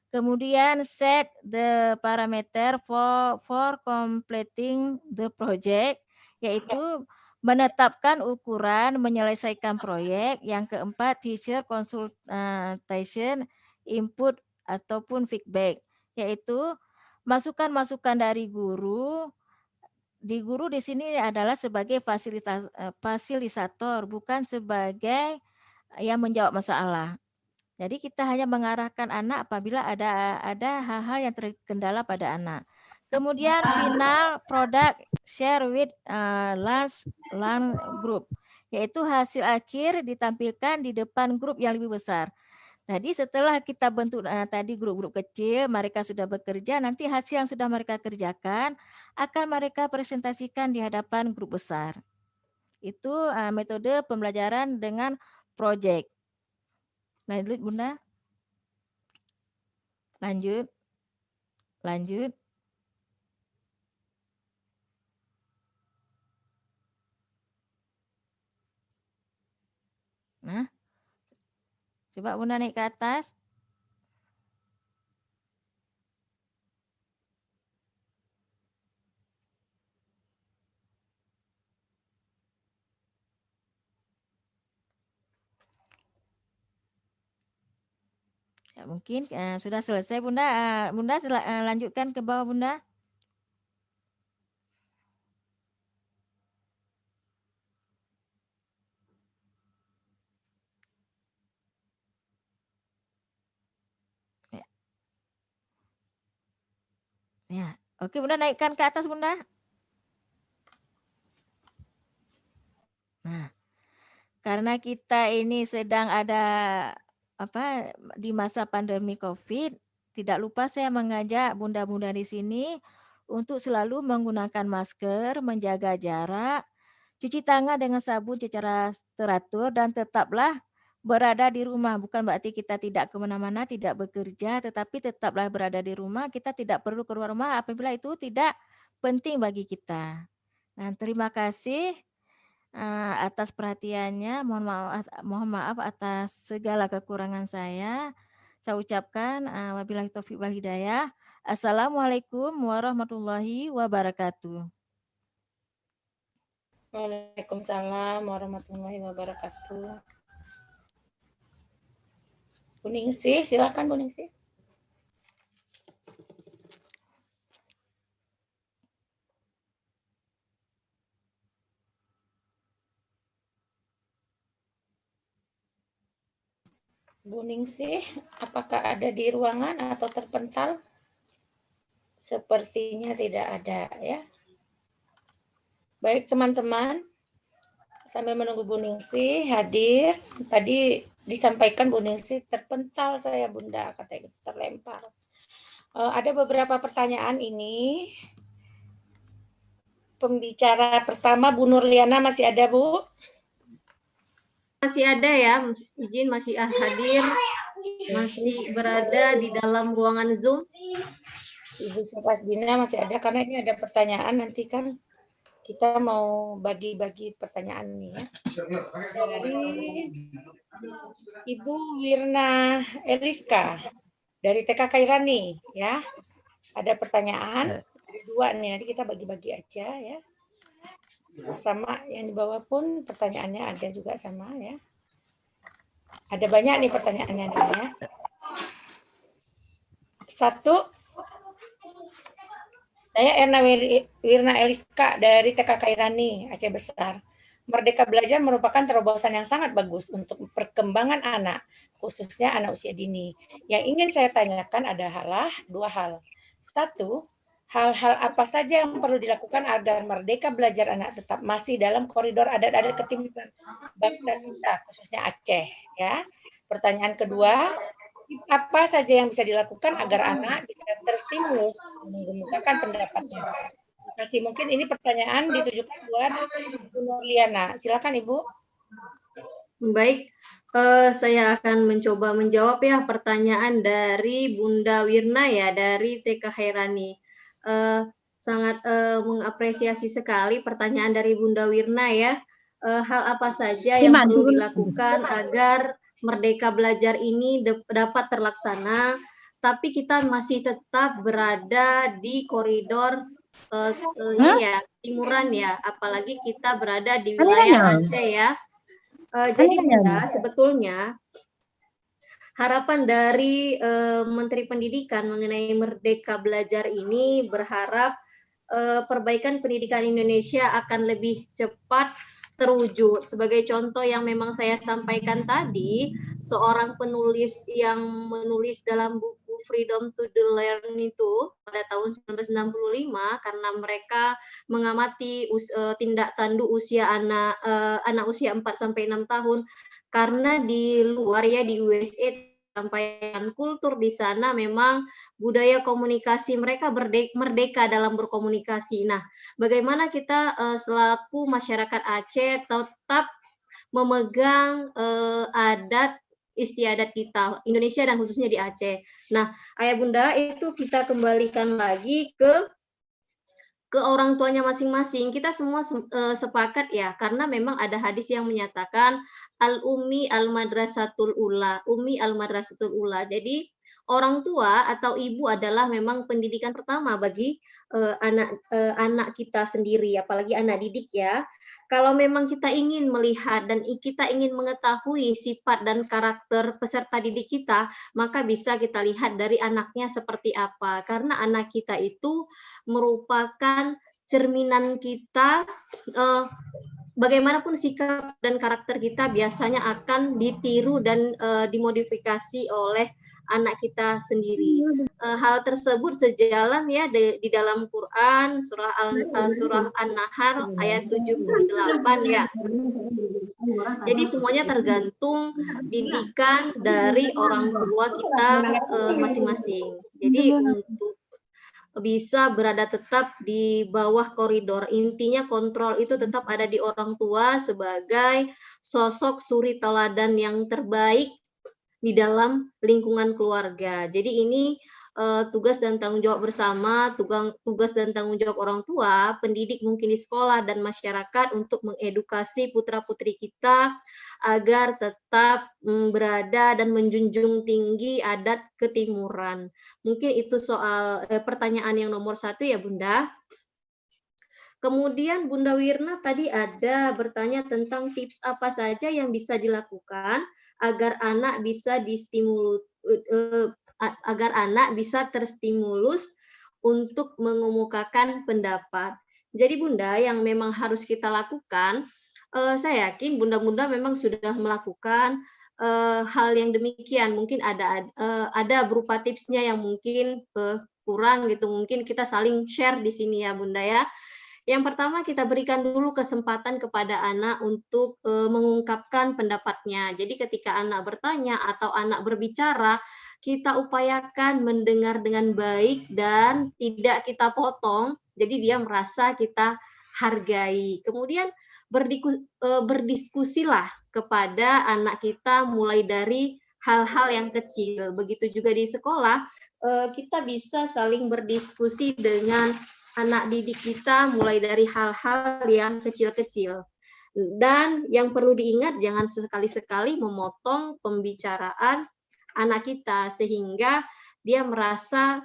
C: Kemudian set the parameter for completing the project, yaitu menetapkan ukuran menyelesaikan proyek. Yang keempat, teacher consultation, input ataupun feedback, yaitu masukan-masukan dari guru. Guru di sini adalah sebagai fasilitator, bukan sebagai yang menjawab masalah. Jadi kita hanya mengarahkan anak apabila ada hal-hal yang terkendala pada anak. Kemudian final product share with learn group, yaitu hasil akhir ditampilkan di depan grup yang lebih besar. Jadi setelah kita bentuk tadi grup-grup kecil, mereka sudah bekerja, nanti hasil yang sudah mereka kerjakan akan mereka presentasikan di hadapan grup besar. Itu metode pembelajaran dengan project. Lanjut Bunda. Lanjut. Nah, coba Bunda naik ke atas. Ya, mungkin sudah selesai Bunda. Bunda lanjutkan ke bawah Bunda. Ya, oke Bunda, naikkan ke atas Bunda. Nah, karena kita ini sedang ada di masa pandemi COVID, tidak lupa saya mengajak bunda-bunda di sini untuk selalu menggunakan masker, menjaga jarak, cuci tangan dengan sabun secara teratur, dan tetaplah berada di rumah. Bukan berarti kita tidak kemana-mana, tidak bekerja, tetapi tetaplah berada di rumah. Kita tidak perlu keluar rumah apabila itu tidak penting bagi kita. Nah, terima kasih atas perhatiannya. Mohon maaf atas segala kekurangan saya. Saya ucapkan wabillahi taufiq wal hidayah. Assalamualaikum warahmatullahi wabarakatuh.
D: Waalaikumsalam warahmatullahi wabarakatuh. Bu Ningsih, silakan Bu Ningsih. Bu Ningsih, apakah ada di ruangan atau terpental? Sepertinya tidak ada ya. Baik teman-teman, sambil menunggu Bu Ningsih hadir, tadi disampaikan Bu Ningsih terpental saya Bunda, katanya terlempar. Ada beberapa pertanyaan ini. Pembicara pertama Bu Nurliana masih ada Bu?
B: Masih ada ya, izin masih hadir, masih berada di dalam ruangan Zoom.
D: Ibu Supasdina masih ada, karena ini ada pertanyaan nanti kan kita mau bagi-bagi pertanyaan nih ya. Dari Ibu Wirna Eliska dari TK Kairani ya. Ada pertanyaan, ada 2 nih, nanti kita bagi-bagi aja ya. Sama yang di bawah pun pertanyaannya ada juga sama ya. Ada banyak nih pertanyaannya nih ya. 1, saya Erna Wirna Eliska dari TK Kairani, Aceh Besar. Merdeka Belajar merupakan terobosan yang sangat bagus untuk perkembangan anak, khususnya anak usia dini. Yang ingin saya tanyakan adalah 2 hal. 1, hal-hal apa saja yang perlu dilakukan agar Merdeka Belajar anak tetap masih dalam koridor adat-adat ketimuran bangsa kita, khususnya Aceh ya. Pertanyaan kedua, apa saja yang bisa dilakukan agar anak bisa terstimulus mengemukakan pendapatnya? Terima kasih. Mungkin ini pertanyaan ditujukan buat Bu Nurliana. Silakan Ibu.
B: Baik, saya akan mencoba menjawab ya pertanyaan dari Bunda Wirna ya dari TK Kairani. Sangat mengapresiasi sekali pertanyaan dari Bunda Wirna ya. Hal apa saja yang perlu dilakukan agar Merdeka Belajar ini dapat terlaksana, tapi kita masih tetap berada di koridor ini ya, timuran ya, apalagi kita berada di wilayah Aceh ya. Jadi Bunda, sebetulnya harapan dari Menteri Pendidikan mengenai Merdeka Belajar ini berharap perbaikan pendidikan Indonesia akan lebih cepat terwujud. Sebagai contoh yang memang saya sampaikan tadi, seorang penulis yang menulis dalam buku Freedom to the Learn itu pada tahun 1965 karena mereka mengamati tindak tanduk usia anak usia 4-6 tahun, karena di luar ya di USA sampaikan kultur di sana memang budaya komunikasi mereka merdeka dalam berkomunikasi. Nah, bagaimana kita selaku masyarakat Aceh tetap memegang adat istiadat kita Indonesia dan khususnya di Aceh. Nah, Ayah Bunda itu kita kembalikan lagi ke orang tuanya masing-masing. Kita semua sepakat ya, karena memang ada hadis yang menyatakan al-ummi al-madrasatul ula, ummi al-madrasatul ula. Jadi orang tua atau ibu adalah memang pendidikan pertama bagi anak kita sendiri, apalagi anak didik ya. Kalau memang kita ingin melihat dan kita ingin mengetahui sifat dan karakter peserta didik kita, maka bisa kita lihat dari anaknya seperti apa. Karena anak kita itu merupakan cerminan kita, bagaimanapun sikap dan karakter kita biasanya akan ditiru dan dimodifikasi oleh anak kita sendiri. Hal tersebut sejalan ya di dalam Quran surah An-Nahl ayat 78 ya. Jadi semuanya tergantung didikan dari orang tua kita masing-masing. Jadi untuk bisa berada tetap di bawah koridor, intinya kontrol itu tetap ada di orang tua sebagai sosok suri teladan yang terbaik di dalam lingkungan keluarga. Jadi ini tugas dan tanggung jawab bersama, tugas dan tanggung jawab orang tua, pendidik mungkin di sekolah dan masyarakat untuk mengedukasi putra-putri kita agar tetap berada dan menjunjung tinggi adat ketimuran. Mungkin itu soal pertanyaan yang nomor 1 ya Bunda. Kemudian Bunda Wirna tadi ada bertanya tentang tips apa saja yang bisa dilakukan agar anak bisa agar anak bisa terstimulus untuk mengemukakan pendapat. Jadi Bunda, yang memang harus kita lakukan, saya yakin Bunda-Bunda memang sudah melakukan hal yang demikian. Mungkin ada berupa tipsnya yang mungkin kurang gitu. Mungkin kita saling share di sini ya Bunda ya. Yang pertama kita berikan dulu kesempatan kepada anak untuk mengungkapkan pendapatnya. Jadi ketika anak bertanya atau anak berbicara, kita upayakan mendengar dengan baik dan tidak kita potong. Jadi dia merasa kita hargai. Kemudian berdiskusilah kepada anak kita mulai dari hal-hal yang kecil. Begitu juga di sekolah, kita bisa saling berdiskusi dengan anak didik kita mulai dari hal-hal yang kecil-kecil. Dan yang perlu diingat, jangan sekali-sekali memotong pembicaraan anak kita sehingga dia merasa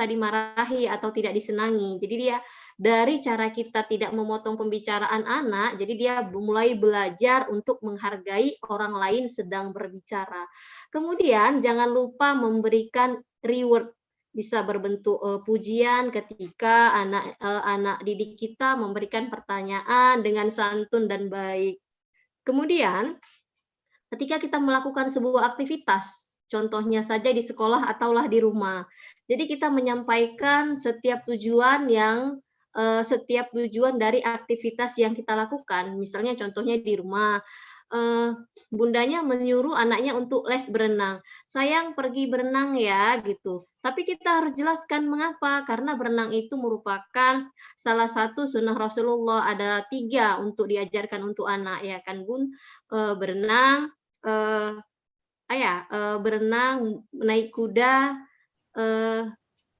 B: dimarahi atau tidak disenangi. Jadi dia dari cara kita tidak memotong pembicaraan anak, jadi dia mulai belajar untuk menghargai orang lain sedang berbicara. Kemudian jangan lupa memberikan reward, bisa berbentuk pujian ketika anak didik kita memberikan pertanyaan dengan santun dan baik. Kemudian ketika kita melakukan sebuah aktivitas, contohnya saja di sekolah ataulah di rumah. Jadi kita menyampaikan setiap tujuan dari aktivitas yang kita lakukan. Misalnya contohnya di rumah, bundanya menyuruh anaknya untuk les berenang. Sayang pergi berenang ya gitu. Tapi kita harus jelaskan mengapa, karena berenang itu merupakan salah satu sunnah Rasulullah. Ada 3 untuk diajarkan untuk anak ya kan Bun, berenang, berenang, naik kuda,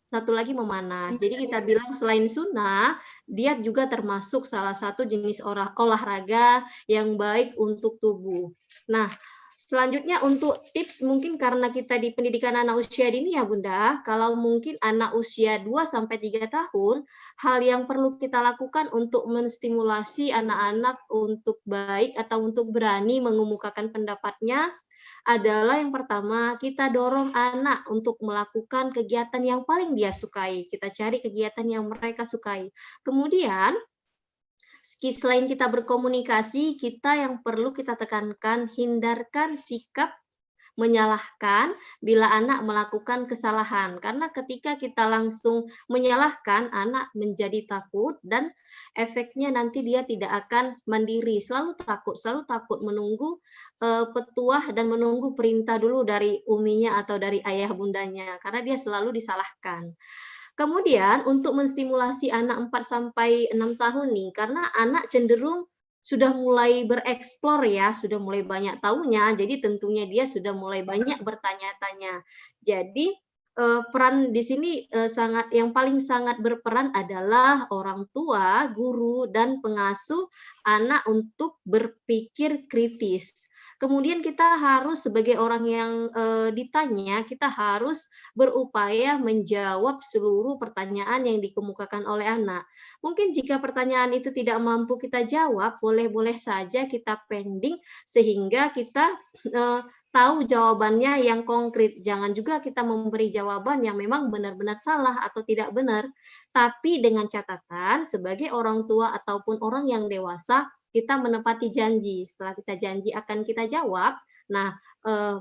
B: satu lagi memanah. Jadi kita bilang selain sunnah, dia juga termasuk salah satu jenis olahraga yang baik untuk tubuh. Nah, selanjutnya untuk tips mungkin karena kita di pendidikan anak usia dini ya Bunda, kalau mungkin anak usia 2-3 tahun, hal yang perlu kita lakukan untuk menstimulasi anak-anak untuk baik atau untuk berani mengemukakan pendapatnya adalah yang pertama, kita dorong anak untuk melakukan kegiatan yang paling dia sukai. Kita cari kegiatan yang mereka sukai. Kemudian, selain kita berkomunikasi, kita yang perlu kita tekankan, hindarkan sikap menyalahkan bila anak melakukan kesalahan. Karena ketika kita langsung menyalahkan, anak menjadi takut dan efeknya nanti dia tidak akan mandiri. Selalu takut menunggu petuah dan menunggu perintah dulu dari uminya atau dari ayah bundanya. Karena dia selalu disalahkan. Kemudian untuk menstimulasi anak 4-6 tahun nih, karena anak cenderung sudah mulai bereksplor ya, sudah mulai banyak tahunya, jadi tentunya dia sudah mulai banyak bertanya-tanya. Jadi peran di sini yang paling sangat berperan adalah orang tua, guru, dan pengasuh anak untuk berpikir kritis. Kemudian kita harus sebagai orang yang ditanya, kita harus berupaya menjawab seluruh pertanyaan yang dikemukakan oleh anak. Mungkin jika pertanyaan itu tidak mampu kita jawab, boleh-boleh saja kita pending sehingga kita tahu jawabannya yang konkret. Jangan juga kita memberi jawaban yang memang benar-benar salah atau tidak benar. Tapi dengan catatan sebagai orang tua ataupun orang yang dewasa, kita menepati janji. Setelah kita janji akan kita jawab, nah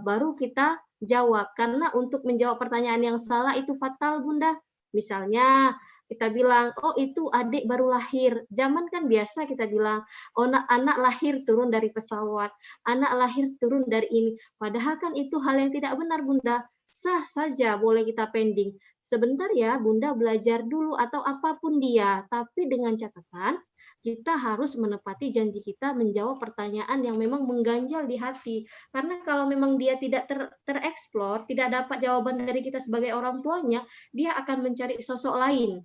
B: baru kita jawab. Karena untuk menjawab pertanyaan yang salah itu fatal, Bunda. Misalnya kita bilang, oh itu adik baru lahir. Zaman kan biasa kita bilang, oh anak lahir turun dari pesawat, anak lahir turun dari ini. Padahal kan itu hal yang tidak benar, Bunda. Sah saja boleh kita pending. Sebentar ya, Bunda belajar dulu atau apapun dia. Tapi dengan catatan, kita harus menepati janji kita menjawab pertanyaan yang memang mengganjal di hati. Karena kalau memang dia tidak tereksplor, tidak dapat jawaban dari kita sebagai orang tuanya, dia akan mencari sosok lain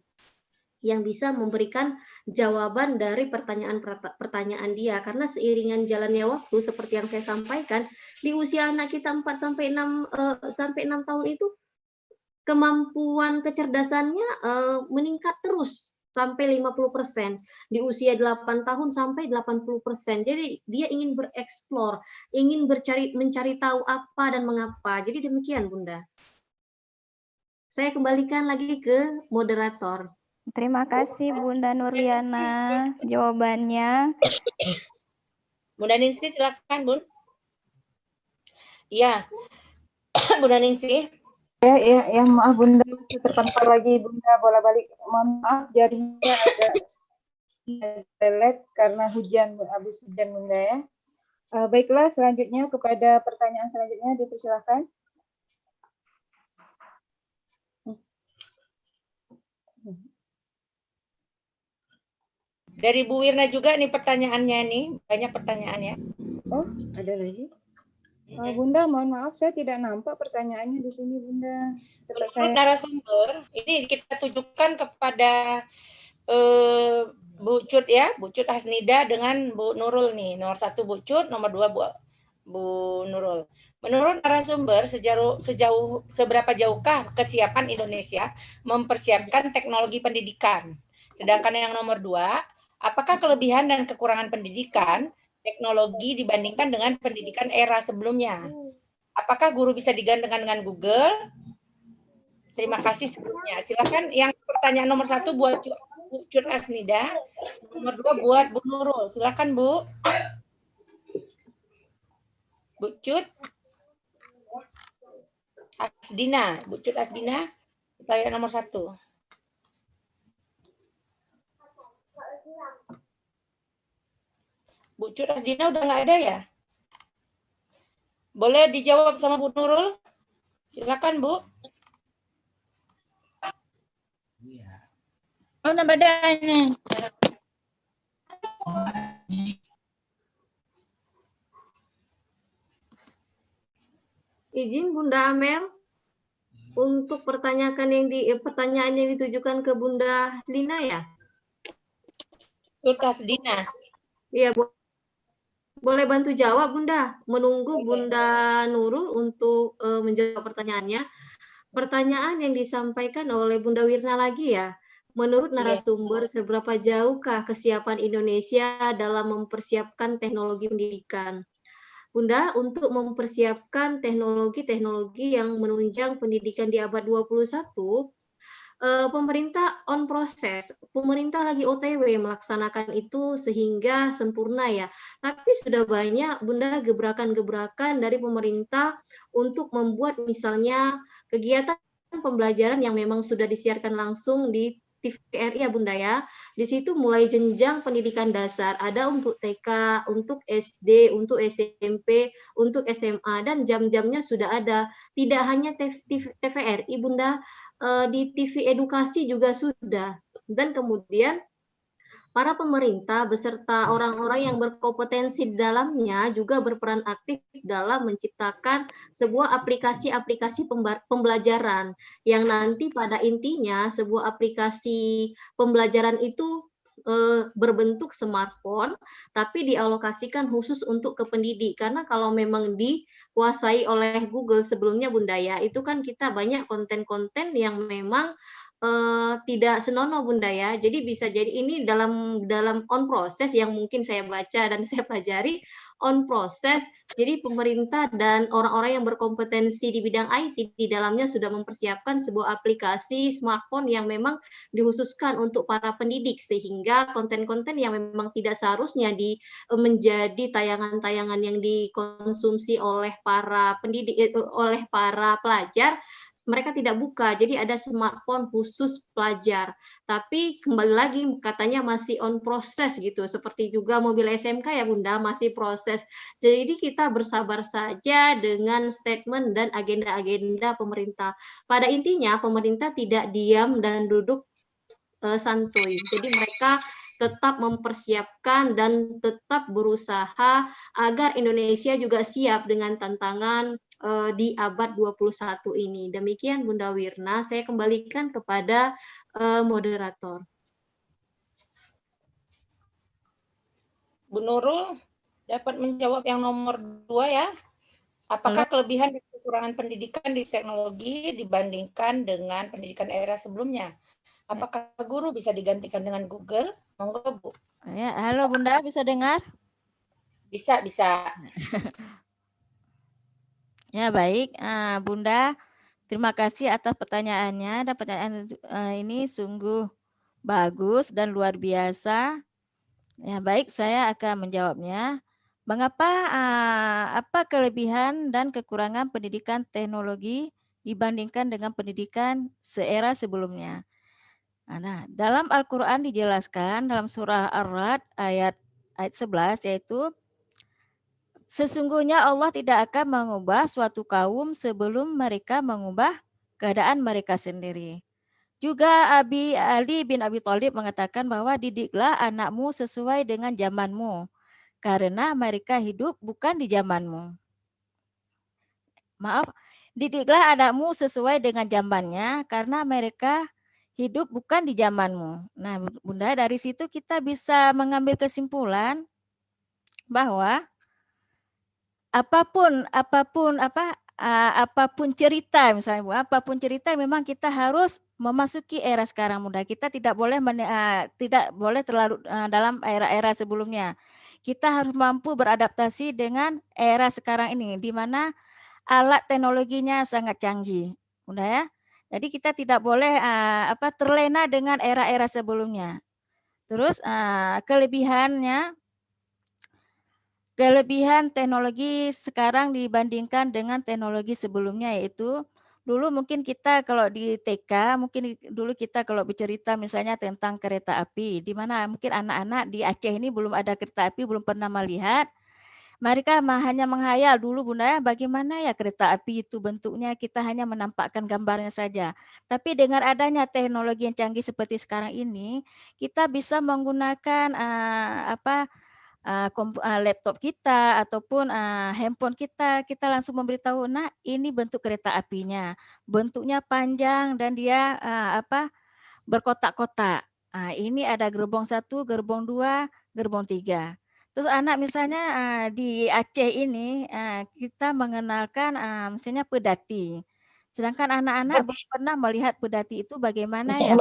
B: yang bisa memberikan jawaban dari pertanyaan dia. Karena seiringan jalannya waktu, seperti yang saya sampaikan, di usia anak kita 4 sampai 6 tahun itu kemampuan kecerdasannya meningkat terus sampai 50%, di usia 8 tahun sampai 80%. Jadi dia ingin bereksplor, ingin mencari tahu apa dan mengapa. Jadi demikian, Bunda. Saya kembalikan lagi ke moderator.
G: Terima kasih Bunda Nurliana jawabannya.
D: Bunda Ningsi silakan, Bun. Iya. Bunda Ningsi.
A: Ya, maaf Bunda, terpantau lagi Bunda bola-balik. Mohon maaf jadinya agak delete karena habis hujan Bunda ya. Baiklah, selanjutnya kepada pertanyaan selanjutnya dipersilakan.
D: Dari Bu Wirna juga nih pertanyaannya nih, banyak pertanyaannya.
A: Oh, ada lagi. Bunda, mohon maaf saya tidak nampak pertanyaannya di sini Bunda.
D: Menurut narasumber, ini kita tujukan kepada Bu Cut ya, Bu Cut Hasnida dengan Bu Nurul nih. Nomor 1 Bu Cut, nomor 2 Bu Nurul. Menurut narasumber, seberapa jauhkah kesiapan Indonesia mempersiapkan teknologi pendidikan? Sedangkan yang nomor 2, apakah kelebihan dan kekurangan pendidikan teknologi dibandingkan dengan pendidikan era sebelumnya? Apakah guru bisa digandengkan dengan Google? Terima kasih sebelumnya. Silakan yang pertanyaan nomor 1 buat Bu Cut Hasnida, nomor 2 buat Bu Nurul. Silakan Bu. Bu Cut Hasdina, Bu Cut Hasdina, pertanyaan nomor 1. Bu Cut Hasdina udah nggak ada ya? Boleh dijawab sama Bu Nurul? Silakan Bu.
A: Oh, nambah dana.
B: Izin Bunda Amel untuk pertanyaan yang ditujukan ke Bunda Lina ya?
D: Hasdina.
B: Iya, Bu. Boleh bantu jawab Bunda. Menunggu Bunda Nurul untuk menjawab pertanyaannya. Pertanyaan yang disampaikan oleh Bunda Wirna lagi ya. Menurut narasumber, seberapa jauhkah kesiapan Indonesia dalam mempersiapkan teknologi pendidikan? Bunda, untuk mempersiapkan teknologi-teknologi yang menunjang pendidikan di abad 21, pemerintah on proses, pemerintah lagi OTW melaksanakan itu sehingga sempurna ya. Tapi sudah banyak Bunda gebrakan-gebrakan dari pemerintah untuk membuat misalnya kegiatan pembelajaran yang memang sudah disiarkan langsung di TVRI ya Bunda ya. Di situ mulai jenjang pendidikan dasar, ada untuk TK, untuk SD, untuk SMP, untuk SMA, dan jam-jamnya sudah ada. Tidak hanya TVRI Bunda, di TV edukasi juga sudah. Dan kemudian para pemerintah beserta orang-orang yang berkompetensi di dalamnya juga berperan aktif dalam menciptakan sebuah aplikasi-aplikasi pembelajaran yang nanti pada intinya sebuah aplikasi pembelajaran itu berbentuk smartphone tapi dialokasikan khusus untuk ke pendidik. Karena kalau memang dikuasai oleh Google sebelumnya Bunda ya, itu kan kita banyak konten-konten yang memang tidak senonoh Bunda ya. Jadi bisa jadi ini dalam on proses yang mungkin saya baca dan saya pelajari on proses. Jadi pemerintah dan orang-orang yang berkompetensi di bidang IT di dalamnya sudah mempersiapkan sebuah aplikasi smartphone yang memang dikhususkan untuk para pendidik sehingga konten-konten yang memang tidak seharusnya menjadi tayangan-tayangan yang dikonsumsi oleh para pendidik oleh para pelajar mereka tidak buka, jadi ada smartphone khusus pelajar. Tapi kembali lagi katanya masih on proses gitu, seperti juga mobil SMK ya Bunda, masih proses. Jadi kita bersabar saja dengan statement dan agenda-agenda pemerintah. Pada intinya pemerintah tidak diam dan duduk santuy. Jadi mereka tetap mempersiapkan dan tetap berusaha agar Indonesia juga siap dengan tantangan di abad 21 ini. Demikian Bunda Wirna, saya kembalikan kepada moderator.
H: Bu Nurul dapat menjawab yang nomor 2 ya. Apakah kelebihan dan kekurangan pendidikan di teknologi dibandingkan dengan pendidikan era sebelumnya? Apakah guru bisa digantikan dengan Google? Monggo Bu.
C: Ya, halo Bunda, bisa dengar?
H: Bisa, bisa.
C: Ya baik, Bunda, terima kasih atas pertanyaannya. Dan pertanyaan ini sungguh bagus dan luar biasa. Ya baik, saya akan menjawabnya. Mengapa apa kelebihan dan kekurangan pendidikan teknologi dibandingkan dengan pendidikan seera sebelumnya? Nah, dalam Al-Quran dijelaskan dalam surah Ar-Ra'd ayat 11 yaitu sesungguhnya Allah tidak akan mengubah suatu kaum sebelum mereka mengubah keadaan mereka sendiri. Juga Ali bin Abi Thalib mengatakan bahwa didiklah anakmu sesuai dengan zamanmu, karena mereka hidup bukan di zamanmu. Maaf, didiklah anakmu sesuai dengan zamannya, karena mereka hidup bukan di zamanmu. Nah, Bunda, dari situ kita bisa mengambil kesimpulan bahwa apapun cerita misalnya Bu, apapun cerita memang kita harus memasuki era sekarang Bunda. Kita tidak boleh terlalu dalam era-era sebelumnya. Kita harus mampu beradaptasi dengan era sekarang ini di mana alat teknologinya sangat canggih, Bunda ya. Jadi kita tidak boleh terlena dengan era-era sebelumnya. Terus kelebihan teknologi sekarang dibandingkan dengan teknologi sebelumnya yaitu dulu mungkin kita kalau di TK mungkin dulu kita kalau bercerita misalnya tentang kereta api di mana mungkin anak-anak di Aceh ini belum ada kereta api, belum pernah melihat. Mereka hanya menghayal dulu Bunda ya, bagaimana ya kereta api itu bentuknya, kita hanya menampakkan gambarnya saja. Tapi dengan adanya teknologi yang canggih seperti sekarang ini, kita bisa menggunakan laptop kita ataupun handphone kita langsung memberitahu, nah ini bentuk kereta apinya, bentuknya panjang dan dia berkotak-kotak. Ini ada gerbong 1, gerbong 2, gerbong 3. Terus anak misalnya di Aceh ini kita mengenalkan misalnya pedati. Sedangkan anak-anak belum pernah melihat pedati itu bagaimana ya.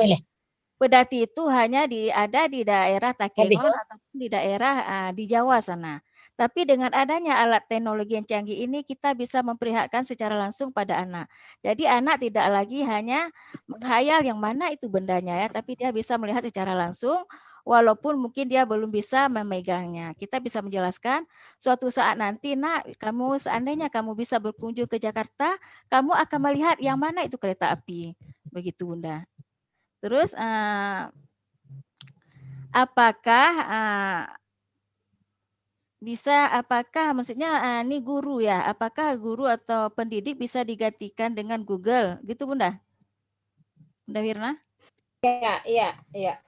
C: Pedati itu hanya ada di daerah Takengon ataupun di daerah di Jawa sana. Tapi dengan adanya alat teknologi yang canggih ini kita bisa memperlihatkan secara langsung pada anak. Jadi anak tidak lagi hanya menghayal yang mana itu bendanya ya, tapi dia bisa melihat secara langsung walaupun mungkin dia belum bisa memegangnya. Kita bisa menjelaskan suatu saat nanti nak seandainya kamu bisa berkunjung ke Jakarta, kamu akan melihat yang mana itu kereta api. Begitu Bunda. Terus apakah maksudnya ini guru ya, apakah guru atau pendidik bisa digantikan dengan Google gitu Bunda? Bunda Wirna?
H: Iya.
G: Ya,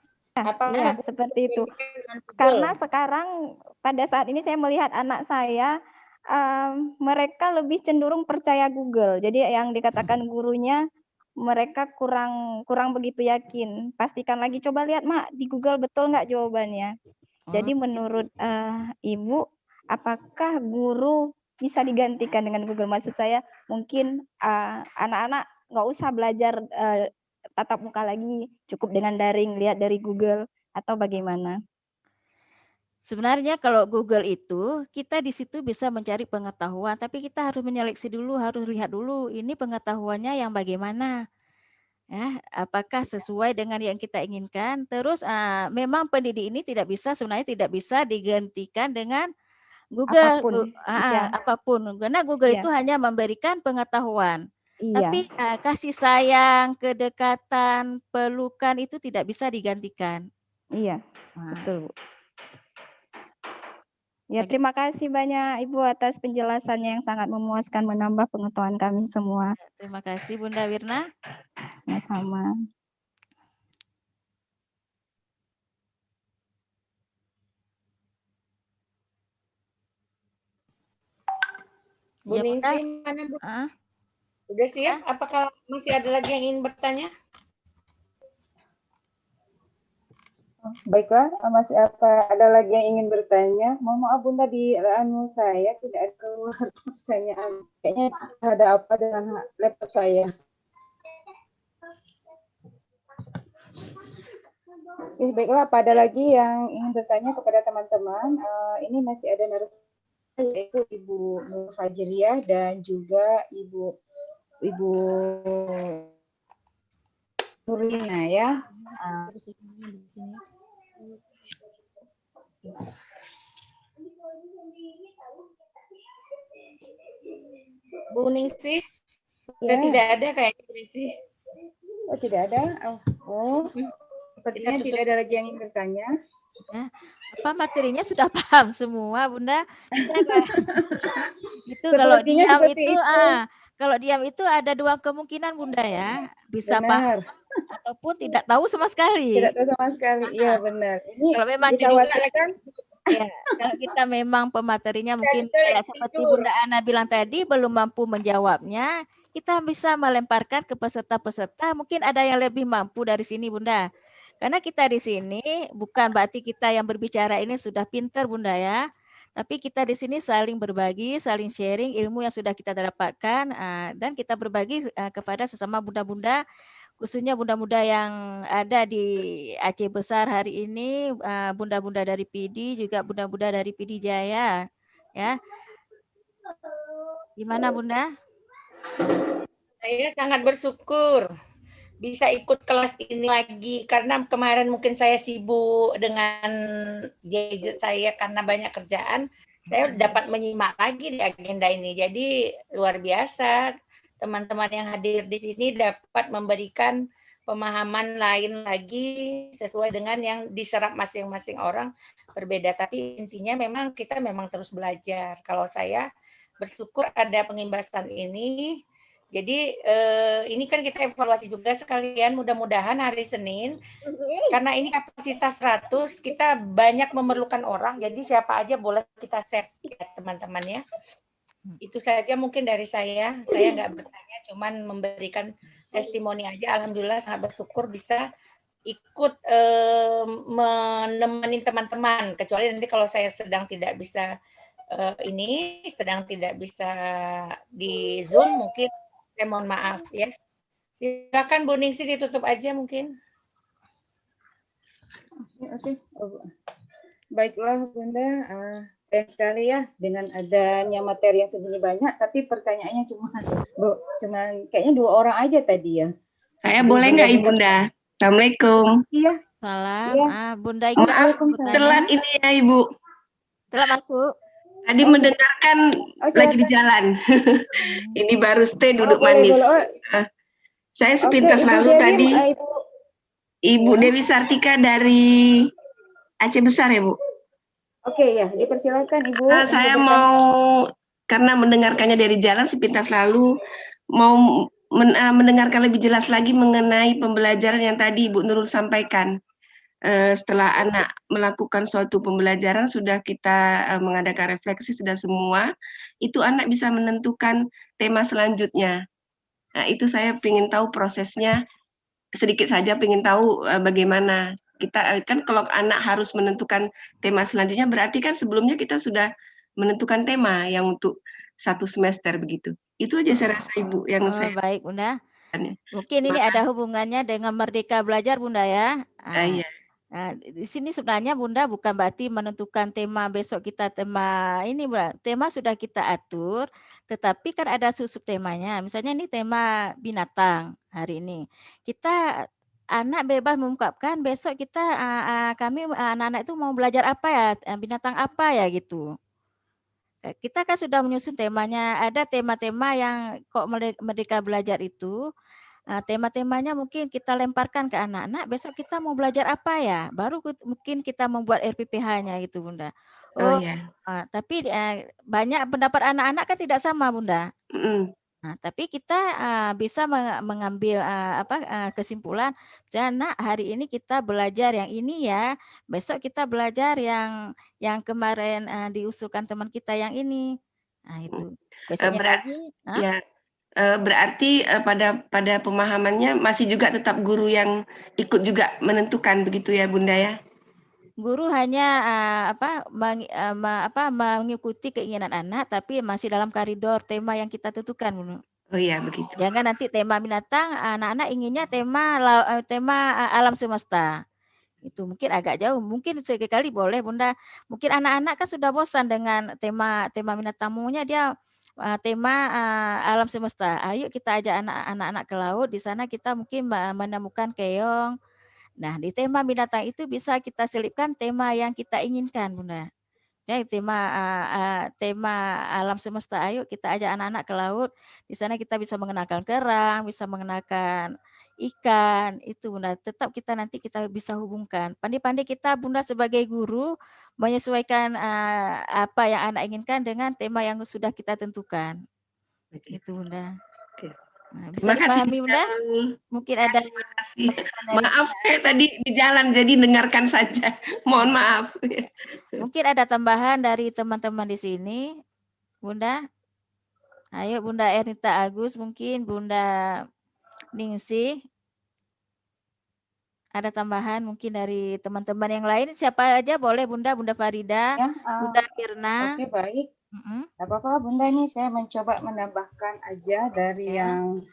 G: seperti itu. Karena sekarang pada saat ini saya melihat anak saya mereka lebih cenderung percaya Google. Jadi yang dikatakan gurunya mereka kurang begitu yakin. Pastikan lagi, coba lihat Mak di Google betul nggak jawabannya. Jadi menurut Ibu, apakah guru bisa digantikan dengan Google? Maksud saya mungkin anak-anak nggak usah belajar tatap muka lagi, cukup dengan daring, lihat dari Google atau bagaimana?
C: Sebenarnya kalau Google itu, kita di situ bisa mencari pengetahuan, tapi kita harus menyeleksi dulu, harus lihat dulu ini pengetahuannya yang bagaimana. Ya, apakah sesuai dengan yang kita inginkan? Terus memang pendidik ini sebenarnya tidak bisa digantikan dengan Google,
G: Apapun, iya.
C: apapun. Karena Google
G: Iya.
C: itu hanya memberikan pengetahuan.
G: Iya.
C: Tapi kasih sayang, kedekatan, pelukan itu tidak bisa digantikan.
G: Iya,
C: Nah,
G: betul, Bu. Ya, terima kasih banyak Ibu atas penjelasannya yang sangat memuaskan, menambah pengetahuan kami semua.
C: terima kasih Bunda Wirna.
G: Sama-sama.
H: Bu
C: Ya, Bunda.
H: Ningsih, mana Bu? Udah siap? Apakah masih ada lagi yang ingin bertanya?
A: Baiklah, masih ada lagi yang ingin bertanya? Mohon maaf Bunda, di saya tidak ada keluar pertanyaan. Kayaknya ada apa dengan laptop saya. Oke, baiklah, apa ada lagi yang ingin bertanya kepada teman-teman? Ini masih ada narasumber yaitu Ibu Nur Fajriah dan juga Ibu Nurlina ya.
H: Bu Ningsih, sudah tidak ada kayaknya Bu Ningsih.
A: Oh, tidak ada? Oh, sepertinya tidak ada lagi yang ingin bertanya.
C: Apa materinya sudah paham semua, Bunda? Itu kalau diam itu, kalau diam itu ada dua kemungkinan, Bunda ya. Bisa paham ataupun tidak tahu sama sekali.
A: Tidak tahu sama sekali, iya benar. Ini
C: kalau memang
A: dikhawatirkan,
C: ya, kalau kita memang pematerinya mungkin kayak seperti Bunda Ana bilang tadi belum mampu menjawabnya, kita bisa melemparkan ke peserta-peserta, mungkin ada yang lebih mampu dari sini, Bunda. Karena kita di sini bukan berarti kita yang berbicara ini sudah pintar, Bunda ya. Tapi kita di sini saling berbagi, saling sharing ilmu yang sudah kita dapatkan, dan kita berbagi kepada sesama bunda-bunda, khususnya bunda-bunda yang ada di Aceh Besar hari ini, bunda-bunda dari PD, juga bunda-bunda dari PD Jaya. Ya. Gimana, Bunda?
H: Saya sangat bersyukur bisa ikut kelas ini lagi karena kemarin mungkin saya sibuk dengan gadget saya karena banyak kerjaan. Saya dapat menyimak lagi di agenda ini. Jadi luar biasa teman-teman yang hadir di sini dapat memberikan pemahaman lain lagi sesuai dengan yang diserap masing-masing orang berbeda. Tapi intinya memang kita memang terus belajar. Kalau saya bersyukur ada pengimbasan ini. Jadi ini kan kita evaluasi juga sekalian, mudah-mudahan hari Senin, karena ini kapasitas 100, kita banyak memerlukan orang, jadi siapa aja boleh kita share ya teman-teman ya. Itu saja mungkin dari saya nggak bertanya, cuman memberikan testimoni aja, alhamdulillah sangat bersyukur bisa ikut menemani teman-teman, kecuali nanti kalau saya sedang tidak bisa sedang tidak bisa di Zoom mungkin. Saya mohon maaf ya. Silakan Bu Ningsih ditutup aja mungkin.
A: Oke. Baiklah Bunda, sayang sekali ya dengan adanya materi yang segini banyak, tapi pertanyaannya cuma kayaknya 2 orang aja tadi ya.
I: Saya boleh nggak Ibu Bunda? Assalamualaikum.
A: Iya.
C: Salam.
A: Iya.
C: Bunda
I: Maaf telat ini ya Ibu.
C: Telat masuk.
I: Tadi mendengarkan lagi di jalan. Ini baru stay duduk manis. Saya sepintas lalu tadi. Ibu Dewi Sartika dari Aceh Besar ya Bu?
A: Oke ya, dipersilakan Ibu.
I: Saya mau, karena mendengarkannya dari jalan sepintas lalu, mau mendengarkan lebih jelas lagi mengenai pembelajaran yang tadi Ibu Nurul sampaikan. Setelah anak melakukan suatu pembelajaran, sudah kita mengadakan refleksi, sudah semua, itu anak bisa menentukan tema selanjutnya. Nah, itu saya ingin tahu prosesnya, sedikit saja ingin tahu bagaimana. Kita kan kalau anak harus menentukan tema selanjutnya, berarti kan sebelumnya kita sudah menentukan tema yang untuk 1 semester begitu. Itu aja saya rasa Ibu yang saya.
C: Baik Bunda. Mungkin ini ada hubungannya dengan Merdeka Belajar Bunda ya.
I: Iya.
C: Nah, di sini sebenarnya Bunda bukan berarti menentukan tema besok kita tema ini Bunda. Tema sudah kita atur, tetapi kan ada subsub temanya. Misalnya ini tema binatang hari ini. Kita anak bebas mengungkapkan besok kita kami anak-anak itu mau belajar apa ya, binatang apa ya gitu. Kita kan sudah menyusun temanya, ada tema-tema yang kok Merdeka Belajar itu tema-temanya mungkin kita lemparkan ke anak-anak, besok kita mau belajar apa ya? Baru mungkin kita membuat RPPH-nya gitu Bunda.
I: Oh ya.
C: Tapi banyak pendapat anak-anak kan tidak sama Bunda. Tapi kita bisa mengambil kesimpulan, jangan hari ini kita belajar yang ini ya, besok kita belajar yang kemarin diusulkan teman kita yang ini. Nah itu. Besoknya lagi.
I: Ya. Berarti pada pemahamannya masih juga tetap guru yang ikut juga menentukan begitu ya Bunda ya?
C: Guru hanya mengikuti keinginan anak, tapi masih dalam koridor tema yang kita tentukan, Bunda.
I: Oh iya begitu.
C: Jangan nanti tema binatang, anak-anak inginnya tema alam semesta. Itu mungkin agak jauh, mungkin sekali boleh Bunda. Mungkin anak-anak kan sudah bosan dengan tema binatang, maunya dia tema alam semesta. Ayo kita ajak anak-anak ke laut, di sana kita mungkin menemukan keong. Nah, di tema binatang itu bisa kita selipkan tema yang kita inginkan, Bunda. Ya, tema alam semesta. Ayo kita ajak anak-anak ke laut. Di sana kita bisa mengenalkan kerang, bisa mengenalkan ikan. Itu Bunda. Tetap nanti kita bisa hubungkan. Pandai-pandai kita Bunda sebagai guru menyesuaikan apa yang anak inginkan dengan tema yang sudah kita tentukan. Itu Bunda. Nah, bisa dipahami Bunda? Mungkin ada
I: maaf tadi di jalan jadi dengarkan saja. Mohon maaf.
C: Mungkin ada tambahan dari teman-teman di sini, Bunda. Ayo Bunda Ernita Agus, mungkin Bunda Ningsih. Ada tambahan mungkin dari teman-teman yang lain. Siapa aja boleh Bunda, Bunda Farida, ya, Bunda Firna.
A: Oke, baik. Tidak apa-apa Bunda, ini saya mencoba menambahkan aja dari yang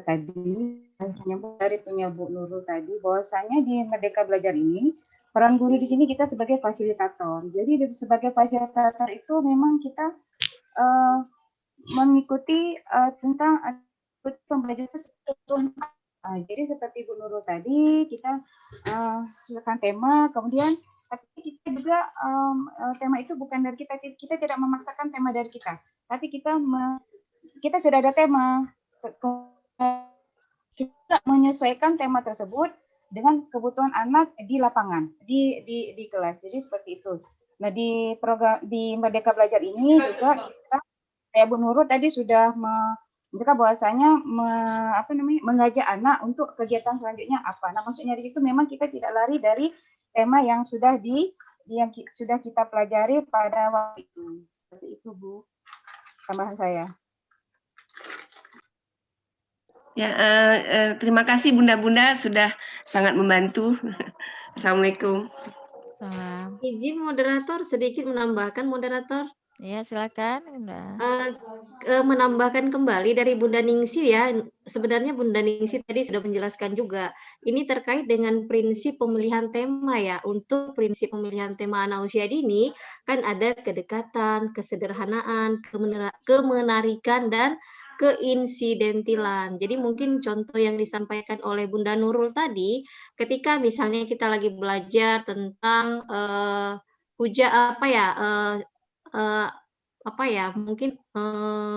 A: tadi dari punya Bu Nurul tadi, bahwasanya di Merdeka Belajar ini peran guru di sini kita sebagai fasilitator. Jadi sebagai fasilitator itu memang kita mengikuti tentang pembelajaran kebutuhan. Jadi seperti Bu Nurul tadi kita silakan tema, kemudian tapi kita juga tema itu bukan dari kita tidak memaksakan tema dari kita, tapi kita sudah ada tema, kita menyesuaikan tema tersebut dengan kebutuhan anak di lapangan, di kelas. Jadi seperti itu. Nah di program di Merdeka Belajar ini juga kita, kayak Bu Nurul tadi sudah mereka bahwasanya mengajak anak untuk kegiatan selanjutnya apa. Nah maksudnya di situ memang kita tidak lari dari tema yang sudah sudah kita pelajari pada waktu itu. Seperti itu Bu, tambahan saya.
I: Ya, terima kasih Bunda-Bunda sudah sangat membantu. Assalamualaikum.
B: Izin moderator sedikit menambahkan moderator.
C: Ya silakan Bunda.
B: Menambahkan kembali dari Bunda Ningsih ya. Sebenarnya Bunda Ningsih tadi sudah menjelaskan juga. Ini terkait dengan prinsip pemilihan tema ya. Untuk prinsip pemilihan tema anak usia dini kan ada kedekatan, kesederhanaan, kemenarikan dan keinsidentilan. Jadi mungkin contoh yang disampaikan oleh Bunda Nurul tadi, ketika misalnya kita lagi belajar tentang mungkin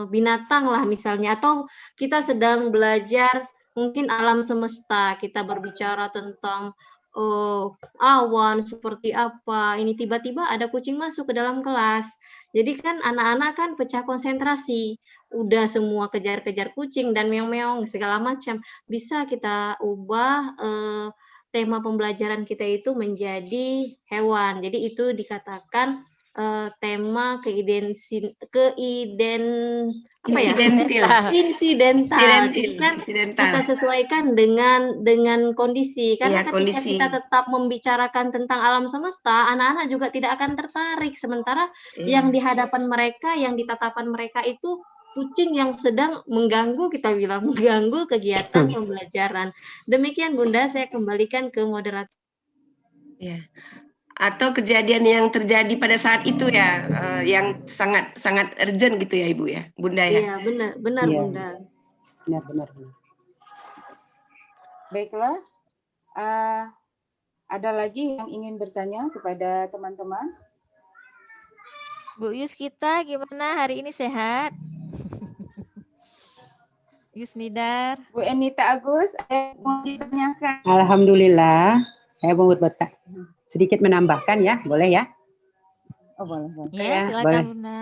B: binatang lah misalnya, atau kita sedang belajar mungkin alam semesta, kita berbicara tentang awan seperti apa, ini tiba-tiba ada kucing masuk ke dalam kelas. Jadi kan anak-anak kan pecah konsentrasi, udah semua kejar-kejar kucing dan meong-meong segala macam. Bisa kita ubah tema pembelajaran kita itu menjadi hewan. Jadi itu dikatakan tema insidental. Jadi kan kita sesuaikan dengan kondisi. Karena ketika kita tetap membicarakan tentang alam semesta, anak-anak juga tidak akan tertarik. Sementara yang di hadapan mereka, yang di tatapan mereka itu kucing yang sedang mengganggu, kita bilang mengganggu kegiatan pembelajaran. Demikian Bunda, saya kembalikan ke moderator.
I: Ya. Atau kejadian yang terjadi pada saat itu ya, yang sangat sangat urgent gitu ya Ibu ya, Bunda ya.
B: Iya, benar
J: Iya.
B: Bunda.
J: Benar.
A: Baiklah, ada lagi yang ingin bertanya kepada teman-teman?
C: Bu Yuskita gimana hari ini sehat? Yusnidar.
A: Bu Enita Agus, mau ditanyakan?
J: Alhamdulillah, saya mau sedikit menambahkan ya, boleh ya?
A: Oh boleh.
C: Ya, silakan
J: boleh.
C: Bunda.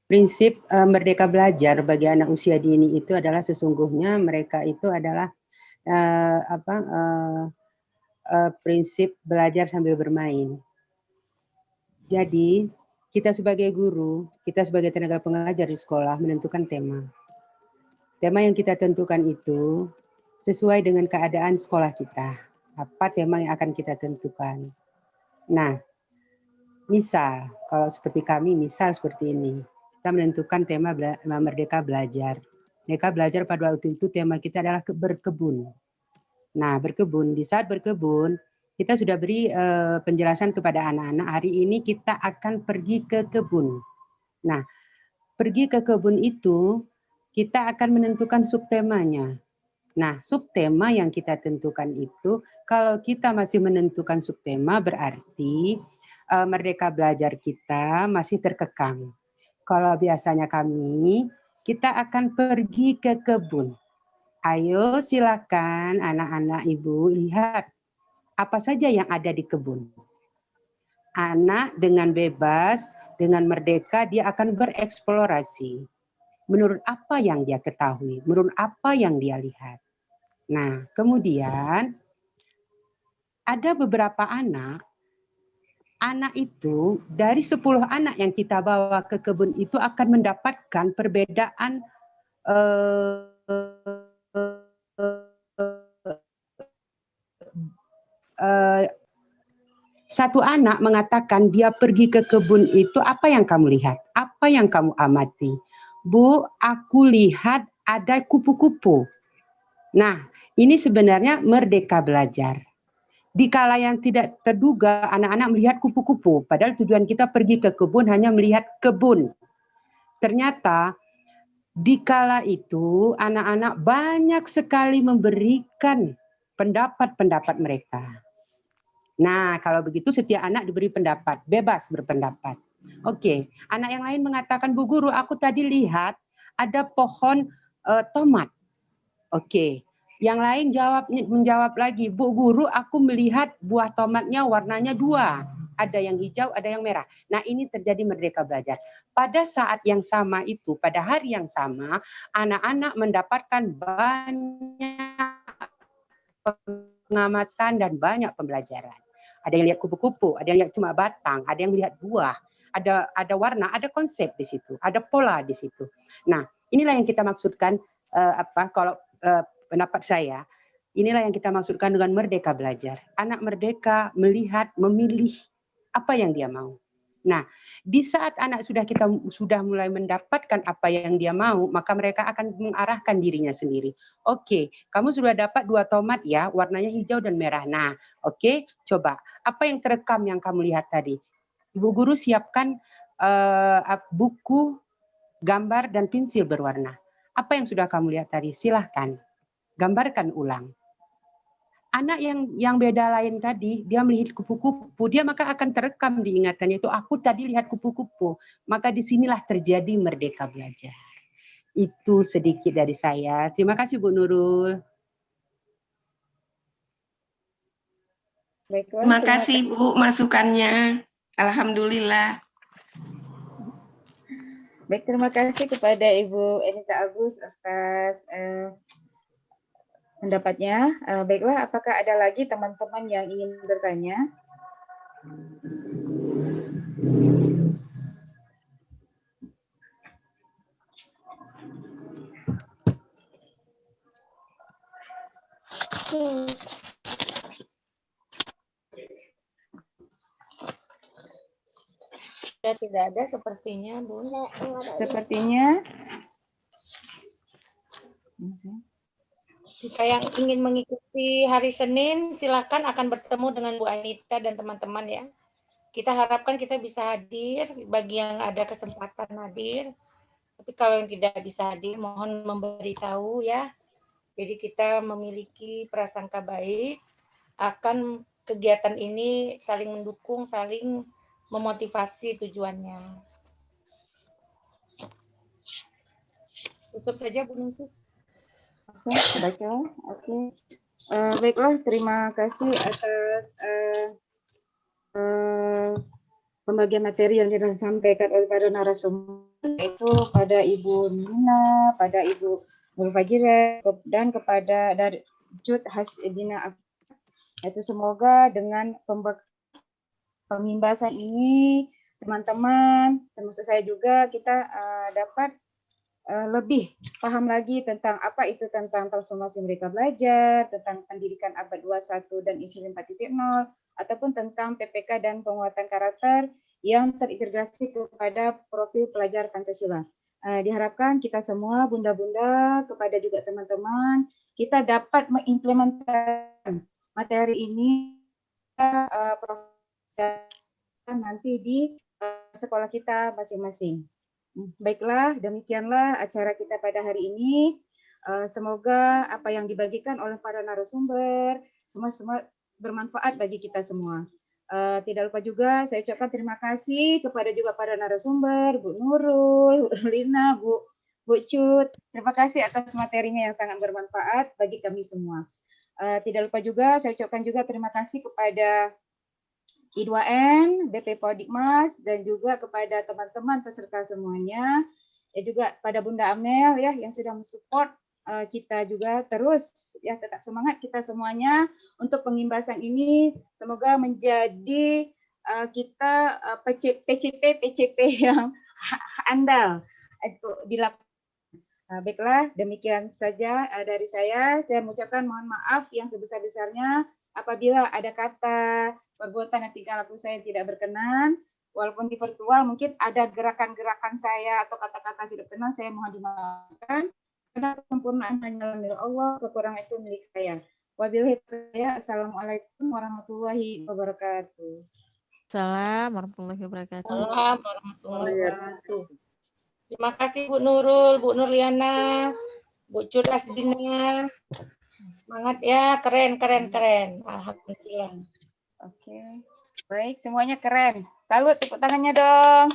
J: Prinsip merdeka belajar bagi anak usia dini itu adalah sesungguhnya mereka itu adalah prinsip belajar sambil bermain. Jadi kita sebagai guru, kita sebagai tenaga pengajar di sekolah menentukan tema. Tema yang kita tentukan itu sesuai dengan keadaan sekolah kita. Apa tema yang akan kita tentukan? Nah, misal kalau seperti kami, misal seperti ini. Kita menentukan tema Merdeka Belajar. Merdeka Belajar pada waktu itu tema kita adalah berkebun. Nah, berkebun. Di saat berkebun, kita sudah beri penjelasan kepada anak-anak, hari ini kita akan pergi ke kebun. Nah, pergi ke kebun itu, kita akan menentukan subtemanya. Nah, subtema yang kita tentukan itu, kalau kita masih menentukan subtema, berarti Merdeka Belajar kita masih terkekang. Kalau biasanya kami, kita akan pergi ke kebun. Ayo silakan anak-anak ibu lihat apa saja yang ada di kebun. Anak dengan bebas, dengan merdeka, dia akan bereksplorasi. Menurut apa yang dia ketahui, menurut apa yang dia lihat. Nah, kemudian ada beberapa anak itu dari 10 anak yang kita bawa ke kebun itu akan mendapatkan perbedaan satu anak mengatakan dia pergi ke kebun itu, apa yang kamu lihat? Apa yang kamu amati? Bu, aku lihat ada kupu-kupu. Nah, ini sebenarnya merdeka belajar. Di kala yang tidak terduga, anak-anak melihat kupu-kupu. Padahal tujuan kita pergi ke kebun hanya melihat kebun. Ternyata di kala itu anak-anak banyak sekali memberikan pendapat-pendapat mereka. Nah, kalau begitu setiap anak diberi pendapat, bebas berpendapat. Oke, anak yang lain mengatakan, Bu Guru, aku tadi lihat ada pohon tomat. Oke. Yang lain menjawab lagi, Bu Guru, aku melihat buah tomatnya warnanya 2. Ada yang hijau, ada yang merah. Nah, ini terjadi merdeka belajar. Pada saat yang sama itu, pada hari yang sama, anak-anak mendapatkan banyak pengamatan dan banyak pembelajaran. Ada yang lihat kupu-kupu, ada yang lihat cuma batang, ada yang lihat buah, ada warna, ada konsep di situ, ada pola di situ. Nah, inilah yang kita maksudkan kalau pendapat saya, inilah yang kita maksudkan dengan merdeka belajar. Anak merdeka melihat, memilih apa yang dia mau. Nah, di saat anak sudah mulai mendapatkan apa yang dia mau, maka mereka akan mengarahkan dirinya sendiri. Oke, kamu sudah dapat 2 tomat ya, warnanya hijau dan merah. Nah, oke, coba apa yang terekam yang kamu lihat tadi? Ibu guru siapkan buku, gambar dan pensil berwarna. Apa yang sudah kamu lihat tadi? Silahkan. Gambarkan ulang. Anak yang beda lain tadi, dia melihat kupu-kupu, dia maka akan terekam di ingatannya itu, aku tadi lihat kupu-kupu. Maka disinilah terjadi merdeka belajar. Itu sedikit dari saya. Terima kasih Bu Nurul.
I: Terima kasih Bu masukannya. Alhamdulillah.
A: Baik, terima kasih kepada Ibu Enita Agus atas pendapatnya. Baiklah, apakah ada lagi teman-teman yang ingin bertanya?
H: Sudah tidak ada sepertinya, Bun.
A: Sepertinya.
H: Jika yang ingin mengikuti hari Senin, silakan akan bertemu dengan Bu Anita dan teman-teman ya. Kita harapkan kita bisa hadir bagi yang ada kesempatan hadir. Tapi kalau yang tidak bisa hadir, mohon memberitahu ya. Jadi kita memiliki prasangka baik akan kegiatan ini, saling mendukung, saling memotivasi tujuannya. Tutup saja Bu Ningsih.
A: Oke, baiklah. Oke. Baiklah, terima kasih atas pembagian materi yang disampaikan oleh para narasumber, yaitu pada Ibu Nina, pada Ibu Nur Fajira, dan kepada dari Jud Hasdina. Itu semoga dengan pemimbasan ini teman-teman, termasuk saya juga, kita dapat lebih paham lagi tentang apa itu tentang transformasi Merdeka Belajar, tentang pendidikan abad 21 dan Indonesia 4.0, ataupun tentang PPK dan penguatan karakter yang terintegrasi kepada profil pelajar Pancasila. Diharapkan kita semua, bunda-bunda, kepada juga teman-teman, kita dapat mengimplementasikan materi ini nanti di sekolah kita masing-masing. Baiklah, demikianlah acara kita pada hari ini. Semoga apa yang dibagikan oleh para narasumber semua bermanfaat bagi kita semua. Tidak lupa juga saya ucapkan terima kasih kepada juga para narasumber, Bu Nurul, Bu Lina, Bu Cut. Terima kasih atas materinya yang sangat bermanfaat bagi kami semua. Tidak lupa juga saya ucapkan juga terima kasih kepada I2N, BP Podikmas, dan juga kepada teman-teman peserta semuanya, ya juga pada Bunda Amel ya yang sudah mensupport kita juga terus ya tetap semangat kita semuanya untuk pengimbasan ini, semoga menjadi kita PCP yang andal itu dilakukan. Baiklah, demikian saja dari saya mengucapkan mohon maaf yang sebesar-besarnya apabila ada kata perbuatan dan tingkah laku saya yang tidak berkenan, walaupun di virtual mungkin ada gerakan-gerakan saya atau kata-kata tidak berkenan, saya mohon dimaafkan. Karena kesempurnaan hanya milik Allah, kekurangan itu milik saya. Wabillahi taufiq. Assalamualaikum warahmatullahi wabarakatuh.
C: Assalamualaikum warahmatullahi wabarakatuh.
H: Assalamualaikum warahmatullahi wabarakatuh. Terima kasih Bu Nurul, Bu Nurliana, Bu Cut Hasdina. Semangat ya, keren. Alhamdulillah.
A: Oke, baik semuanya keren. Salut tepuk tangannya dong.